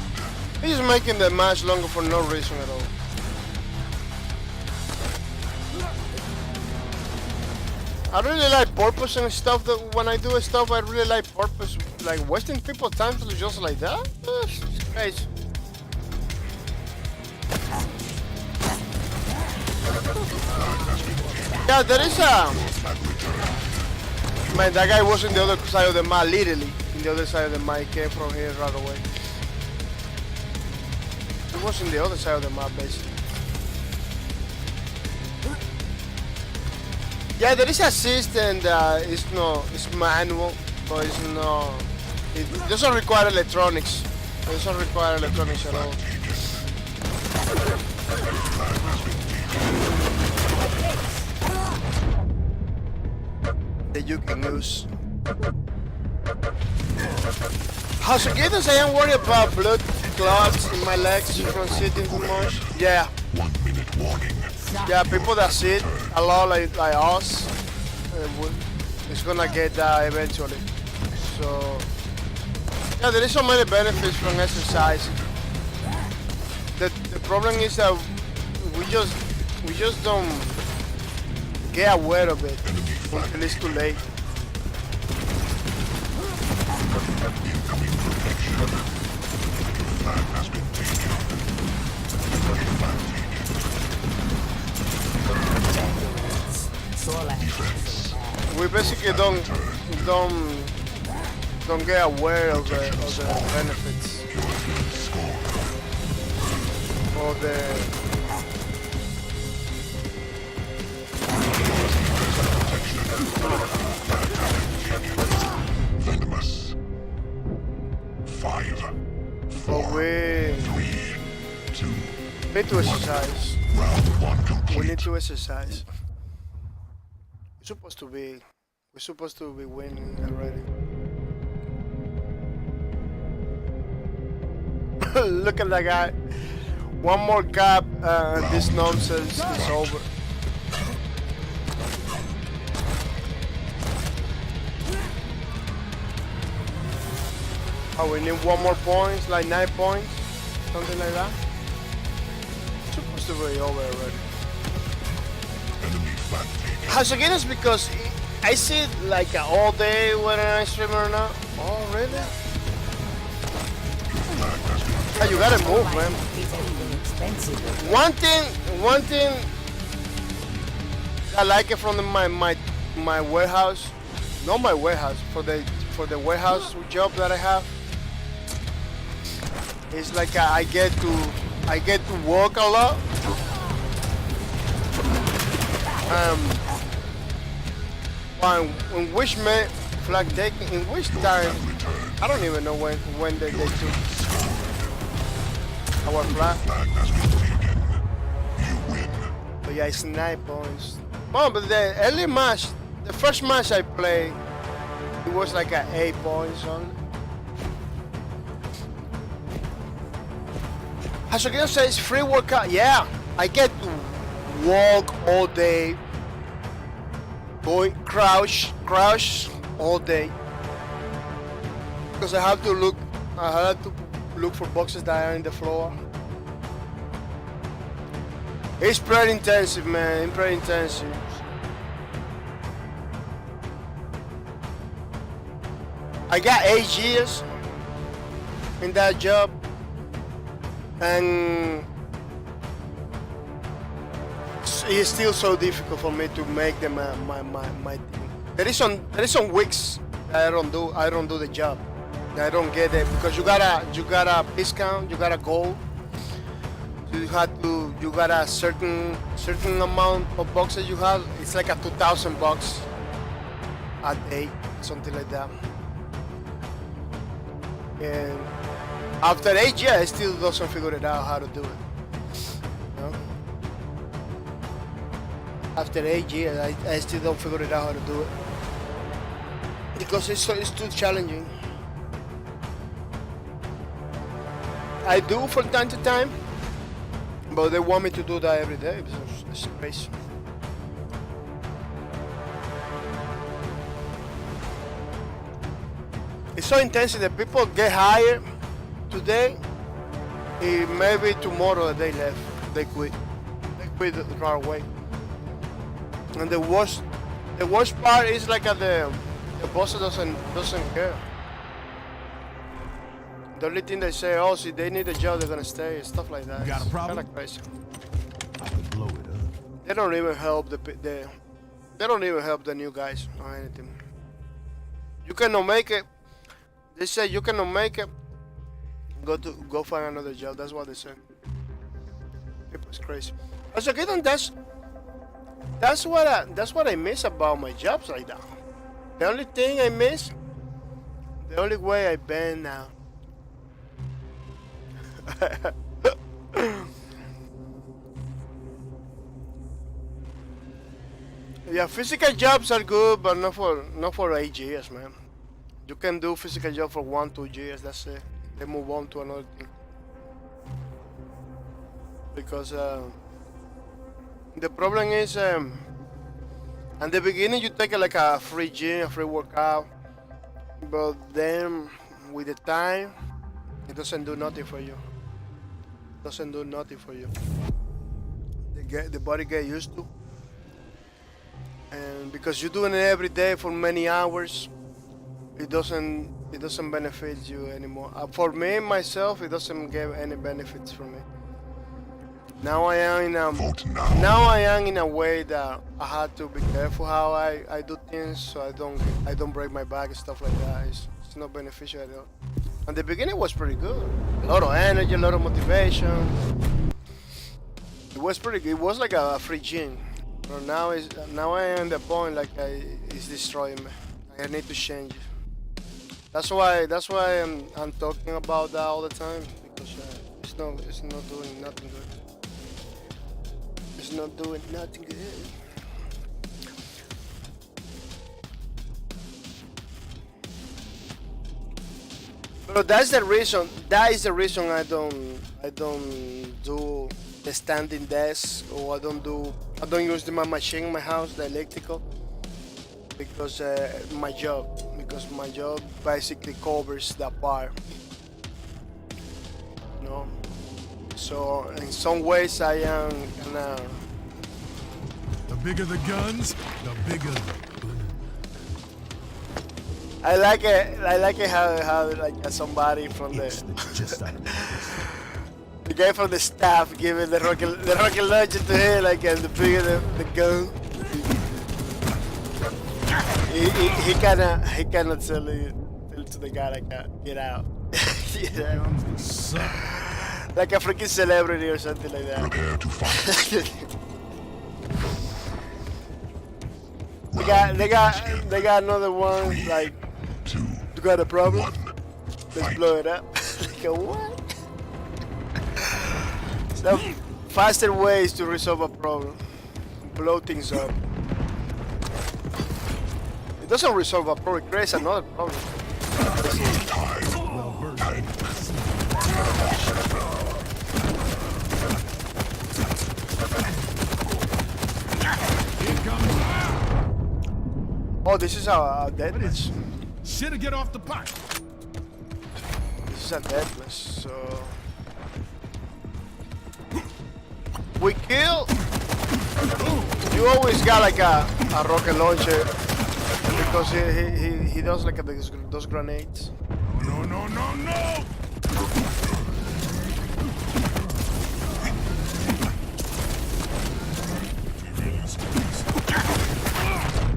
He's making the match longer for no reason at all. I really like purpose and stuff. That when I do stuff, I really like purpose. Like wasting people's time just like that. It's crazy. Yeah, there is a. Man, that guy was in the other side of the map, literally. In the other side of the map, he came from here right away. He was in the other side of the map, basically. Yeah, there is a system that it's manual, but it's no. It doesn't require electronics. It doesn't require electronics at all. That you can use. How so I am worried about blood clots in my legs from sitting too much. Yeah. 1 minute warning. Yeah, people that sit a lot like us, it's gonna get that eventually. So, yeah, there is so many benefits from exercise. The problem is that we just don't get aware of it until it's too late. Incoming protection. Flag has been taken. Flag taken. Defense. We basically don't get aware of the benefits or the. Venomous. 5, 4, But we 3, 2. need to exercise. Round 1 We complete. need to exercise. We're supposed to be winning already. Look at that guy. One more cap and this nonsense is over. Oh, we need one more points, like 9 points, something like that. It's supposed to be over already. Enemy flag taken. Has again is because I see it like all day when I stream or not. Oh really? Oh, you gotta move, man. Is anything expensive? One thing I like it from my warehouse. Not my warehouse, for the warehouse job that I have. It's like I get to work a lot. In which flag taking, in which time, I don't even know when they took our flag. But yeah, it's 9 points. Oh, but the early match, the first match I played, it was like 8 points only. Hasogino says free workout. Yeah, I get to walk all day, going crouch all day, because I have to look for boxes that are in the floor. It's pretty intensive, man. Pretty intensive. I got 8 years in that job, and it's still so difficult for me to make them my thing. There is some weeks that I don't do the job. I don't get it because you got a discount, you got a goal. You got a certain amount of boxes you have. It's like a $2,000 a day, something like that. And after 8 years, I still doesn't figure it out how to do it. You know? After 8 years, I still don't figure it out how to do it because it's too challenging. I do from time to time, but they want me to do that every day. It's crazy. It's so intense that people get hired today. Maybe tomorrow they left. They quit. They quit right away. And the worst part is like the boss doesn't care. The only thing they say, oh, see, they need a job, they're gonna stay, stuff like that. You got a problem? Kind of crazy. I could blow it up. They don't even help they don't even help the new guys or anything. You cannot make it. They say you cannot make it. Go find another job. That's what they say. It's crazy. As a kid, that's what I miss about my jobs right now. The only thing I miss, the only way I bend now. Yeah, physical jobs are good, but not for 8 years, man. You can do physical job for 1-2 years. That's it. They move on to another thing. Because the problem is, at the beginning you take like a free gym, a free workout, but then with the time, it doesn't do nothing for you. Doesn't do nothing for you. The body get used to, and because you're doing it every day for many hours, it doesn't benefit you anymore. For me myself, it doesn't give any benefits for me. Now I am in a way that I have to be careful how I do things, so I don't break my back and stuff like that. It's not beneficial at all. And the beginning was pretty good. A lot of energy, a lot of motivation. It was pretty good. It was like a free gym. But now I am at the point like it's destroying me. I need to change it. That's why I'm talking about that all the time, because it's not doing nothing good. It's not doing nothing good. But that's the reason. That is the reason I don't do the standing desk, or I don't use my machine in my house, the electrical, because my job basically covers that part. You know. So in some ways I am kinda. The bigger the guns, the bigger the boom. I like it. I like it how like somebody from Instant, just out of the guy from the staff giving the rocket launcher to him, like, and the bigger the gun. He kinda tell to the guy like, get out. You know? Like a freaking celebrity or something like that. Prepare to fight. they got another one, like, 2, you got a problem? 1. Let's Fight. blow it up. Like a what? Some faster ways to resolve a problem. Blow things up. It doesn't resolve a problem, it creates another problem. Oh, this is a deadless. Shit'll get off the pot. This is a deadless, so we kill. You always got like a rocket launcher because he does like those grenades. No, no, no, no!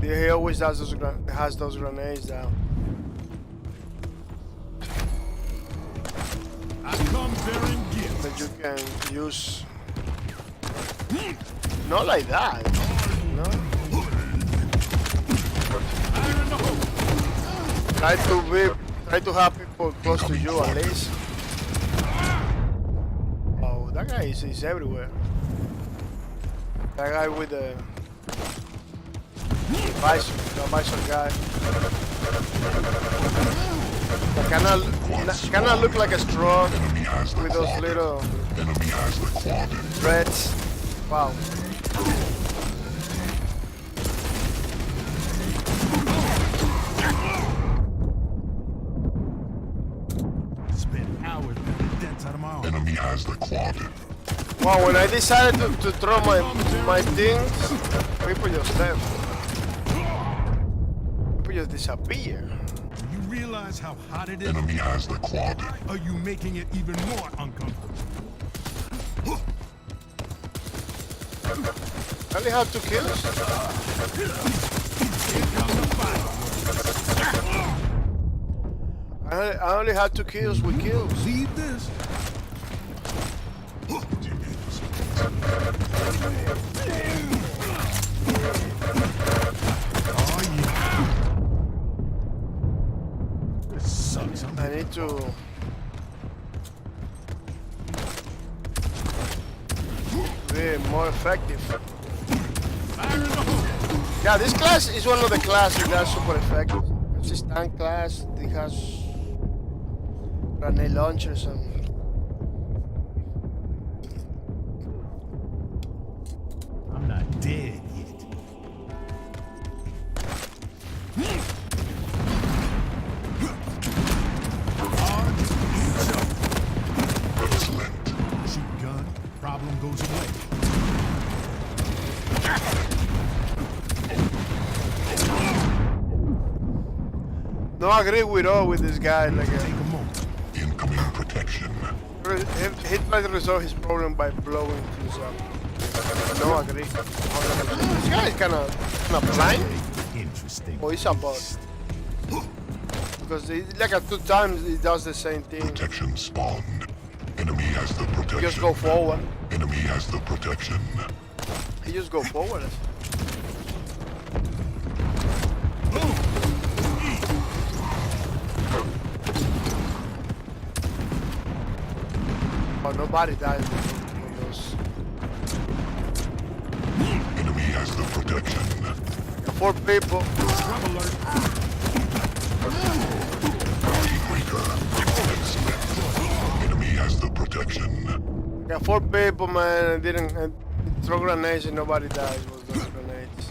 Yeah, he always has those grenades down. I come bearing gifts. That you can use. Not like that. No. Fire in the hole. Try to have people close to you at least. Oh, that guy is everywhere. That guy with the visor guy. Kinda look like a straw with those little threads. Wow. Spent hours putting dents out of my arm. Enemy has the quad. Wow, when I decided to throw my things, people just left. People just disappear. You realize how hot it is? Enemy has the quad. Are you making it even more uncomfortable? I only have 2 kills. Here comes the fire. I only had 2 kills with kills. Leave this. Oh yeah. This sucks. I need to. Be more effective. Fire in the hole. Yeah, this class is one of the classes that's super effective. It's a stand class. It has grenade launchers and. I'm not dead yet. Shoot gun, problem goes away. No, I agree with all with this guy. Like, Take a moment. Incoming protection. he tried to resolve his problem by blowing things up. No, I agree. This guy is kind of blind, Interesting. or he's a bot. Because like 2 times he does the same thing. Protection spawned. Enemy has the protection. He just go forward. Enemy has the protection. He just go forward. Oh, nobody dies with those. Enemy has the protection. 4 people. Scrub alert. Enemy has the protection. Got 4 people, man. I didn't throw grenades and nobody dies with those grenades.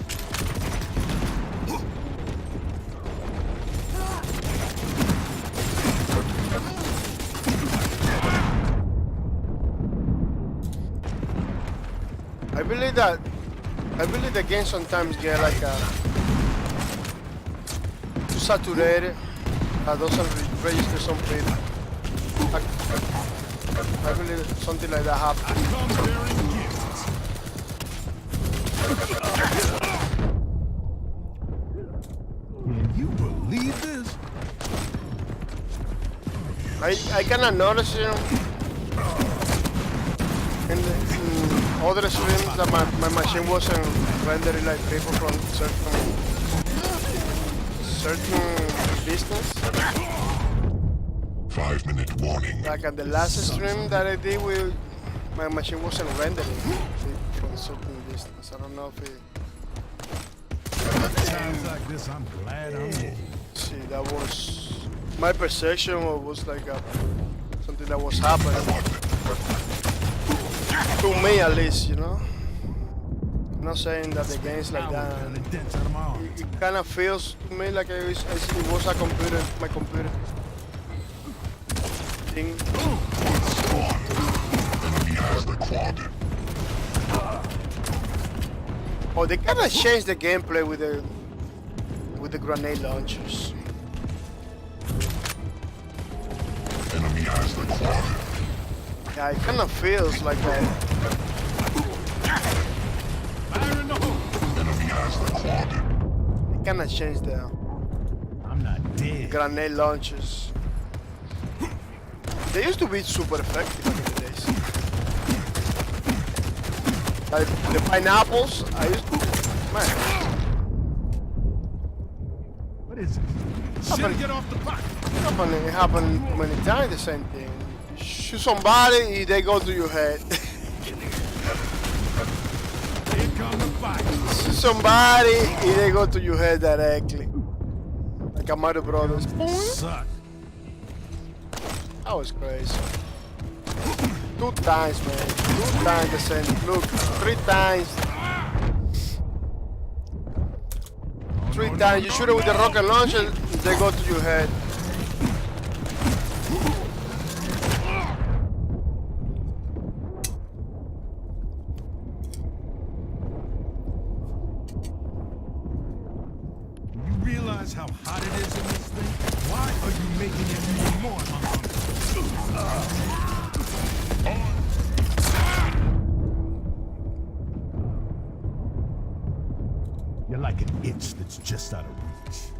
I believe the game sometimes get like to saturated. Doesn't register some bit. I believe something like that happened. Come bearing gifts. Can you believe this? I kinda noticed in other streams that my machine wasn't rendering like people from certain distance. 5-minute warning. Like at the last stream that I did, my machine wasn't rendering from a certain distance. I don't know if it. Times like this, I'm glad I'm here. See, that was my perception, or was like something that was happening to me, at least, you know. I'm not saying that the game's like that. And the dents out of my arm. It kind of feels to me like it was a computer, my computer thing. Enemy has the quad. Oh, they kind of changed the gameplay with the grenade launchers. Enemy has the quad. Yeah, it kind of feels like that. Fire in the hole. Enemy has the quad. They kind of changed the I'm not dead. grenade launchers. They used to be super effective back in the days. Like the pineapples, I used to, man. What is it? Should get off the pot. It happened many times, the same thing. Shoot somebody, they go to your head. Here come the fight. Shoot somebody, they go to your head directly. Like a Mario Brothers. Suck. That was crazy. 2 times, man. 2 times the same. Look, 3 times. 3 times. You shoot it with the rocket launcher, they go to your head. You realize how hot it is in this thing? Why are you making it even more You're like an itch that's just out of reach.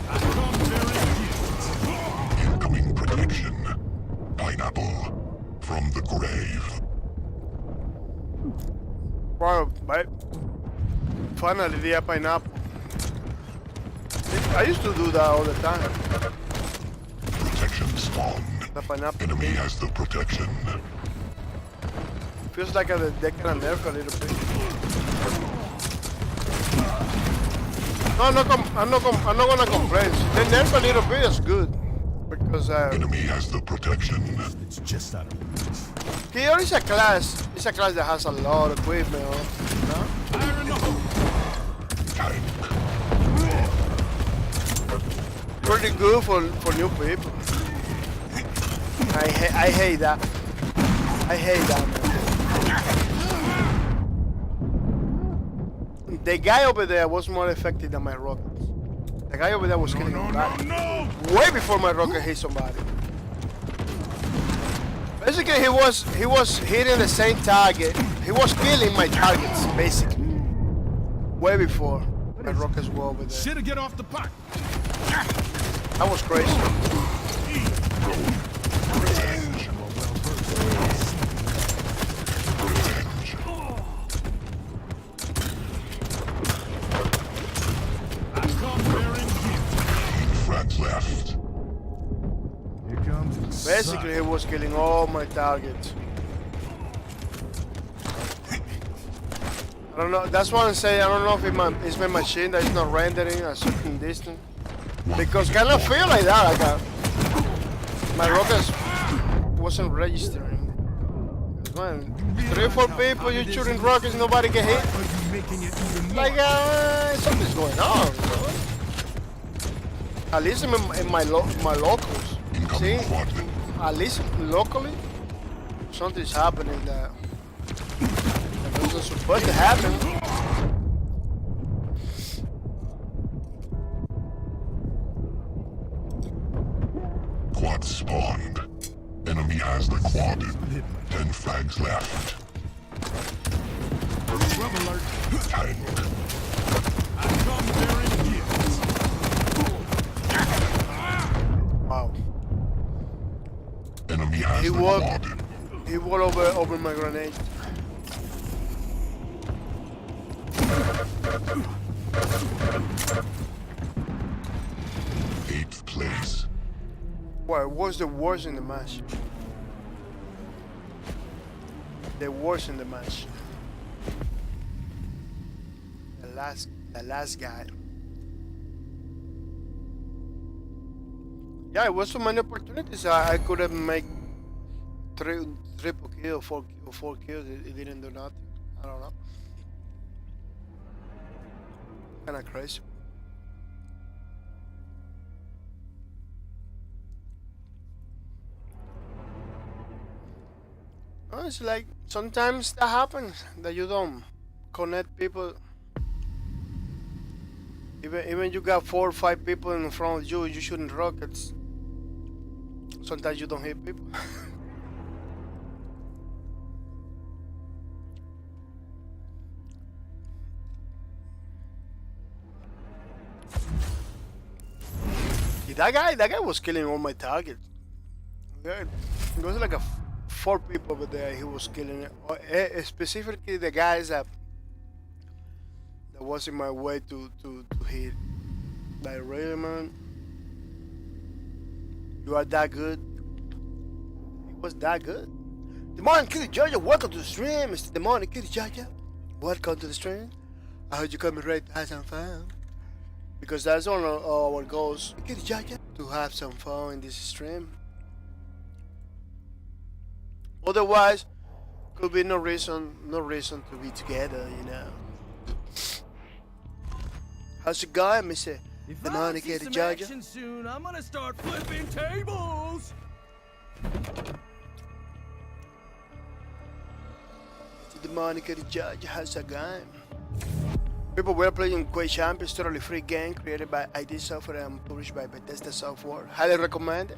I come bearing gifts. Incoming protection. Pineapple from the grave. Wow, right? Finally, they have pineapple. I used to do that all the time. Protection spawned. The pineapple. Enemy has the protection. Feels like they kind of nerf a little bit. No, I'm not gonna complain. They nerf a little bit, it's good. Because Enemy has the protection. It's just out of reach. here is a class. It's a class that has a lot of equipment, no? Fire in the hole. Tank. Pretty good for new people. I hate that. I hate that, man. The guy over there was more effective than my rockets. The guy over there was killing somebody. No! Way before my rocket hit somebody. Basically, he was hitting the same target. He was killing my targets, basically. Way before my rockets were over there. Should get off the pot. That was crazy. I come bearing gifts. Friends left. Here comes the Basically, he was killing all my targets. I don't know. That's why I'm saying I don't know if it's my machine that is not rendering a certain distance. Because kind of feel like that. Like my rockets wasn't registering. Man, 3 or 4 people you shooting rockets, nobody get hit. Are you making it even more? Like something's going on. Bro. At least in my locals. See, Incoming quad. at least locally, something's happening that wasn't supposed to happen. spawned. Enemy has the quadrant. 10 flags left. Scrub alert. Tank. I come bearing gifts. Wow. Enemy has He the walked. quadrant. He walked over my grenade. Eighth place. What was the worst in the match? The worst in the match. The last guy. Yeah, it was so many opportunities. I could have made triple kill, four kills. It didn't do nothing. I don't know. Kind of crazy. Oh, it's like sometimes that happens that you don't connect people. Even you got 4 or 5 people in front of you, you shooting rockets. Sometimes you don't hit people. That guy was killing all my targets. It was like 4 people over there. He was killing it. Specifically the guys that was in my way to hit. Like, really, man? You are that good? He was that good. Demon Kitty Georgia, welcome to the stream. Mr. Demon Kitty Georgia, welcome to the stream. I heard you coming ready to have some fun. Because that's one of our goals, Kitty Georgia, to have some fun in this stream. Otherwise, could be no reason to be together, you know. How's it going, Mr. If The I money don't see get some Georgia. action soon, I'm gonna start flipping tables. The Monica the Judge has a game. People were playing Quake Champions, totally free game created by ID Software and published by Bethesda Software. Highly recommend it.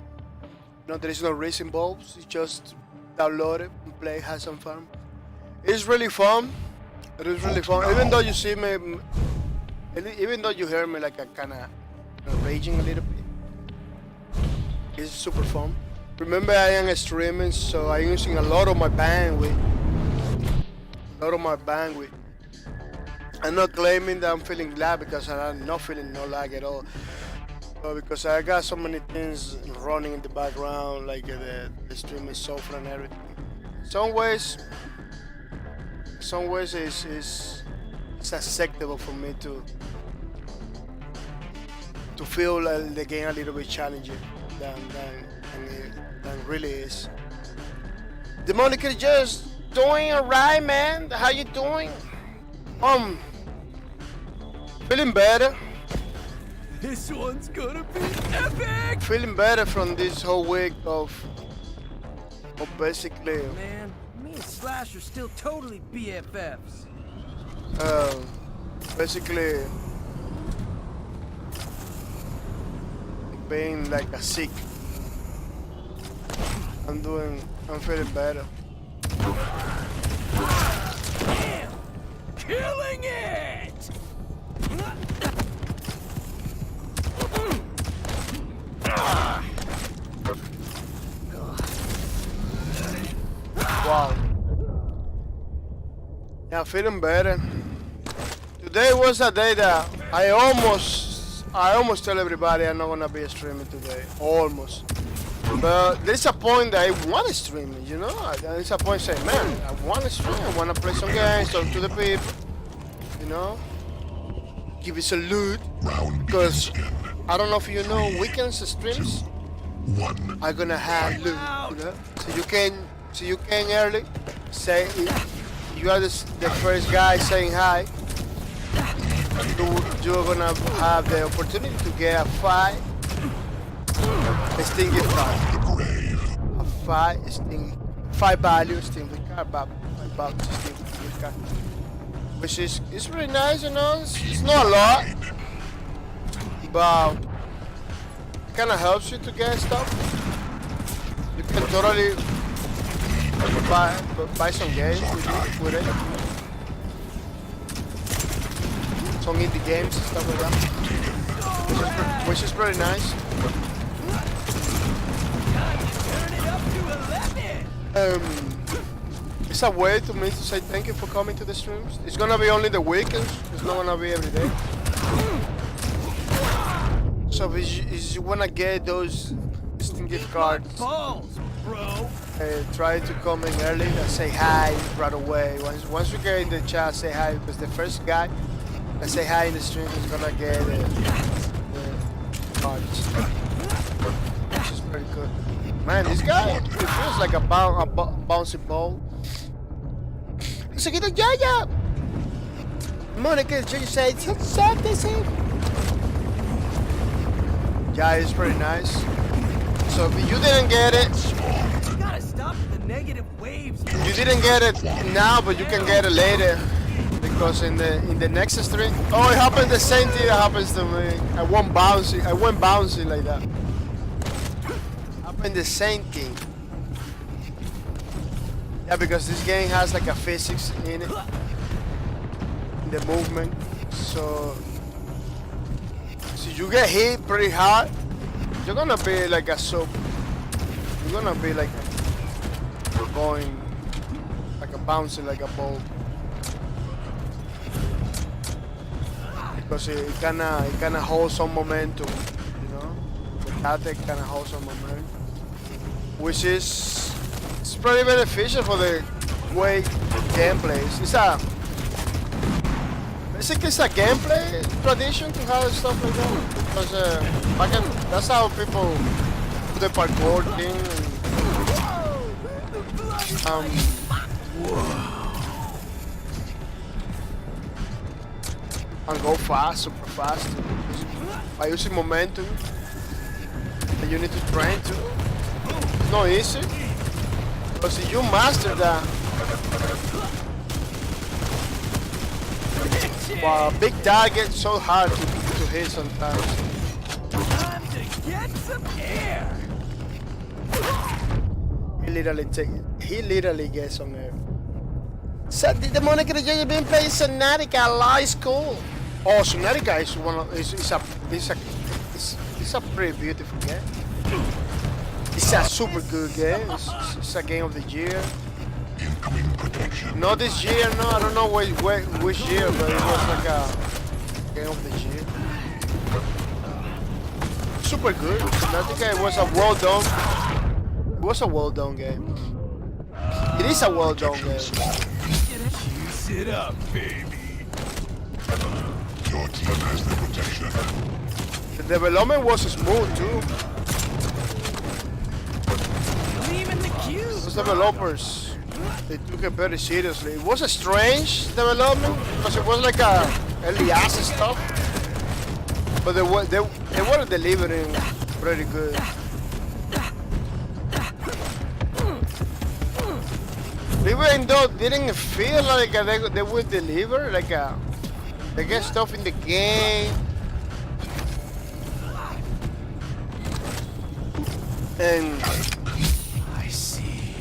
No, there is no risk involved. You just download it and play, have some fun. It's really fun. It is really fun. Even though you see me, even though you hear me like a kind of raging a little bit, it's super fun. Remember, I am streaming, so I'm using a lot of my bandwidth. I'm not claiming that I'm feeling lag because I'm not feeling no lag at all. But because I got so many things running in the background, like the streaming software and everything. Some ways it's acceptable for me to feel like the game a little bit challenging than it really is. The Monica just doing alright, man. How you doing? Feeling better. This one's gonna be epic. Feeling better from this whole week of basically Man, me and Slash are still totally BFFs. basically being like a sick. I'm feeling better. Damn! Killing it! Wow. Yeah, feeling better. Today was a day that I almost tell everybody I'm not gonna be streaming today. Almost. But there's a point that I want to stream it, you know? There's a point saying, man, I want to stream, I want to play some games, talk to the people, you know? Give it some loot. Round Because begins in I don't know if you know, weekends streams 1. are gonna have loot, you know? So you can early say, you are the first guy saying hi, you're gonna have the opportunity to get a 5 stingy card. The grave. A 5 value stingy card, about stingy card. Which is it's really nice, you know. It's not a lot, but it kind of helps you to get stuff. You can totally buy some games with it. Some indie games and stuff like that. Which is pretty nice. It's a way to me to say thank you for coming to the streams. It's gonna be only the weekends. It's not gonna be every day. So if you wanna get those Steam gift cards, Balls, bro. try to come in early and say hi right away. Once you get in the chat, say hi, because the first guy that say hi in the stream is gonna get the cards. Which is pretty good. Man, this guy, it feels like a bouncy ball. Seguido Yaya! Monica just said, yeah, it's pretty nice. So if you didn't get it, You gotta stop the negative waves. you didn't get it now, but you can get it later. Because in the next stream, oh, it happened the same thing that happens to me. I went bouncy like that. Happened the same thing. Yeah, because this game has like a physics in it, in the movement. So you get hit pretty hard, you're gonna be like a soap. You're gonna be like going, like a bouncing like a ball. Because it kinda holds some momentum, you know. The tactic kinda holds some momentum, which is it's pretty beneficial for the Quake gameplays. Basically it's a gameplay tradition to have stuff like that. Because that's how people do the parkour thing. And go fast, super fast. By using momentum. And you need to train too. It's not easy. Because if you master that, wow, big target so hard to hit sometimes. Time to get some air. He literally gets on air. So the Monica that you've been playing Subnautica, law is cool. Oh, Subnautica is it's a pretty beautiful game. It's a super good game. It's a game of the year. Incoming protection. Not this year, no. I don't know which year, but it was like a game of the year. Super good. Subnautica was a well done. It was a well done game. It is a well done game. Juice it up, baby. Your team has the protection. The development was smooth too. Leaving the queue. Those developers, they took it very seriously. It was a strange development because it was like a early access stuff, but they were delivering pretty good. Even though it didn't feel like they would deliver, like they get stuff in the game. And I see.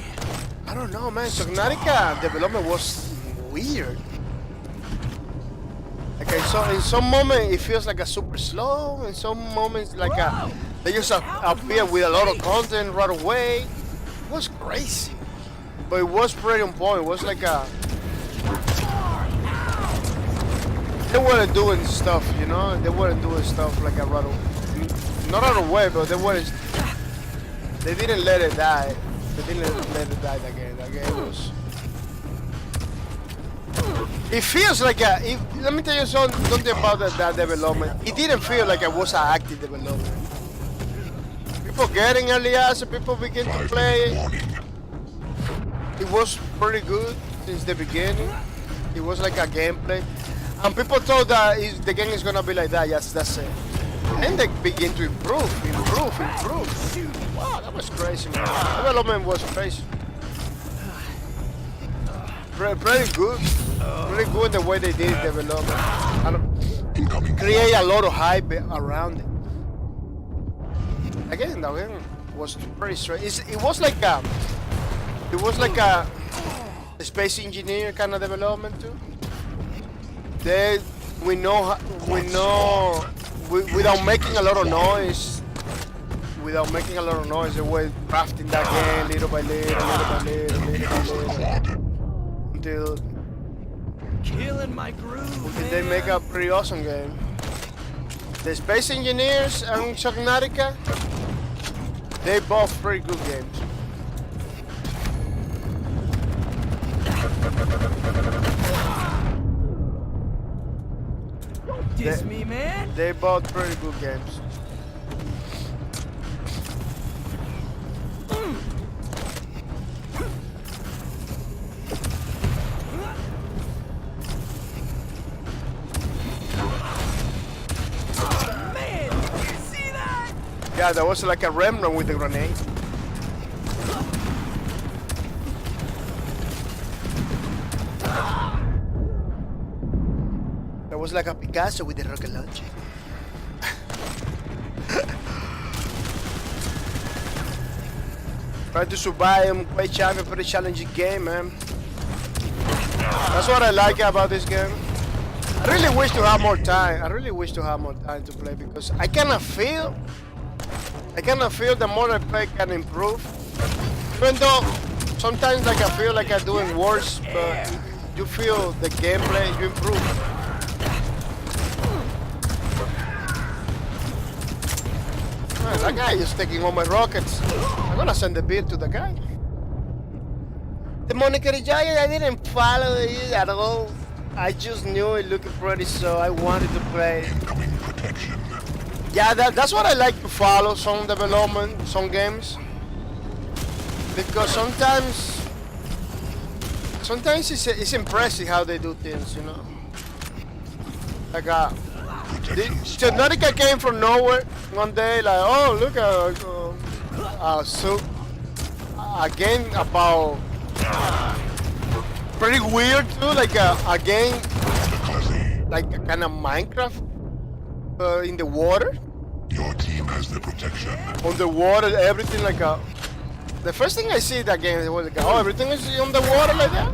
I don't know, man. Subnautica development was weird. Like in some moments it feels like a super slow. In some moments like they just appear with a lot of content right away. It was crazy, but it was pretty on point. It was like they weren't doing stuff, you know. They weren't doing stuff like a right away. Not right away, but they didn't let it die. They didn't let it die again. That game was. It feels like let me tell you something about that development. It didn't feel like it was an active development. People getting early access, people begin to play. It was pretty good since the beginning. It was like a gameplay, and people thought that the game is gonna be like that. Yes, that's it. And they begin to improve. Wow, that was crazy, man. Development was crazy. Pretty good. Really good the way they did development. Create a lot of hype around it. Again, was pretty straight. It was like a space engineer kind of development too. They without making a lot of noise. Without making a lot of noise, they were crafting that game little by little, until Killing my groove, they make a pretty awesome game. The Space Engineers and Subnautica, they both pretty good games. Diss me, man. They both pretty good games. Man, you see that? Yeah, there was like a remnant with the grenade. There was like a Picasso with the rocket launcher. Trying to survive in Quake Champion, pretty challenging game, man. That's what I like about this game. I really wish to have more time. I really wish to have more time to play because I kind of feel the more I play can improve. Even though sometimes like I feel like I'm doing worse, but you feel the gameplay, you improve. Man, that guy is taking all my rockets. I'm gonna send the beer to the guy. The Monica Giant, I didn't follow it at all. I just knew it looked pretty, so I wanted to play. Incoming protection. Yeah, that's what I like to follow, some development, some games. Because sometimes it's impressive how they do things, you know. Like Subnautica came from nowhere one day, like, oh look a game about pretty weird too, like a game like a kind of Minecraft in the water. Your team has the protection. On the water, everything like a. The first thing I see that game was like, oh, everything is on the water like that.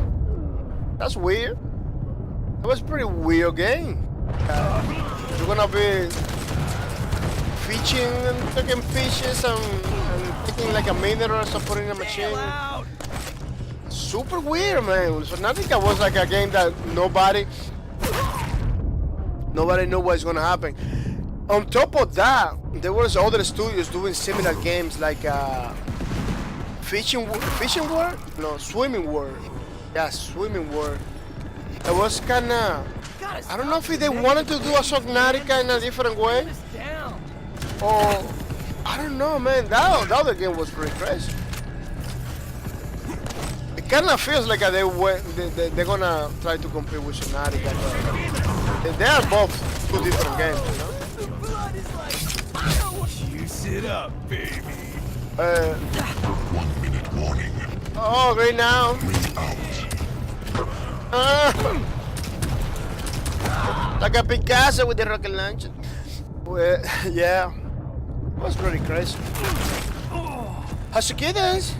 That's weird. It was a pretty weird game. You're gonna be fishing and taking fishes and taking like a minerals and putting in a machine. Super weird, man. So nothing that was like a game that nobody knew what's gonna happen. On top of that, there was other studios doing similar games like Swimming World. Yeah, Swimming World. It was kinda, I don't know if they wanted to do a Subnautica in a different way. Or, I don't know, man. That other game was pretty crazy. It kinda feels like they're gonna try to compete with Subnautica. They are both two different games, you know? Juice it up, baby. 1 minute warning. Oh, right now. Like a Picasso with the rocket launcher. Well, yeah, it was pretty crazy. Hasukidas,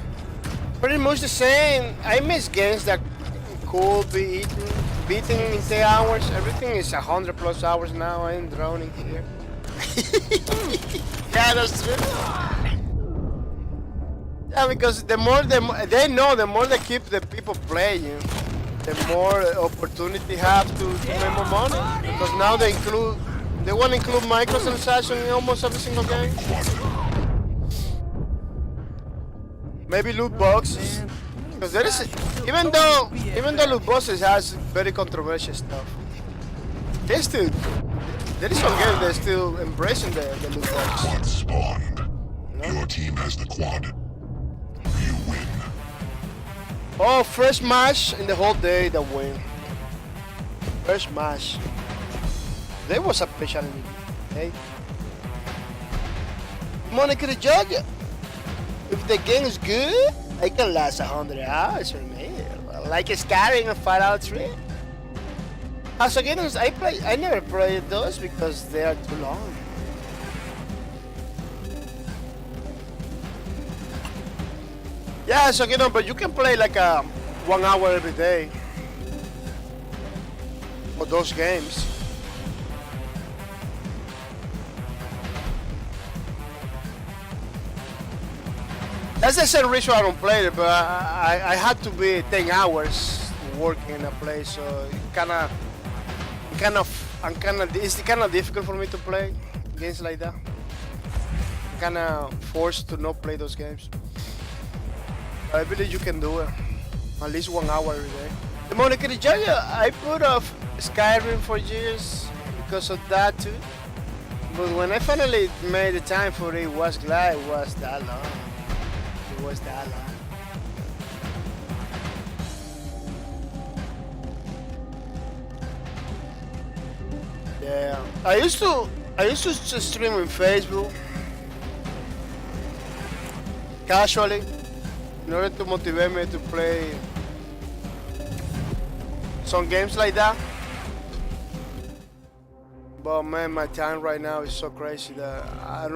pretty much the same. I miss games that could be beaten in 10 hours. Everything is 100+ hours now. I'm drowning here. Yeah, that's true. Yeah, because the more they know, the more they keep the people playing, the more opportunity have to make more money. Because now they want to include microtransactions in almost every single game. Maybe loot boxes. Because there is, even though loot boxes has very controversial stuff, there is some games they're still embracing the loot box. Quad spawned. Your team has the quad. You win. Oh, first match in the whole day that win. First match. There was a special hey. Monica the judge. If the game is good, I can last 100 hours for me. Like Skyrim and Fallout 3. As again, I never played those because they are too long. Yeah, so but you can play like a 1 hour every day for those games. That's the same reason I don't play it, but I had to be 10 hours working in a place, so it's kind of difficult for me to play games like that. I'm kind of forced to not play those games. I believe you can do it. At least 1 hour every day. The Monica Jaya, I put off Skyrim for years because of that too. But when I finally made the time for it, was glad it was that long. It was that long. Yeah, I used to just stream on Facebook casually in order to motivate me to play some games like that. But man, my time right now is so crazy that I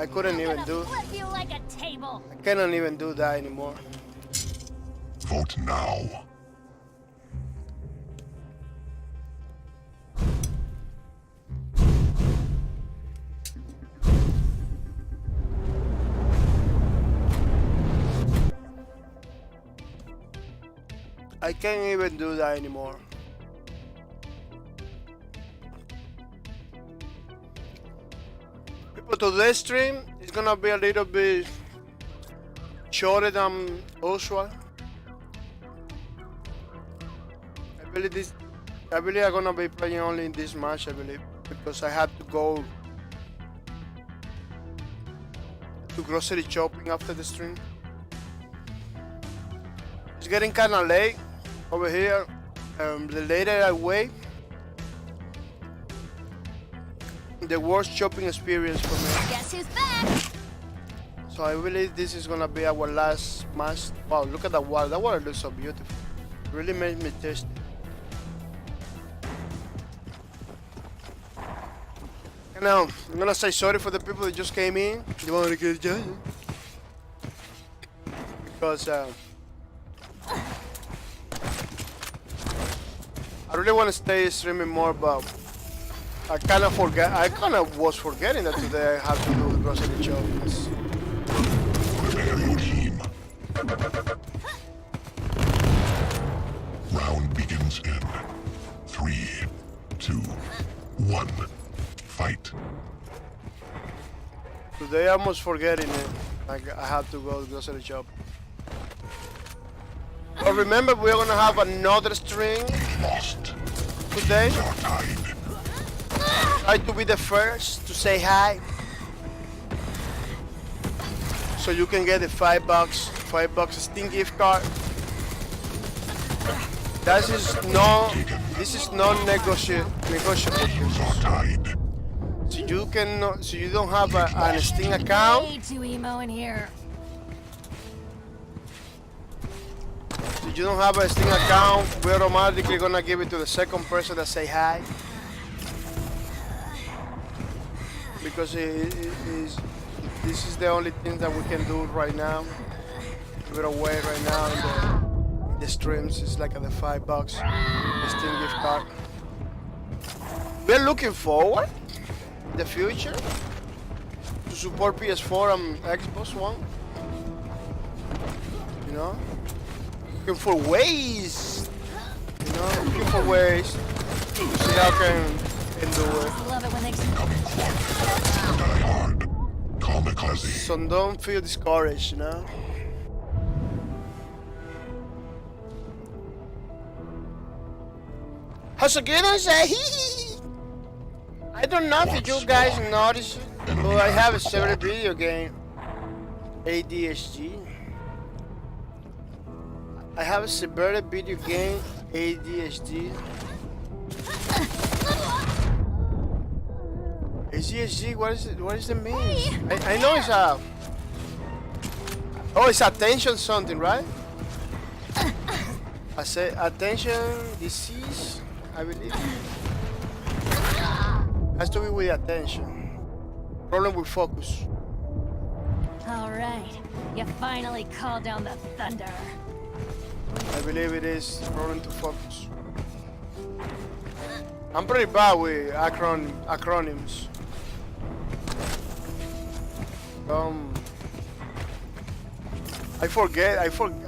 couldn't even do. Flip you like a table. I cannot even do that anymore. Vote now. I can't even do that anymore. People, today's stream is gonna be a little bit shorter than usual. I believe I'm gonna be playing only in this match, I believe, because I have to go to grocery shopping after the stream. It's getting kind of late over here. The later I wait, the worst shopping experience for me. Guess who's back? So I believe this is gonna be our last match. Wow, look at that water. That water looks so beautiful. It really makes me thirsty. And now I'm gonna say sorry for the people that just came in. You want to get judged? Because I really want to stay streaming more, but I kind of was forgetting that today I have to do the grocery shopping. Prepare your team. Round begins in 3, 2, 1. Fight. Today I'm almost forgetting it. Like I have to go to the grocery shop. But remember, we're gonna have another stream Lost. today. You're tied. Try to be the first to say hi, so you can get the $5 Steam gift card. This is non-negotiable. You're tied. So you don't have a Steam account. Way too emo in here. If you don't have a Steam account, we're automatically gonna give it to the second person that say hi. Because this is the only thing that we can do right now. Give it away right now in the streams. It's like the $5 Steam gift card. We're looking forward in the future to support PS4 and Xbox One. You know? Looking for ways. Looking for ways to see how can do it. Love it when they Die hard. Kamikaze. So don't feel discouraged, How's it going? I don't know if you guys notice it, but I have a severe video game ADHD. I have a severe video game ADHD. ADHD, what is it mean? I know it's it's attention something, right? I say attention disease, I believe. Has to be with attention. Problem with focus. All right, you finally called down the thunder. I believe it is rolling to focus. I'm pretty bad with acronyms.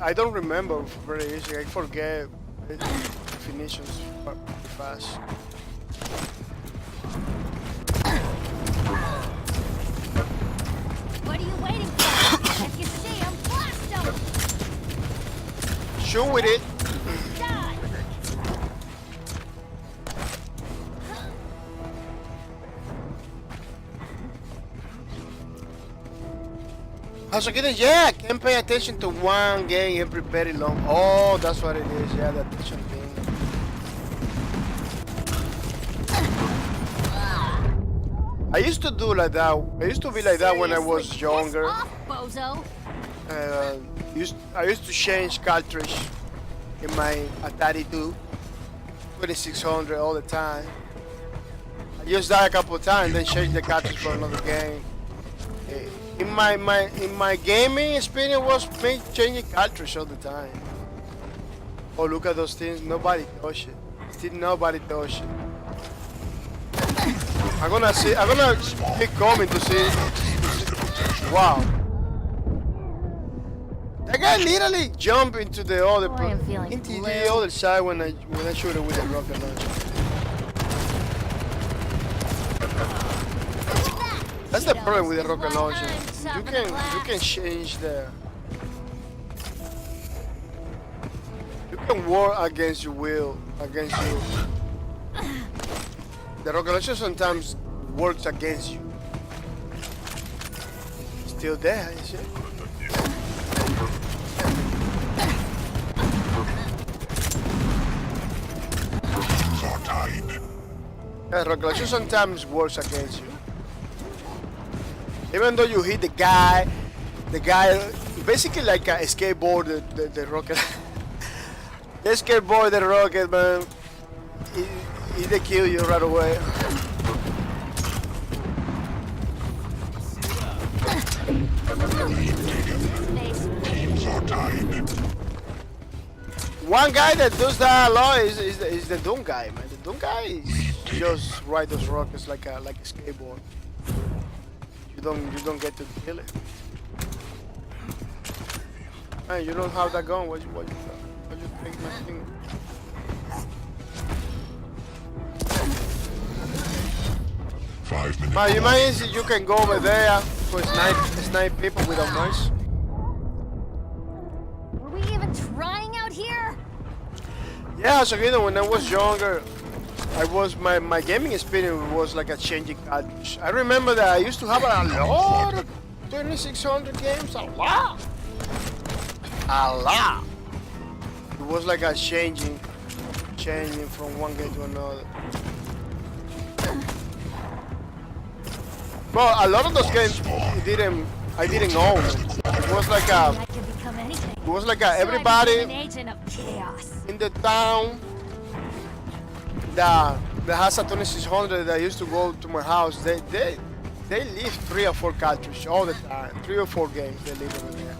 I don't remember very easy. I forget definitions pretty fast. What are you waiting for? If you see him, blast him! Shoot with it. Die! How's it getting? Yeah, I can pay attention to one game every very long. Oh, that's what it is. Yeah, the attention thing. I used to do like that. I used to be like that when I was Seriously, younger. piss off, bozo. I used to change cartridge in my Atari 2600 all the time. I used that a couple of times, then change the cartridge for another game. In my gaming experience was me changing cartridge all the time. Oh, look at those things. Nobody touch it. Still nobody touch it. I'm gonna keep coming to see. Wow. That guy literally jumped into the other I am feeling into blue. the other side when I shoot it with a rocket launcher. That's the problem with the rocket launcher. You can change the. You can work against your will, against you. The rocket launcher sometimes works against you. Still there, you see? Hands are tied. The rocket launcher sometimes works against you. Even though you hit the guy basically like a skateboard, the rocket. The skateboard, the rocket, man. They kill you right away. Teams are tied. One guy that does that a lot is the Doom guy, man. The Doom guy is just ride those rockets like a skateboard. You don't get to kill it. Man, you don't have that gun. What you think, my thing? 5 minutes. Man, you mind if you can go over there to snipe people without noise? Were we even trying out here? Yeah, so when I was younger, my gaming experience was like a changing cartridge. I remember that I used to have a lot of 2600 games, a lot. It was like a changing from one game to another. Well, a lot of those games I didn't own. It was like I can become anything. everybody An agent of chaos. in the town that has a 2600 that used to go to my house. They leave 3 or 4 cartridges all the time. 3 or 4 games they leave over there.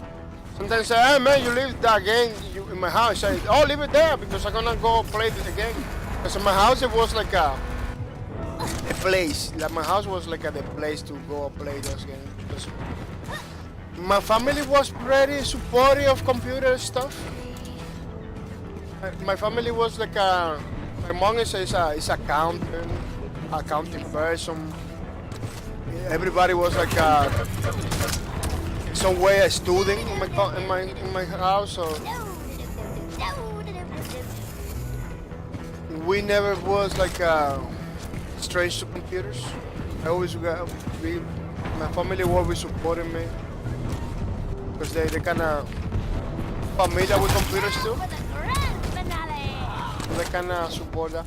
Sometimes say, hey man, you leave that game in my house. I say, oh, leave it there because I'm gonna go play it again. Because in my house it was like a place. Like my house was like the place to go play those games. Because my family was pretty supportive of computer stuff. My family was like my mom is accounting person. Everybody was like some way a student in my house. So we never was like strange to computers. I always my family always supported me because they kind of familiar with computers too. With a grand finale. They kind of support that.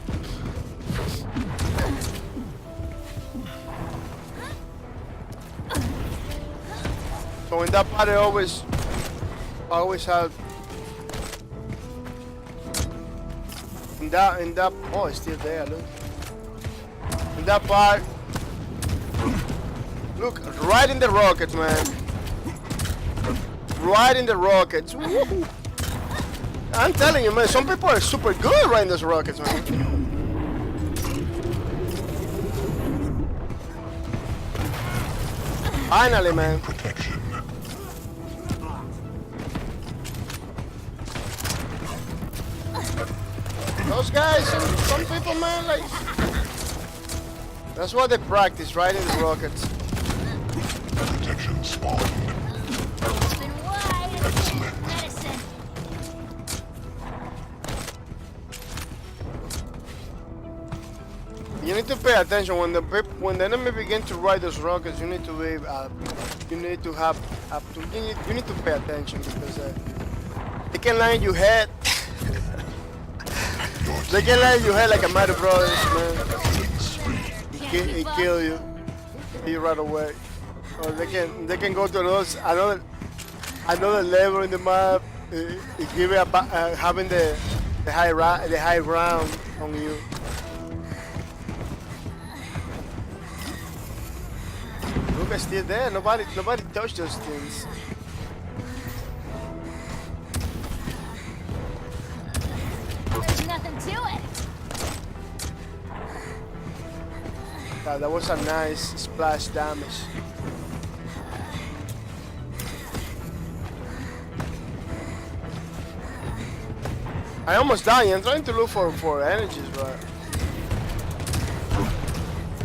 So in that part, I always had in that. Oh, it's still there. Look. In that part, look right in the rocket, man. riding the rockets. Woo. I'm telling you, man, some people are super good riding those rockets, man. Finally, man. Protection. Those guys, some people, man, like that's what they practice, riding the rockets. Protection spawned. Open wide and Excellent. medicine. You need to pay attention when the enemy begin to ride those rockets. You need to be, you need to have, you need to pay attention because they can land your head. They can land your head like a Mario Brothers, man. It kill you right away. Or they can go to another level in the map. It give you having the high ground on you. Look, it's still there. Nobody touched those things. There's nothing to it. That was a nice splash damage. I almost died. I'm trying to look for energies, but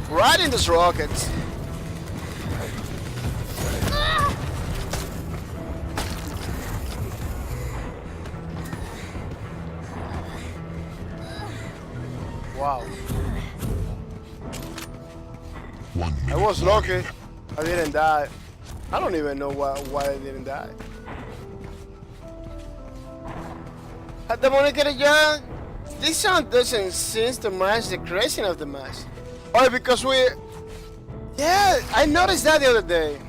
right in these rockets. Wow. I was lucky. I didn't die. I don't even know why I didn't die. At the moment, this sound doesn't seem to match the creation of the match. Oh, because yeah, I noticed that the other day.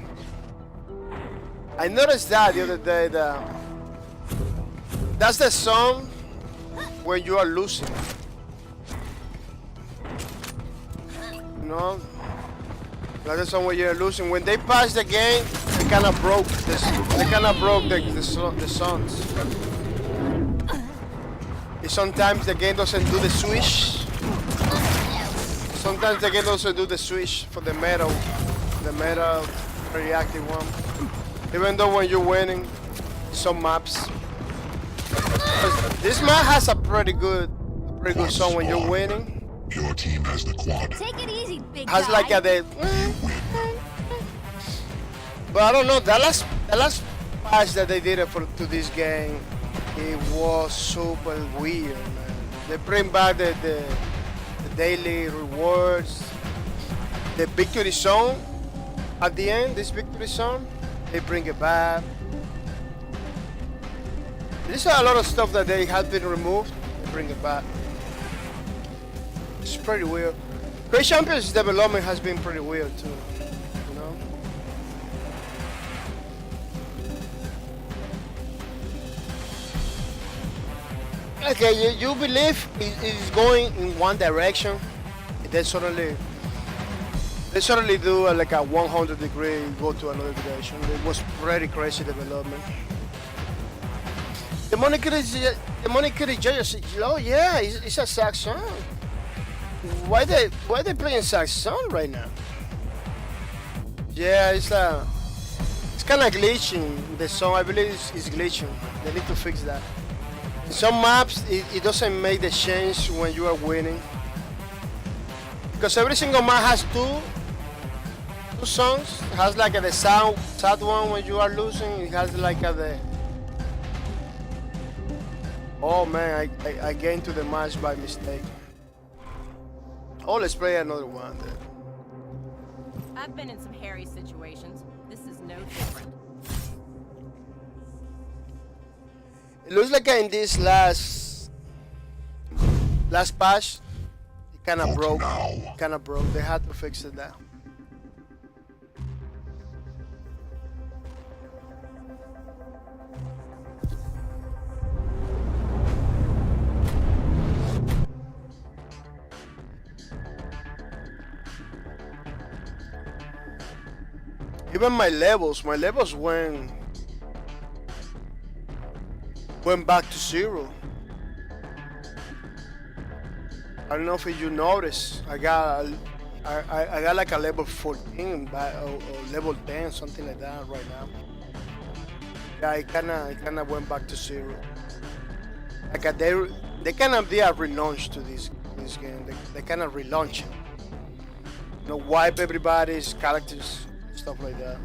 That's the song when you are losing. You know? That's the song when you're losing. When they patch the game, they kind of broke this. They kind of broke the songs. Sometimes the game doesn't do the switch. Sometimes the game doesn't do the switch for the metal reactive one. Even though when you're winning, some maps. This map has a pretty good song when you're winning. Your team has the quad. Take it easy, big Has guy. like but I don't know. The last patch that they did to this game, it was super weird, man. They bring back the daily rewards, the victory zone at the end. This victory zone, they bring it back. There's a lot of stuff that they had been removed. They bring it back. It's pretty weird. Quake Champions development has been pretty weird too, you know. Okay, you believe it is going in one direction, and then suddenly do like a 100-degree go to another direction. It was pretty crazy development. The moniker is just, oh yeah, it's a sax song. Why they playing saxophone right now? Yeah, it's kind of glitching. The song, I believe, is glitching. They need to fix that. In some maps, it doesn't make the change when you are winning, because every single map has two songs. It has like the sad one when you are losing. It has like the. Oh man, I get into the match by mistake. Oh, let's play another one then. I've been in some hairy situations. This is no different. It looks like in this last patch, it kind of broke. They had to fix it now. Even my levels went went back to 0. I don't know if you noticed. I got like a level 14 or level 10, something like that right now. Yeah, it kinda went back to 0. Like they kinda did a relaunch to this game. They kinda relaunch it. You know, wipe everybody's characters, stuff like that.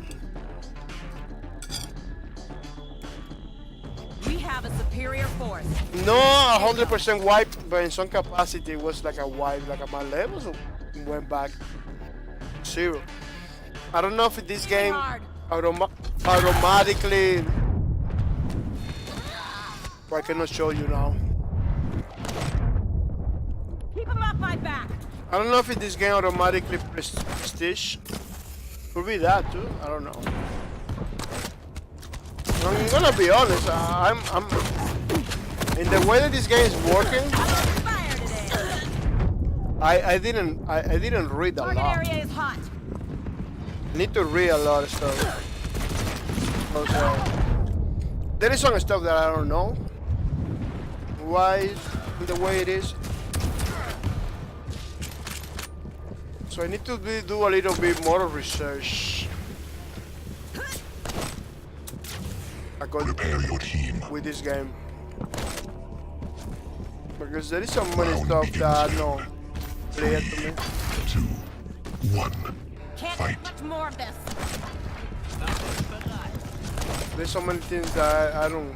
We have a superior force. No, 100% wipe, but in some capacity it was like a wipe, like my levels went back 0. I don't know if this game automatically. I cannot show you now. Keep him off my back. I don't know if this game automatically prestige. Could be that too. I don't know. I'm gonna be honest. I'm in the way that this game is working. Fire today. I didn't read a Target lot. area is hot. I need to read a lot of stuff. Also, there is some stuff that I don't know. Why is the way it is? So I need to do a little bit more research. Prepare your team. With this game. Because there is so many stuff that I know clear to me. 2, 1. Can't Fight. get much more of this. There's so many things that I don't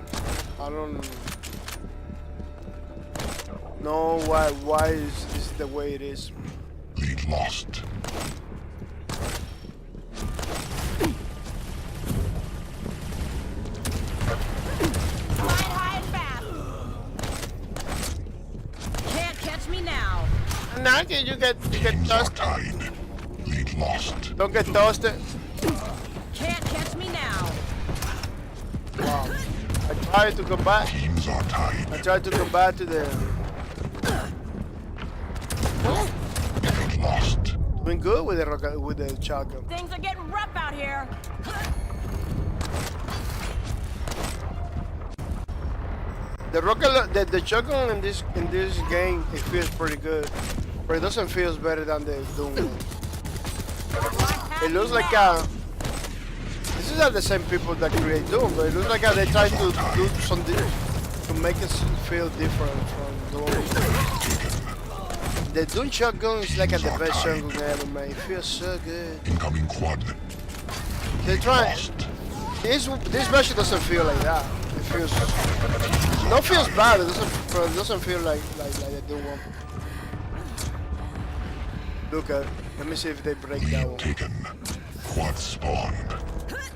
know why is this the way it is. Lead lost. Flying high and fast. Can't catch me now. Now you get Teams are toasted. tied. Lead lost. Don't get toasted. Can't catch me now. Wow. I tried to come back. Teams are tied. I tried to come back to the Lead lost. doing good with the shotgun. Things are getting rough out here. The shotgun in this game, it feels pretty good, but it doesn't feel better than the Doom one. It looks like this is not the same people that create Doom, but it looks like they try to do something to make it feel different from Doom. The Doom shotgun is like the best shotgun ever made. It feels so good. Incoming quad. They try. This version doesn't feel like that. It feels. No, feels bad. It doesn't feel like the Doom one. Look at. Let me see if they break that one. Taken. Quad spawned.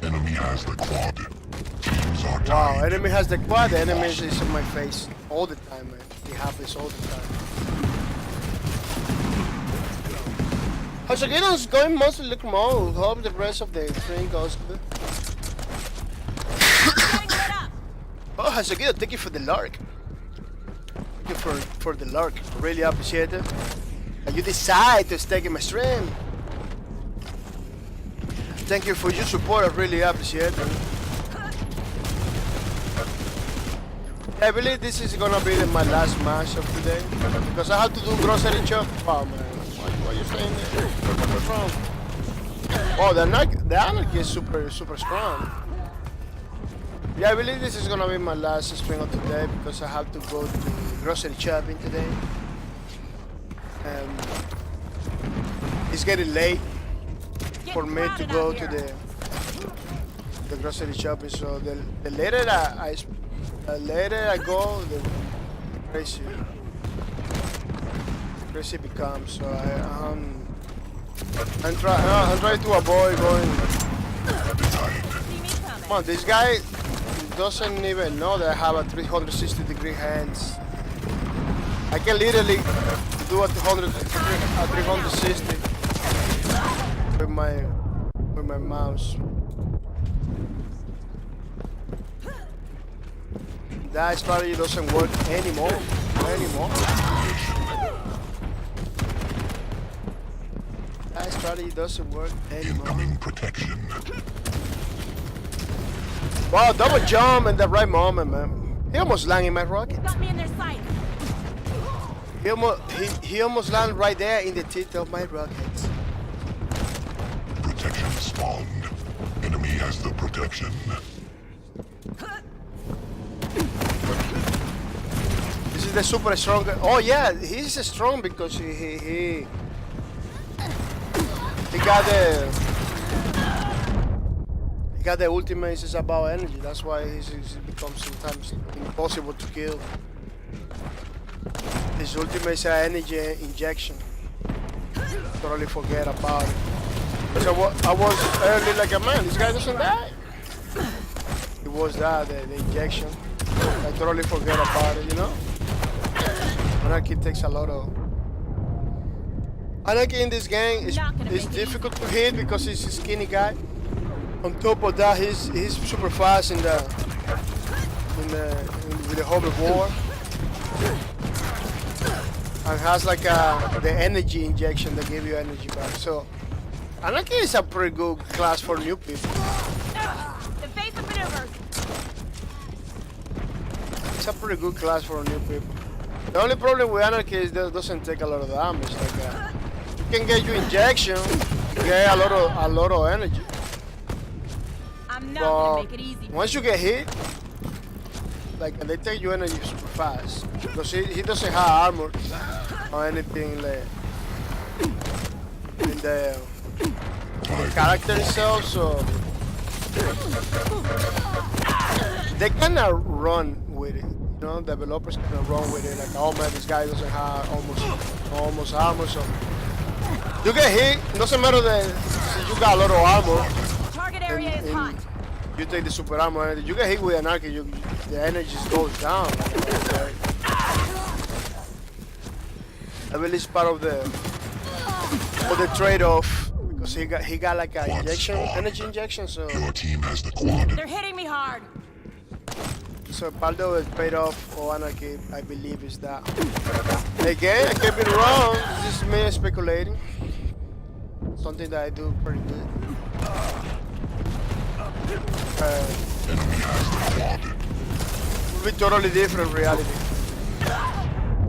Enemy has the quad. Teams are Wow, tied. enemy has the quad. The enemy is in my face all the time, man. It happens all the time. Hoshigino's going mostly look more. Hope the rest of the train goes good. Getting lit up. Oh, Hoshigino, thank you for the lark. Thank you for the lark. Really appreciate it. And you decide to stay in my stream. Thank you for your support. I really appreciate it. I believe this is gonna be my last match of today because I have to do grocery shop. Wow, man. What are you saying there? What's wrong? Oh, the anarchy is super strong. Yeah, I believe this is gonna be my last stream of today because I have to go to grocery shopping today. It's getting late for me to go to the grocery shopping. So the later I go, the crazy it becomes. So I'm trying to avoid going. See me coming. Come on, this guy doesn't even know that I have a 360-degree hands. I can literally do a 360 with my mouse. That strategy doesn't work anymore. That strategy doesn't work anymore. Incoming protection. Wow, double jump in the right moment, man. He almost landed in my rocket. Got me in their sight. He almost landed right there in the teeth of my rockets. Protection spawned. Enemy has the protection. This is the super strong. Oh yeah, he's strong because he got the ultimate. Is about energy. That's why he becomes sometimes impossible to kill. His ultimate is an energy injection. Totally forget about it. So I was early like a man. This guy doesn't die. It was that the injection. I totally forget about it. You know. Anarchy takes a lot of. Anarchy in this game is difficult to hit because he's a skinny guy. On top of that, he's super fast with the hoverboard, and has like the energy injection that give you energy back. So Anarchy is a pretty good class for new people. Evasive maneuvers. It's a pretty good class for new people. The only problem with Anarchy is that it doesn't take a lot of damage. Like you can get you injection, get a lot of energy. I'm not gonna make it easy. Once you get hit, like they take you energy super fast because he doesn't have armor or anything like in the character itself, so they cannot run with it. You know, developers cannot run with it. Like, oh man, this guy doesn't have almost armor, so you get hit. It doesn't matter that you got a lot of armor. Target area is hot. You take the super armor, you get hit with Anarchy, the energy just goes down. I believe it's part of the trade-off because he got like an energy injection. So Your team has the quad. They're hitting me hard. so part of the trade-off for Anarchy, I believe, is that. Again, I could be wrong. This is me speculating. Something that I do pretty good. Enemy has the quad. It would be totally different reality.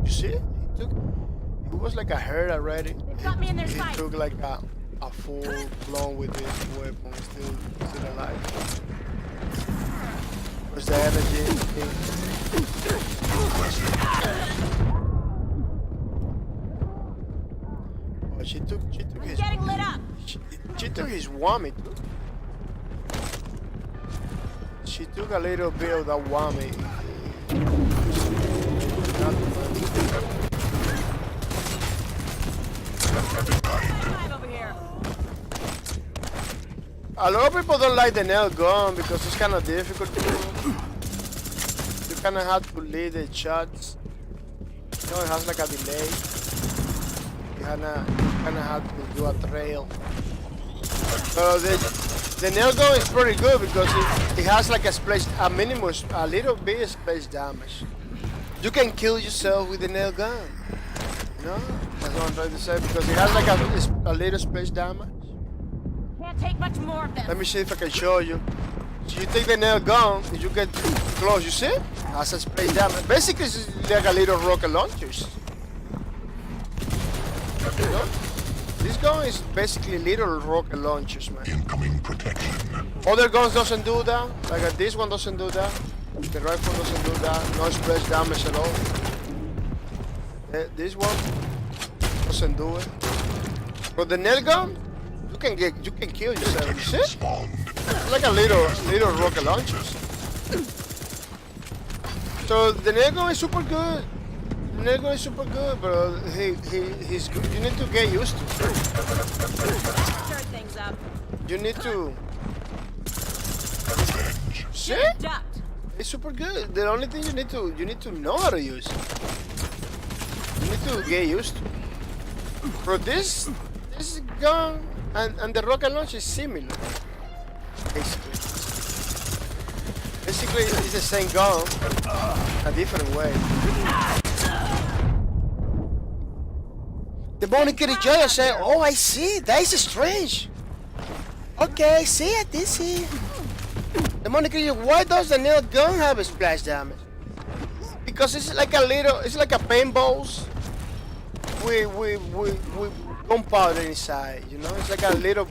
You see it? He was like a herd already. They've got me in their He sight. took like a full blown with this weapon, still alive. Was the energy? Oh, she took his. Getting lit up. She took his whammy too. She took a little bit of that whammy. Time over here. A lot of people don't like the nail gun because it's kind of difficult to do. You kind of have to lead the shots. You know, it has like a delay. You kind of have to do a trail. So the nail gun is pretty good because it has like a little bit of splash damage. You can kill yourself with the nail gun. You know, that's what I'm trying to say because it has like a little splash damage. Can't take much more of this. Let me see if I can show you. So you take the nail gun and you get close, you see? Has a splash damage. Basically, it's like a little rocket launchers. You know? This gun is basically little rocket launchers, man. Incoming protection. Other guns doesn't do that. Like this one doesn't do that. The rifle doesn't do that. No splash damage at all. This one doesn't do it. But the nail gun, you can kill yourself. You see? Spawned. It's like a little rocket launchers. So the nail gun is super good. The nail gun is super good, but he's good. You need to get used to it. Stir things up. You need to. See? Ducked. It's super good. The only thing you need to know how to use it. You need to get used to. Bro, this gun and the rocket launch is similar. Basically it's the same gun, a different way. The Bonnie Kitty Judge said, "Oh, I see. That is strange. Okay, I see it. This is." The Bonnie Kitty, why does the nail gun have a splash damage? Because it's like a paintballs with gunpowder inside, you know? It's like a little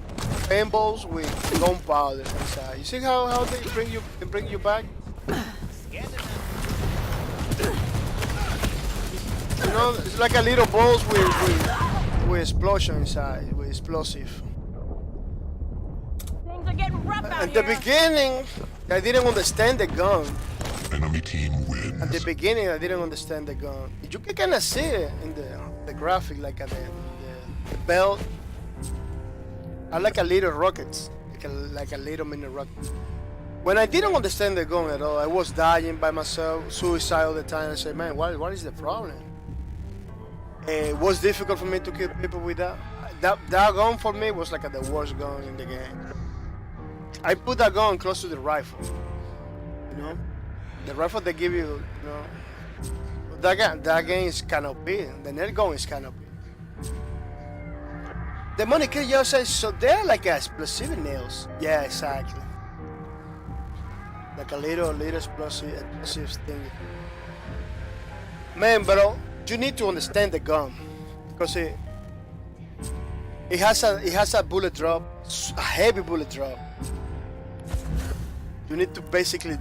paintballs with gunpowder inside. You see how they bring you back? You know, it's like a little balls with explosion inside, with explosive. Things are getting rough out At here. the beginning, I didn't understand the gun. Enemy team wins. At the beginning, I didn't understand the gun. You can kind of see it in the graphic, like at the belt. I like a little rockets, like a little mini rocket. When I didn't understand the gun at all, I was dying by myself, suicide all the time. I said, man, what is the problem? It was difficult for me to kill people with that. That gun for me was like the worst gun in the game. I put that gun close to the rifle, you know? The rifle they give you, you know, that gun is kind of big. The nail gun is kind of big. The money kill you says so they're like explosive nails. Yeah, exactly. Like a little explosive thing. Man, bro, you need to understand the gun because it has a bullet drop, a heavy bullet drop. You need to basically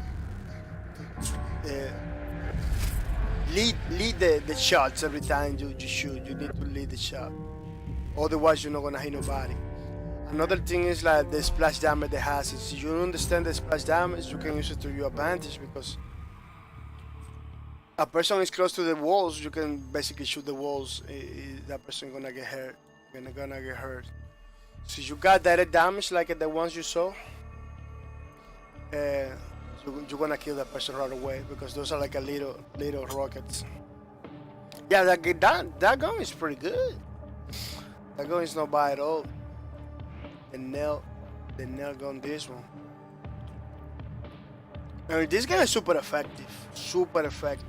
lead the shots every time you shoot. You need to lead the shot. Otherwise, you're not gonna hit nobody. Another thing is like the splash damage it has. If you understand the splash damage, you can use it to your advantage because a person is close to the walls. You can basically shoot the walls. That person gonna get hurt. Gonna get hurt. So you got direct damage like the ones you saw. You're gonna kill that person right away because those are like a little rockets. Yeah, that gun is pretty good. That gun is not bad at all. The nail gun, this one. I mean, this gun is super effective. Super effective.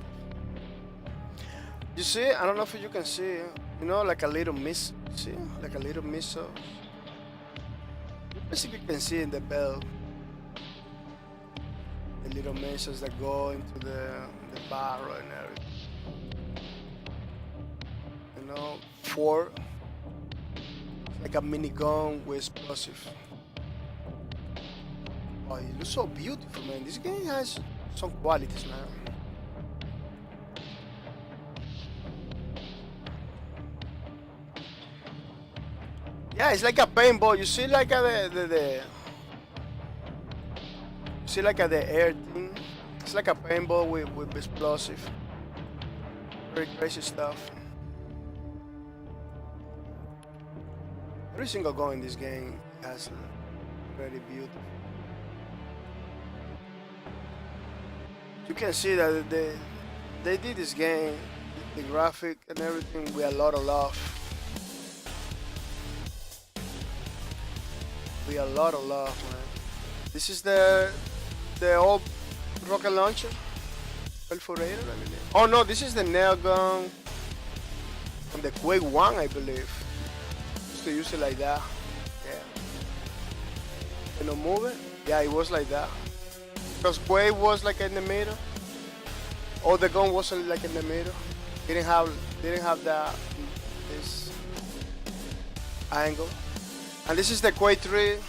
You see, I don't know if you can see, you know, like a little missile. See, like a little missile. You basically can see in the belt. The little missiles that go into the barrel and everything. You know, 4. Like a minigun with explosive. Oh, it looks so beautiful, man. This game has some qualities, man. Yeah, it's like a paintball. You see, like the see, like the air thing. It's like a paintball with explosive. Very crazy stuff. Every single gun in this game has very beautiful. You can see that they did this game, the graphic and everything, with a lot of love. With a lot of love, man. This is the old rocket launcher, perforator, I believe. Oh no, this is the nail gun from the Quake 1, I believe. To use it like that, yeah. You know, move it. Yeah, it was like that. Because Quake was like in the middle. Or the gun wasn't like in the middle. Didn't have that this angle. And this is the Quake 3.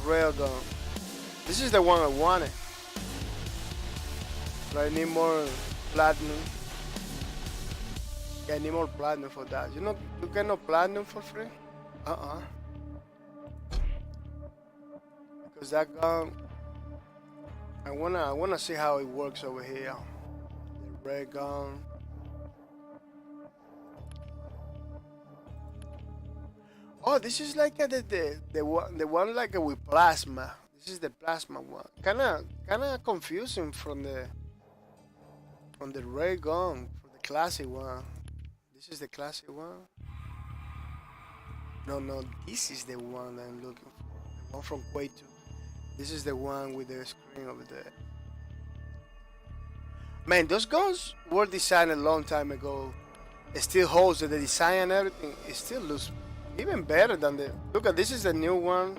Rail gun. This is the one I wanted. But I need more platinum. Yeah, I need more platinum for that. You know, you get no platinum for free? Because that gun, I wanna see how it works over here. The red gun. Oh, this is like the one like with plasma. This is the plasma one. Kinda confusing from the red gun, from the classic one. This is the classic one. No, this is the one I'm looking for. The one from Quake 2. This is the one with the screen over there. Man, those guns were designed a long time ago. It still holds the design and everything. It still looks even better than the. Look at this is the new one.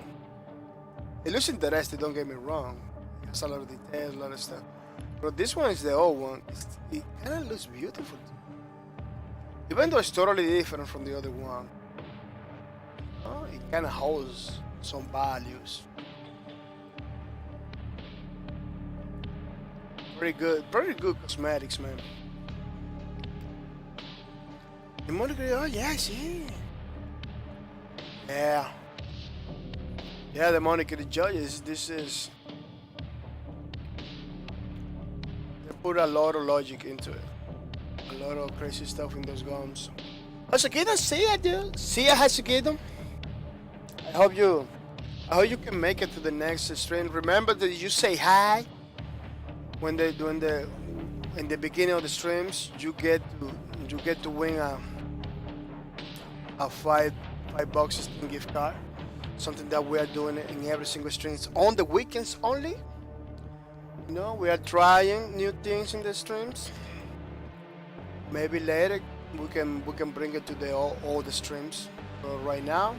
It looks interesting, don't get me wrong. It has a lot of details, a lot of stuff. But this one is the old one. It kind of looks beautiful. Even though it's totally different from the other one. Oh, it kind of holds some values. Very good cosmetics, man. The monocle, oh yes, yeah. Yeah, the monocle judges, this is... They put a lot of logic into it. A lot of crazy stuff in those guns. How's see ya, dude. See ya, Hashikidum. I hope you can make it to the next stream. Remember that you say hi when they do in the beginning of the streams. You get to win a $5 Steam gift card. Something that we are doing in every single stream. It's on the weekends only. You know, we are trying new things in the streams. Maybe later we can bring it to all the streams. But right now,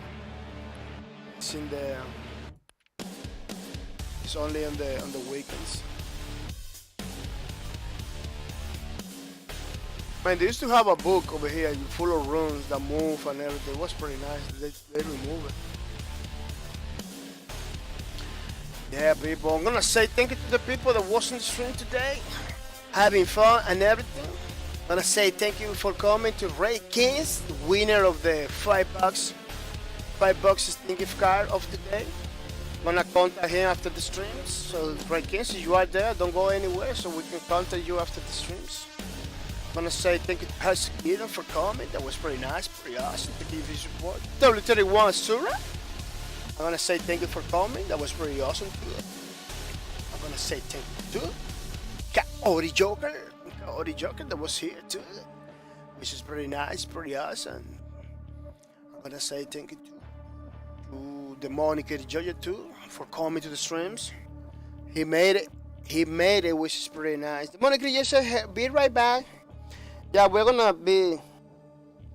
it's only on the weekends. Man, they used to have a book over here full of runes that move and everything. It was pretty nice. They remove it. Yeah, people. I'm gonna say thank you to the people that was in the stream today, having fun and everything. I'm gonna say thank you for coming to Ray Kings, the winner of the $5 Steam gift card of today. I'm gonna contact him after the streams. So Ray Kings, if you are there, don't go anywhere, so we can contact you after the streams. I'm gonna say thank you to Hashikidum for coming. That was pretty nice, pretty awesome to give you support. W31 Sura. I'm gonna say thank you for coming. That was pretty awesome too. I'm gonna say thank you to Kaori Joker. Kaori Joker that was here too, which is pretty nice, pretty awesome. I'm gonna say thank you to the Monica Jojo too for coming to the streams. He made it, which is pretty nice. The Monica Jojo, be right back. Yeah, we're gonna be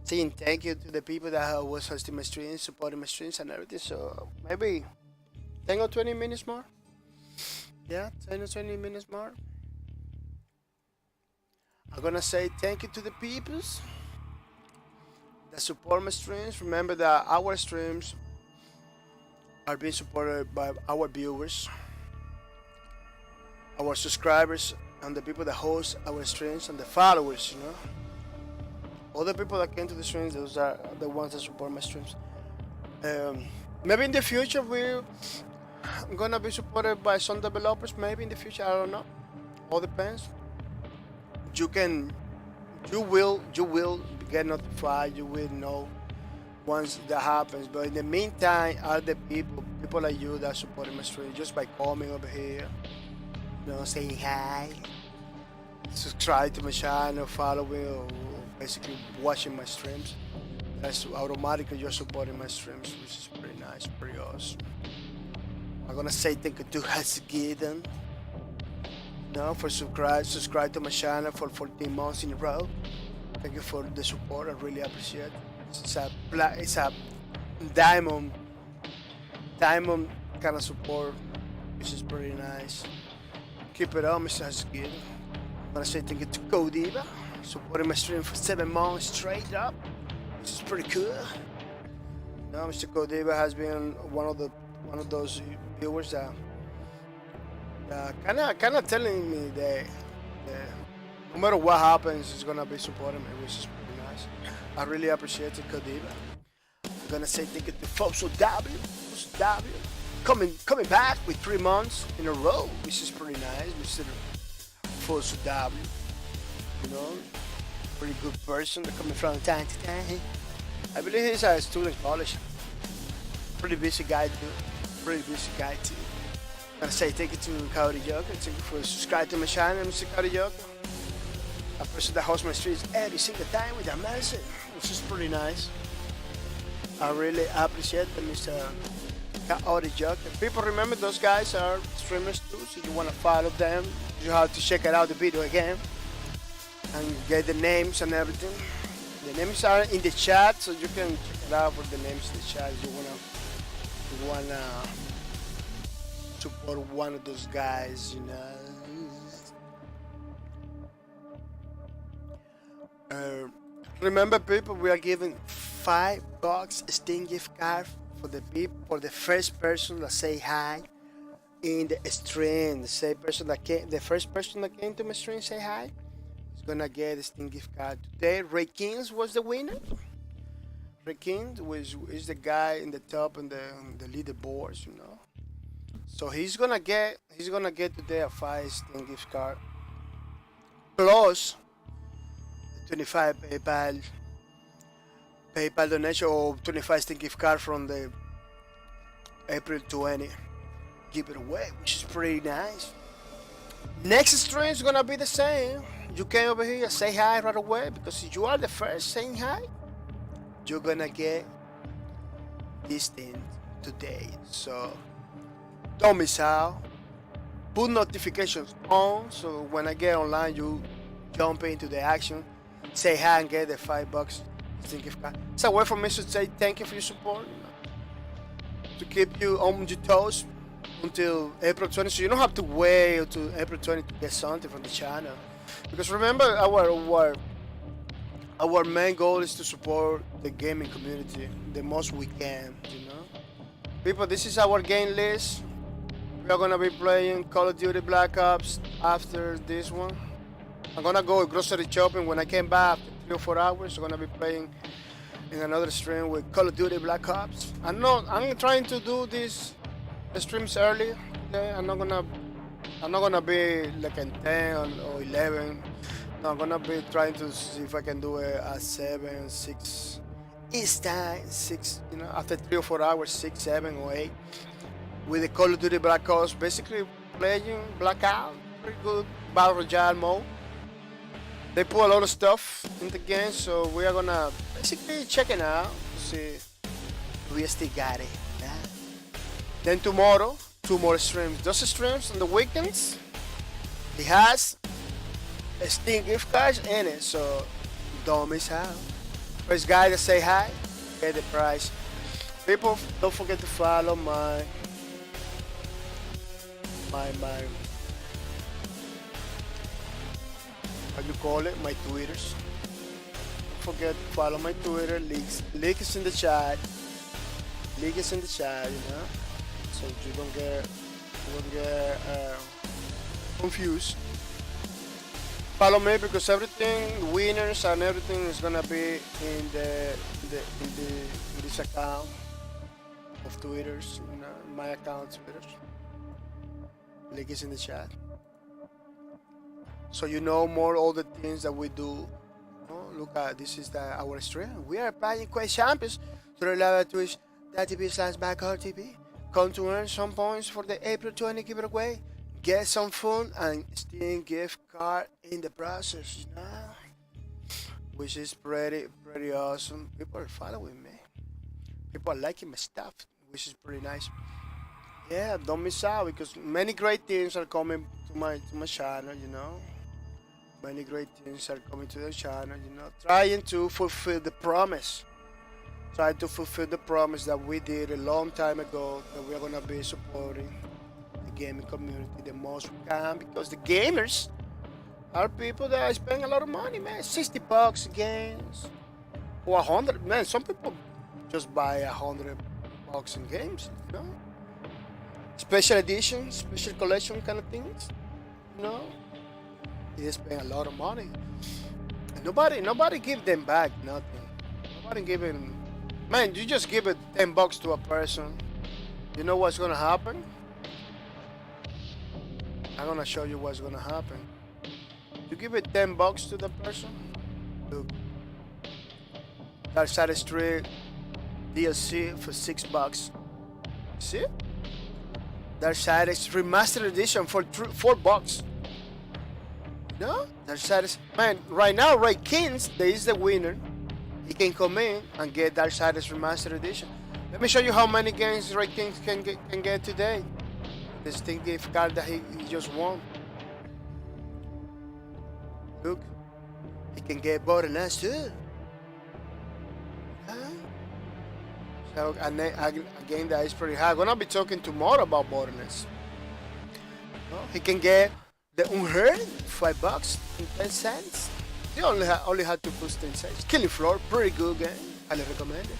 saying thank you to the people that was hosting my streams, supporting my streams and everything. So maybe 10 or 20 minutes more. Yeah, 10 or 20 minutes more. I'm gonna say thank you to the peoples that support my streams. Remember that our streams are being supported by our viewers, our subscribers, and the people that host our streams, and the followers, you know. All the people that came to the streams, those are the ones that support my streams. Maybe in the future I'm gonna be supported by some developers, maybe in the future, I don't know. All depends. You will get notified, you will know once that happens. But in the meantime, are the people like you that support my stream just by coming over here, you know, saying hi, subscribe to my channel, following, or basically watching my streams. That's automatically you're supporting my streams, which is pretty nice, pretty awesome. I'm gonna say thank you to Hashikidum. For subscribe to my channel for 14 months in a row. Thank you for the support. I really appreciate it. It's a diamond kind of support, which is pretty nice. Keep it up, Mr. Hashikidum. I'm gonna say thank you to Kodiva, supporting my stream for 7 months straight up, which is pretty cool. Mr. Kodiva has been one of those viewers that kind of telling me that no matter what happens, he's gonna be supporting me, which is pretty nice. I really appreciate it, Kodiva. I'm gonna say thank you to Foso W, coming back with 3 months in a row, which is pretty nice. Mr. Foso W, you know, pretty good person. They're coming from time to time. I believe he's a student college. Pretty busy guy too. I'm gonna say thank you to Kaori Joker. Thank you for subscribing to my channel, Mr. Kaori Joker. A person that hosts my streams every single time with a message, which is pretty nice. I really appreciate it, Mr. Kaori Joker. People, remember those guys are streamers too, so you wanna follow them, you have to check out the video again and get the names and everything. The names are in the chat, so you can check it out for the names in the chat if you wanna support one of those guys, you know. Remember, people, we are giving $5 Steam gift card for the first person that say hi in the stream. The first person that came to my stream say hi is gonna get a Steam gift card today. Ray Kings was the winner. Ray Kings is the guy in the top on the leaderboards, you know. So he's gonna get today a 5 Steam gift card plus 25 PayPal donation or 25 Steam gift card from the April 20 give it away, which is pretty nice. Next stream is gonna be the same. You came over here, say hi right away, because if you are the first saying hi, you're gonna get this thing today. So don't miss out. Put notifications on, so when I get online, you jump into the action, say hi, and get the $5 Steam gift card. It's a way for me to say thank you for your support, you know, to keep you on your toes until April 20. So you don't have to wait until April 20 to get something from the channel. Because remember, our main goal is to support the gaming community the most we can, you know. People, this is our game list. We are gonna be playing Call of Duty Black Ops after this one. I'm gonna go grocery shopping. When I came back after 3 or 4 hours, I'm gonna be playing in another stream with Call of Duty Black Ops. I'm trying to do these streams early. Okay? I'm not gonna be like in 10 or 11. No, I'm gonna be trying to see if I can do it at 7, 6. Each time 6, you know, after 3 or 4 hours, 6, 7 or 8. With the Call of Duty Black Ops, basically playing Blackout, pretty good Battle Royale mode. They put a lot of stuff in the game, so we are gonna basically check it out to see if we still got it. Yeah. Then tomorrow, 2 more streams. Those streams on the weekends, it has a Steam gift cards in it, so don't miss out. First guy to say hi, get the prize. People, don't forget to follow my how you call it, my Twitters. Don't forget to follow my Twitter. Link is in the chat. Link is in the chat, you know, so you don't get confused. Follow me because everything, winners and everything is gonna be in this account of Twitters, you know, my account Twitters. Link is in the chat. So you know more all the things that we do. Oh, look at this is our stream. We are playing Quake Champions through the live at twitch.tv/backhardtv. Come to earn some points for the April 20 giveaway. Get some fun and Steam gift card in the process, you know, which is pretty awesome. People are following me. People are liking my stuff, which is pretty nice. Yeah, don't miss out because many great things are coming to my channel, you know. Many great things are coming to the channel, you know. Trying to fulfill the promise. Trying to fulfill the promise that we did a long time ago that we're gonna be supporting the gaming community the most we can, because the gamers are people that spend a lot of money, man. $60 games or 100, man. Some people just buy $100 in games, you know. Special edition, special collection kind of things, you know. They spend a lot of money, and nobody give them back nothing. Nobody giving, man. You just give it $10 to a person. You know what's gonna happen? I'm gonna show you what's gonna happen. You give it $10 to the person. Look, Dark Side Street DLC for $6. See? Dark Side is remastered edition for $4. No, Dark Side is, man. Right now, Ray Kings, there is the winner. He can come in and get Dark Side remastered edition. Let me show you how many games Ray Kings can get today. This Steam gift card that he just won. Look, he can get Borderlands too. Huh? So a game that is pretty high. I'm gonna be talking tomorrow about Borderlands. He can get the unheard $5 and 10 cents. He only had to push 10 cents. Killing Floor, pretty good game. Highly recommend it.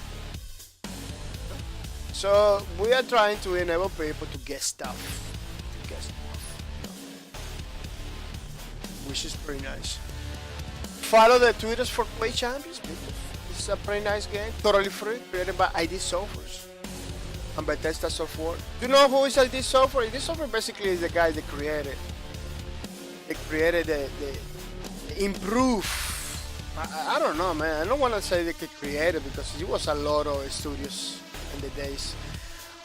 So we are trying to enable people to get stuff, which is pretty nice. Follow the Twitters for Quake Champions, people. This is a pretty nice game, totally free, created by ID Software and Bethesda Software. Do you know who is ID Software? ID Software basically is the guy that created. They created the improve. I don't know, man. I don't want to say they could create it because it was a lot of studios in the days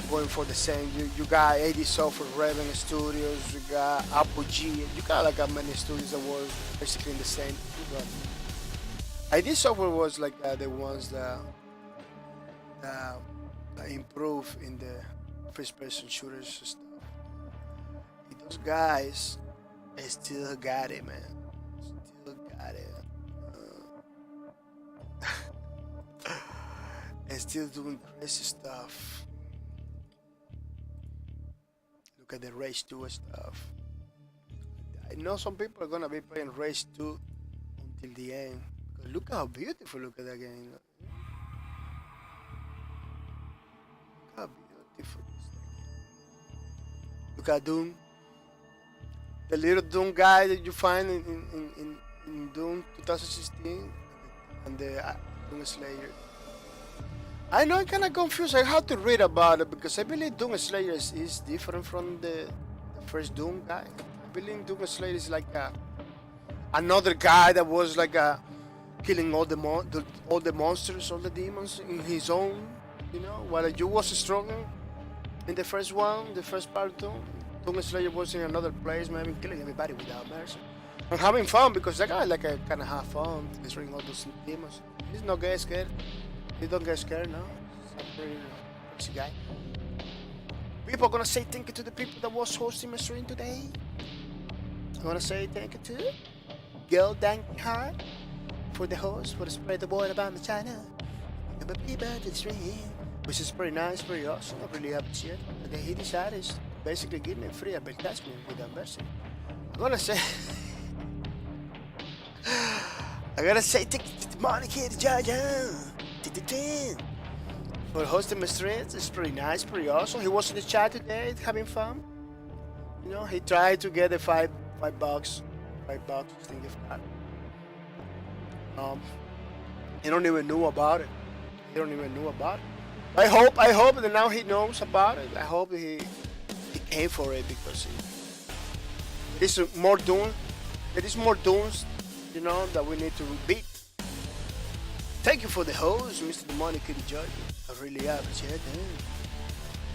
going for the same. You got 80 Software, Raven Studios, you got Apogee, you got like many studios that was basically in the same. But ID Software was like the ones that improve in the first-person shooters and stuff. Those guys, they still got it, man. Still got it. And still doing crazy stuff. Look at the Rage 2 stuff. I know some people are gonna be playing Rage 2 until the end. Because look how beautiful look at that game. Look how beautiful this thing. Look at Doom. The little Doom guy that you find in Doom 2016 and the Doom Slayer. I know I'm kind of confused. I have to read about it because I believe Doom Slayer is different from the first Doom guy. I believe Doom Slayer is like another guy that was like killing all the monsters, all the demons in his own. You know, while you was struggling in the first one, the first part of Doom Slayer was in another place, maybe killing everybody without mercy. I'm having fun because that guy like kind of have fun destroying all those demons. He's not getting scared. He don't get scared now. He's a pretty crazy guy. People are gonna say thank you to the people that was hosting my stream today. I'm gonna say thank you to Girl Dankheart for the host, for the spread the word about my channel. The people to the stream, which is pretty nice, pretty awesome. I really appreciate it. He decided to basically give me free advertisement without mercy. I'm gonna say I gotta say thank you to Monica the judge. For hosting my streams. It's pretty nice, pretty awesome. He was in the chat today having fun. You know, he tried to get the $5 thing gift card. He don't even know about it. I hope that now he knows about it. I hope he came for it because there is more Doom. There is more Dooms, you know, that we need to beat. Thank you for the host, Mr. Demonic Kitty Judge. I really appreciate it.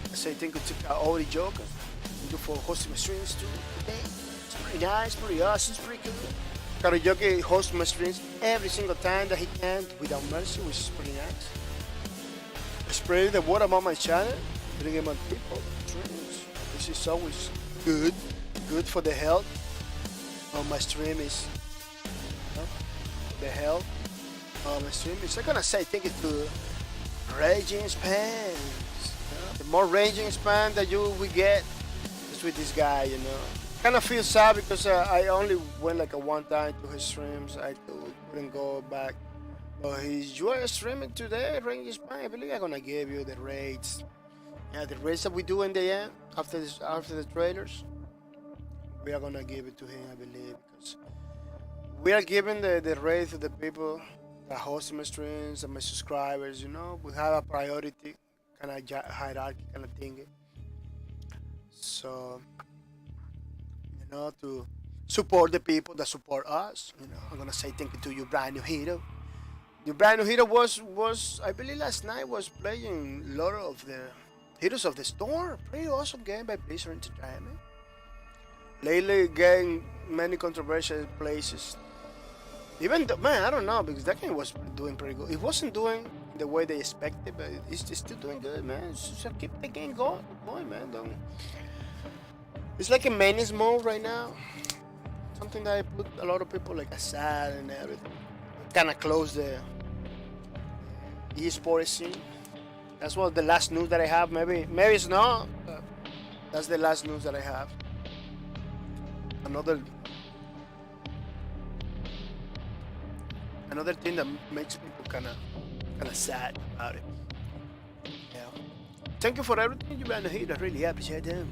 I say thank you to all the jokers. Thank you for hosting my streams too today. It's pretty nice, pretty awesome, it's pretty cool. Karaoke hosts my streams every single time that he can without mercy, which is pretty nice. Spreading the word about my channel, bringing my people streams. This is always good for the health of my stream is the health. My stream is. I'm gonna say thank you to Raging Spans. The more Raging Span that you will get is with this guy, you know. Kind of feel sad because I only went like a one time to his streams. I couldn't go back. But you are streaming today, Raging Span. I believe I'm gonna give you the raids. Yeah, the raids that we do in the end after the trailers. We are gonna give it to him, I believe, because we are giving the raid to the people that host my streams and my subscribers. You know, we have a priority kind of hierarchy kind of thing. So, you know, to support the people that support us. You know, I'm gonna say thank you to you, brand new hero. Your brand new hero was I believe last night was playing a lot of the Heroes of the Storm. Pretty awesome game by Blizzard Entertainment. Lately getting many controversial places. Even though, man, I don't know, because that game was doing pretty good. It wasn't doing the way they expected, but it's still doing good, man. So keep the game going, man. It's like a menace mode right now. Something that I put a lot of people like aside and everything. Kind of close the esports scene. That's what the last news that I have. Maybe it's not. But that's the last news that I have. another thing that makes people kind of sad about it. Yeah. Thank you for everything you've been here. I really appreciate them.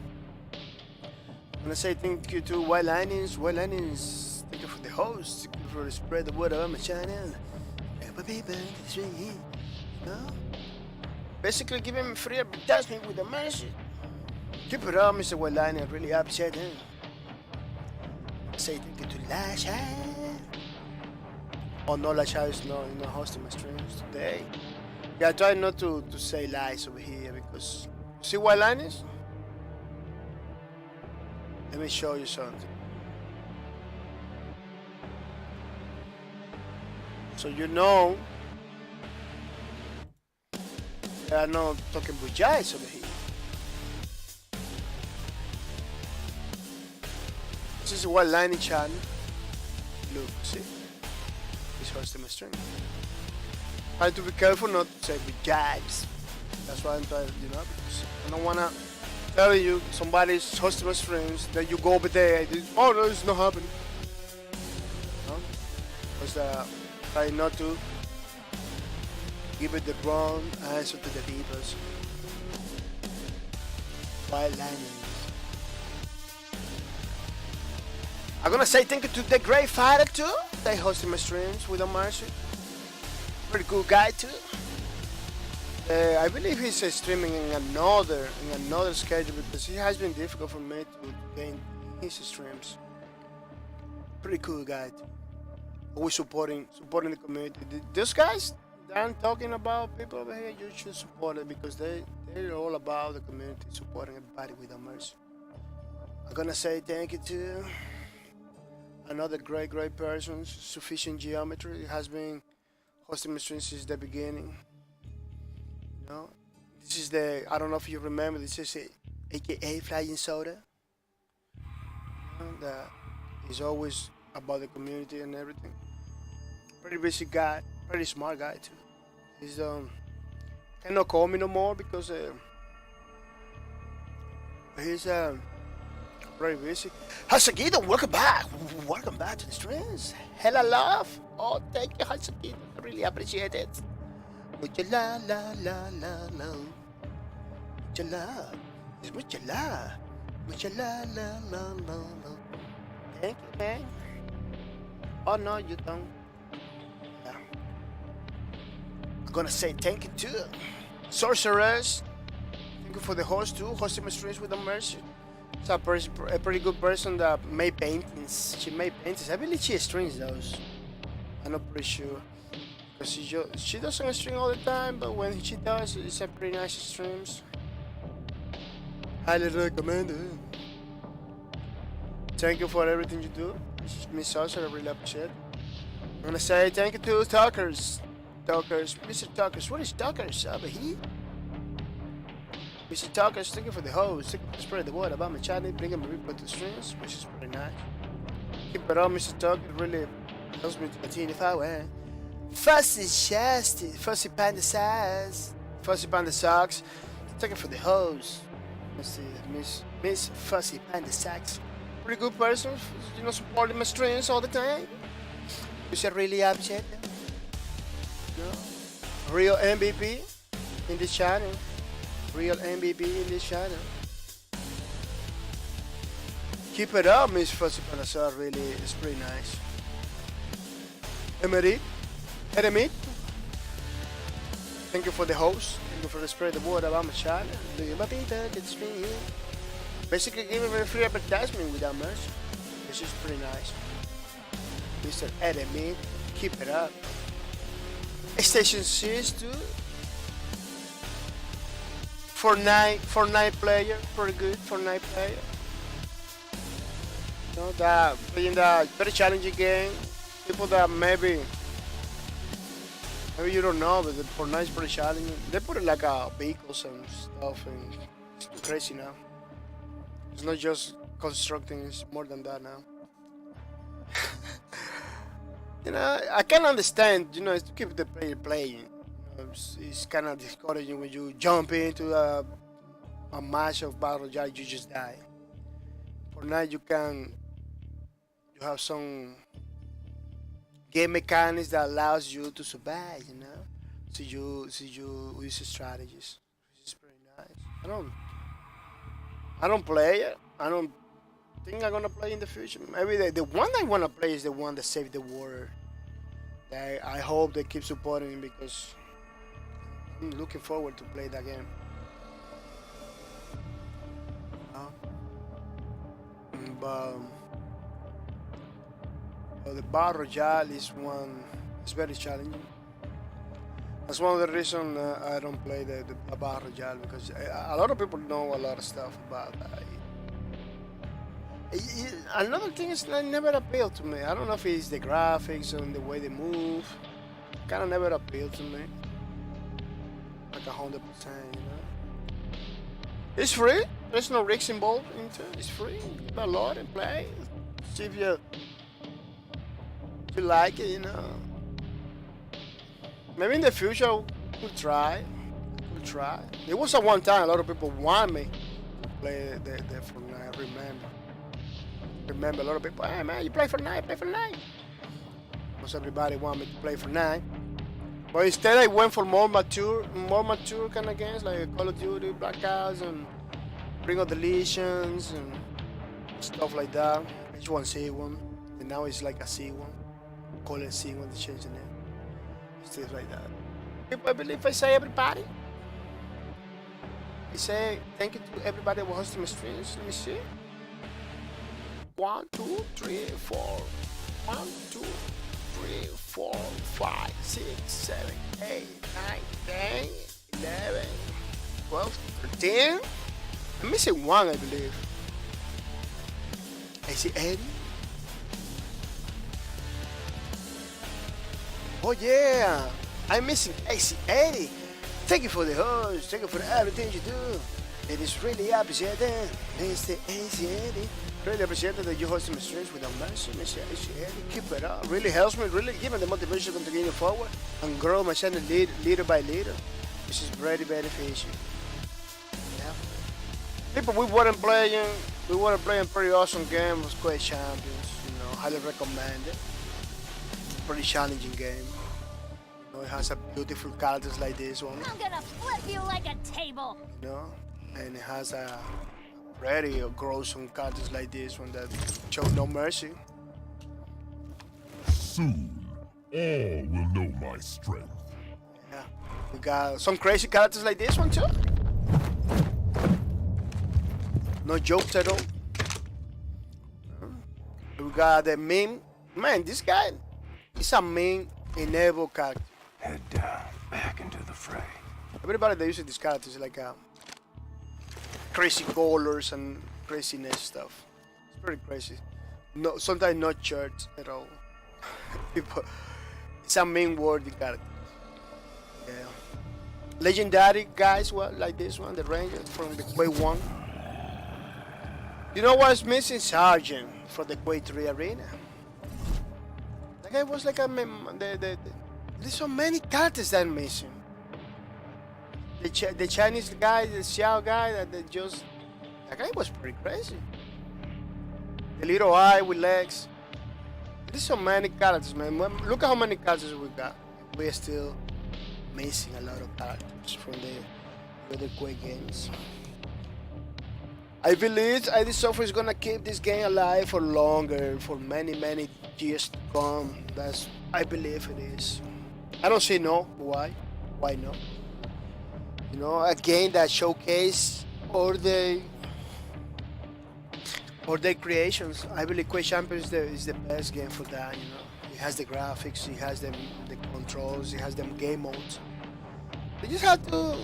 I'm gonna say thank you to White Linings. White Linings, thank you for the host. Thank you for spread the word about my channel. No? Basically giving me free advertisement with the message. Keep it up, Mr. White Lining. I really appreciate him. Say thank you to Lasha. Oh no, Lasha is not hosting my streams today. Yeah, I try not to say lies over here because see White Linings? Let me show you something. So you know that I'm not talking bujais over here. This is White Lining channel. Look, see? He's hosting my stream. I have to be careful not to say bujais. That's why I'm trying, because I don't wanna tell you somebody's hosting my streams, then you go over there and oh no, it's not happening. No? Because try not to give it the wrong answer to the people. White Linings. I'm gonna say thank you to the Great Fighter too. They hosting my streams with Marcy. Pretty cool guy too. I believe he's streaming in another schedule because it has been difficult for me to gain his streams. Pretty cool guy too. Always supporting the community. These guys that I'm talking about, people over here, you should support it because they're all about the community, supporting everybody with mercy. I'm gonna say thank you to another great person, Sufficient Geometry. It has been hosting my streams since the beginning. This is I don't know if you remember, this is AKA Flying Soda. That is always about the community and everything. Pretty busy guy, pretty smart guy too. He's cannot call me no more because he's very busy. Hasagito, welcome back. Welcome back to the streams. Hella love. Oh, thank you, Hasagito. I really appreciate it. Mucha la la la la la. Mucha la. It's mucha la. Mucha la la la la la. Thank you, man. Oh no, you don't. Yeah. I'm gonna say thank you to Sorceress. Thank you for the host too, hosting my streams with the mercy. It's a pretty good person that made paintings. She made paintings. I believe she streams those. I'm not pretty sure. Because she doesn't stream all the time, but when she does, it's a pretty nice streams. Highly recommended. Thank you for everything you do, Miss Saucer. I really appreciate it. I'm gonna say thank you to Talkers. Mr. Talkers. What is Talkers over here? Mr. Talkers, thank you for the host. Thank you for spreading the word about my channel, bringing my people to streams, which is pretty nice. Keep it up, Mr. Talkers. Really helps me to continue forward. Fussy Shasty, Fussy Panda Sass, Fussy Panda Socks. Thank you for the host. Miss Fussy Panda Socks. Pretty good person, supporting my streams all the time. You should really appreciate them. Real MVP in this channel. Real MVP in this channel. Keep it up, Miss Fussy Panda Socks. Really, it's pretty nice. Emery. Thank you for the host. Thank you for the spread the word about my channel. Basically giving me a free advertisement without mercy. This is pretty nice. Mr. Edemit, keep it up. Station 6 too. Fortnite player, pretty good Fortnite player. That playing that very challenging game. People that maybe you don't know, but the Fortnite is pretty challenging. They put it like vehicles and stuff, and it's too crazy now. It's not just constructing; it's more than that now. I can understand. It's to keep the player playing. It's kind of discouraging when you jump into a match of battle royale, you just die. Fortnite, you can You have some game mechanics that allows you to survive, you know. So you use strategies. Which is pretty nice. I don't play it. I don't think I'm gonna play in the future. Maybe the one I wanna play is the one that saved the world. I hope they keep supporting it because I'm looking forward to play that game. But the Battle Royale is one. It's very challenging. That's one of the reasons I don't play the Battle Royale because a lot of people know a lot of stuff about that. Another thing is that never appealed to me. I don't know if it's the graphics and the way they move. Kind of never appealed to me. Like 100%, you know. It's free. There's no risks involved into it. It's free. Download and play. See if you like it, you know. Maybe in the future I could try. It was at one time a lot of people want me to play the Fortnite. Remember a lot of people, hey man, you play Fortnite. Almost everybody want me to play Fortnite. But instead I went for more mature kind of games like Call of Duty, Black Ops, and Ring of the Legions and stuff like that. H1C1, and now it's like a C1. Call it C1 to change the name. Stuff like that. I believe I say everybody. I say thank you to everybody who hosted my streams. Let me see. 1, 2, 3, 4. 1, 2, 3, 4, 5, 6, 7, 8, 9, 10, 11, 12, 13. I'm missing one, I believe. I see Eddie. Oh yeah, I'm missing AC Eddie. Thank you for the host. Thank you for everything you do. It is really appreciated, Mr. AC Eddie. Really appreciate that you hosting my streams without mercy, Mr. AC Eddie. Keep it up. Really helps me. Really give me the motivation to continue forward and grow my channel little by little, which is very beneficial. Yeah. People, we weren't playing pretty awesome game with Quake Champions. You know, highly recommend it. Pretty challenging game. You know, it has a beautiful characters like this one. I'm gonna flip you like a table. You know, and it has a pretty gruesome characters like this one that show no mercy. Soon, all will know my strength. Yeah, we got some crazy characters like this one too. No jokes at all. We got the meme. Man, this guy is a meme enabled character. Head down, back into the fray. Everybody that uses this character is like crazy colors and craziness stuff. It's pretty crazy. No, sometimes not church at all. People, it's a main worthy character. Yeah. Legendary guys, well, like this one, the Ranger from the Quake 1. You know what's missing? Sergeant from the Quake 3 arena. That guy was like there's so many characters that are missing. The Chinese guy, the Xiao guy, that guy was pretty crazy. The little eye with legs. There's so many characters, man. Look at how many characters we got. We're still missing a lot of characters from the other Quake games. I believe ID Software is gonna keep this game alive for longer, for many years to come. I believe it is. I don't see no. Why? Why not? You know, a game that showcase all their creations. I believe Quake Champions is the best game for that. You know, it has the graphics, it has the controls, it has them game modes. You just have to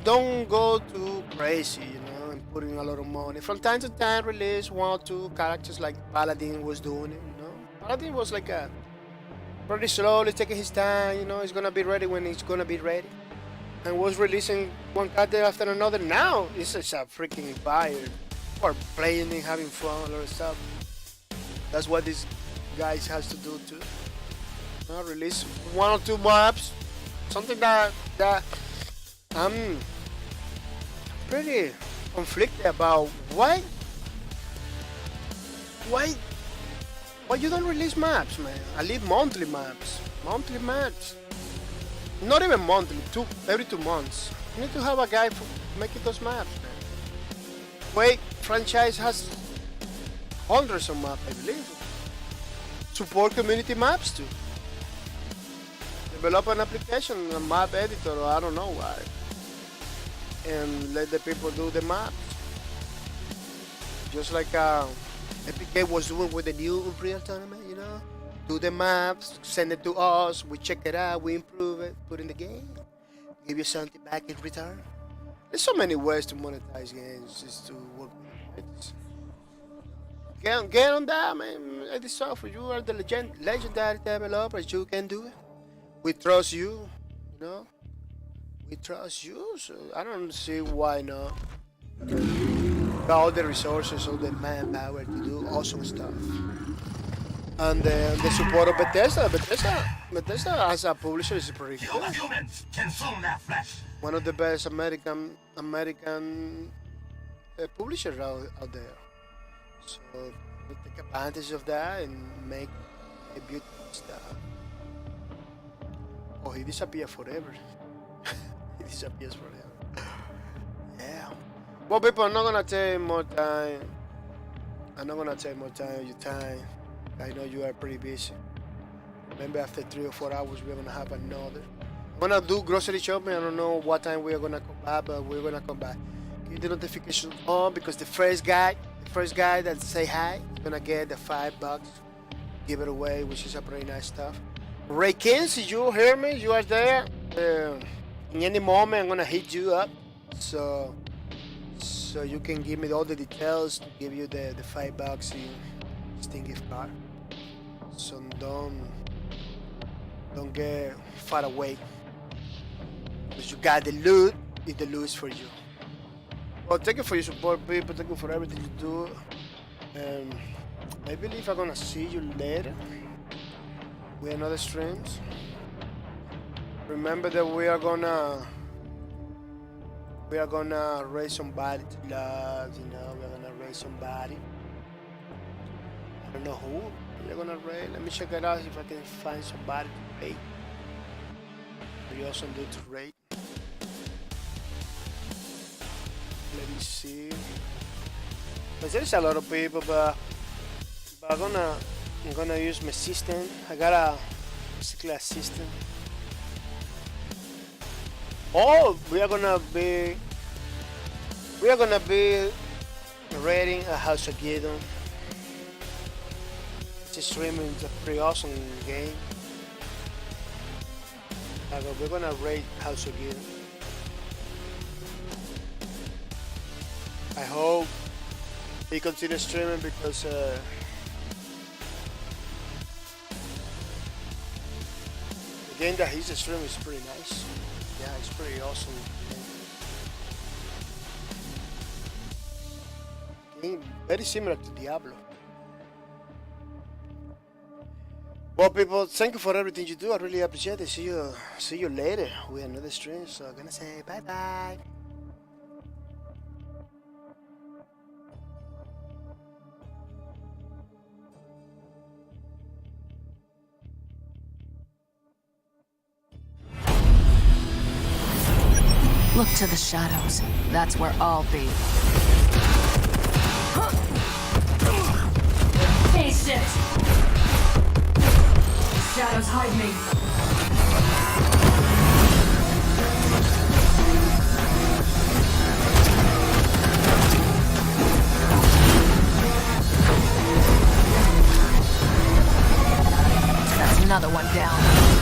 don't go too crazy, you know, and put in a lot of money. From time to time, release 1 or 2 characters like Paladin was doing it. You know, Paladin was like a pretty slowly taking his time. You know, he's gonna be ready when he's gonna be ready. And was releasing one character after another. Now it's just a freaking fire. Or playing and having fun, a lot of stuff. That's what these guys has to do too. Release 1 or 2 maps. Something that I'm pretty conflicted about. Why Why you don't release maps, man? I need monthly maps. Monthly maps. Not even monthly, every 2 months. You need to have a guy for making those maps, man. Quake franchise has hundreds of maps, I believe. Support community maps too. Develop an application, a map editor, or I don't know why. And let the people do the maps. Just like APK was doing with the new Unreal tournament, you know? Do the maps, send it to us, we check it out, we improve it, put in the game, give you something back in return. There's so many ways to monetize games, just to work with it. Get on that, man. It is software. You are the legendary developers. You can do it. We trust you, you know? We trust you, so I don't see why not. Got all the resources, all the manpower to do awesome stuff. And the support of Bethesda. Bethesda as a publisher is pretty good. Humans consume their flesh. One of the best American publishers out there. So we take advantage of that and make a beautiful stuff. Oh, he disappeared forever. He disappears forever. Yeah. Well, people, I'm not gonna take more time. I'm not gonna take more time of your time. I know you are pretty busy. Maybe after 3 or 4 hours, we're gonna have another. I'm gonna do grocery shopping. I don't know what time we are gonna come back, but we're gonna come back. Keep the notification on because the first guy that say hi is gonna get the $5. Give it away, which is a pretty nice stuff. Ray Kins, you hear me? You are there. In any moment, I'm gonna hit you up, so you can give me all the details to give you the $5 in Steam gift card. So don't get far away, because you got the loot. If the loot is for you. Well, thank you for your support, people. Thank you for everything you do. I believe I'm gonna see you later with another streams. Remember that we are gonna raise somebody to love, you know. We're gonna raise somebody. I don't know who we're gonna raise. Let me check it out if I can find somebody to rate. We also do to rate. Let me see. But there's a lot of people, but I'm gonna use my system. I got basically a system. Oh, we are gonna be rating a House of Gideon. It's streaming a pretty awesome game. We're gonna rate House of Gideon. I hope he continues streaming because the game that he's streaming is pretty nice. Yeah, it's pretty awesome. Game very similar to Diablo. Well, people, thank you for everything you do. I really appreciate it. See you later with another stream. So I'm gonna say bye bye. Look to the shadows. That's where I'll be. Face it! Shadows hide me. That's another one down.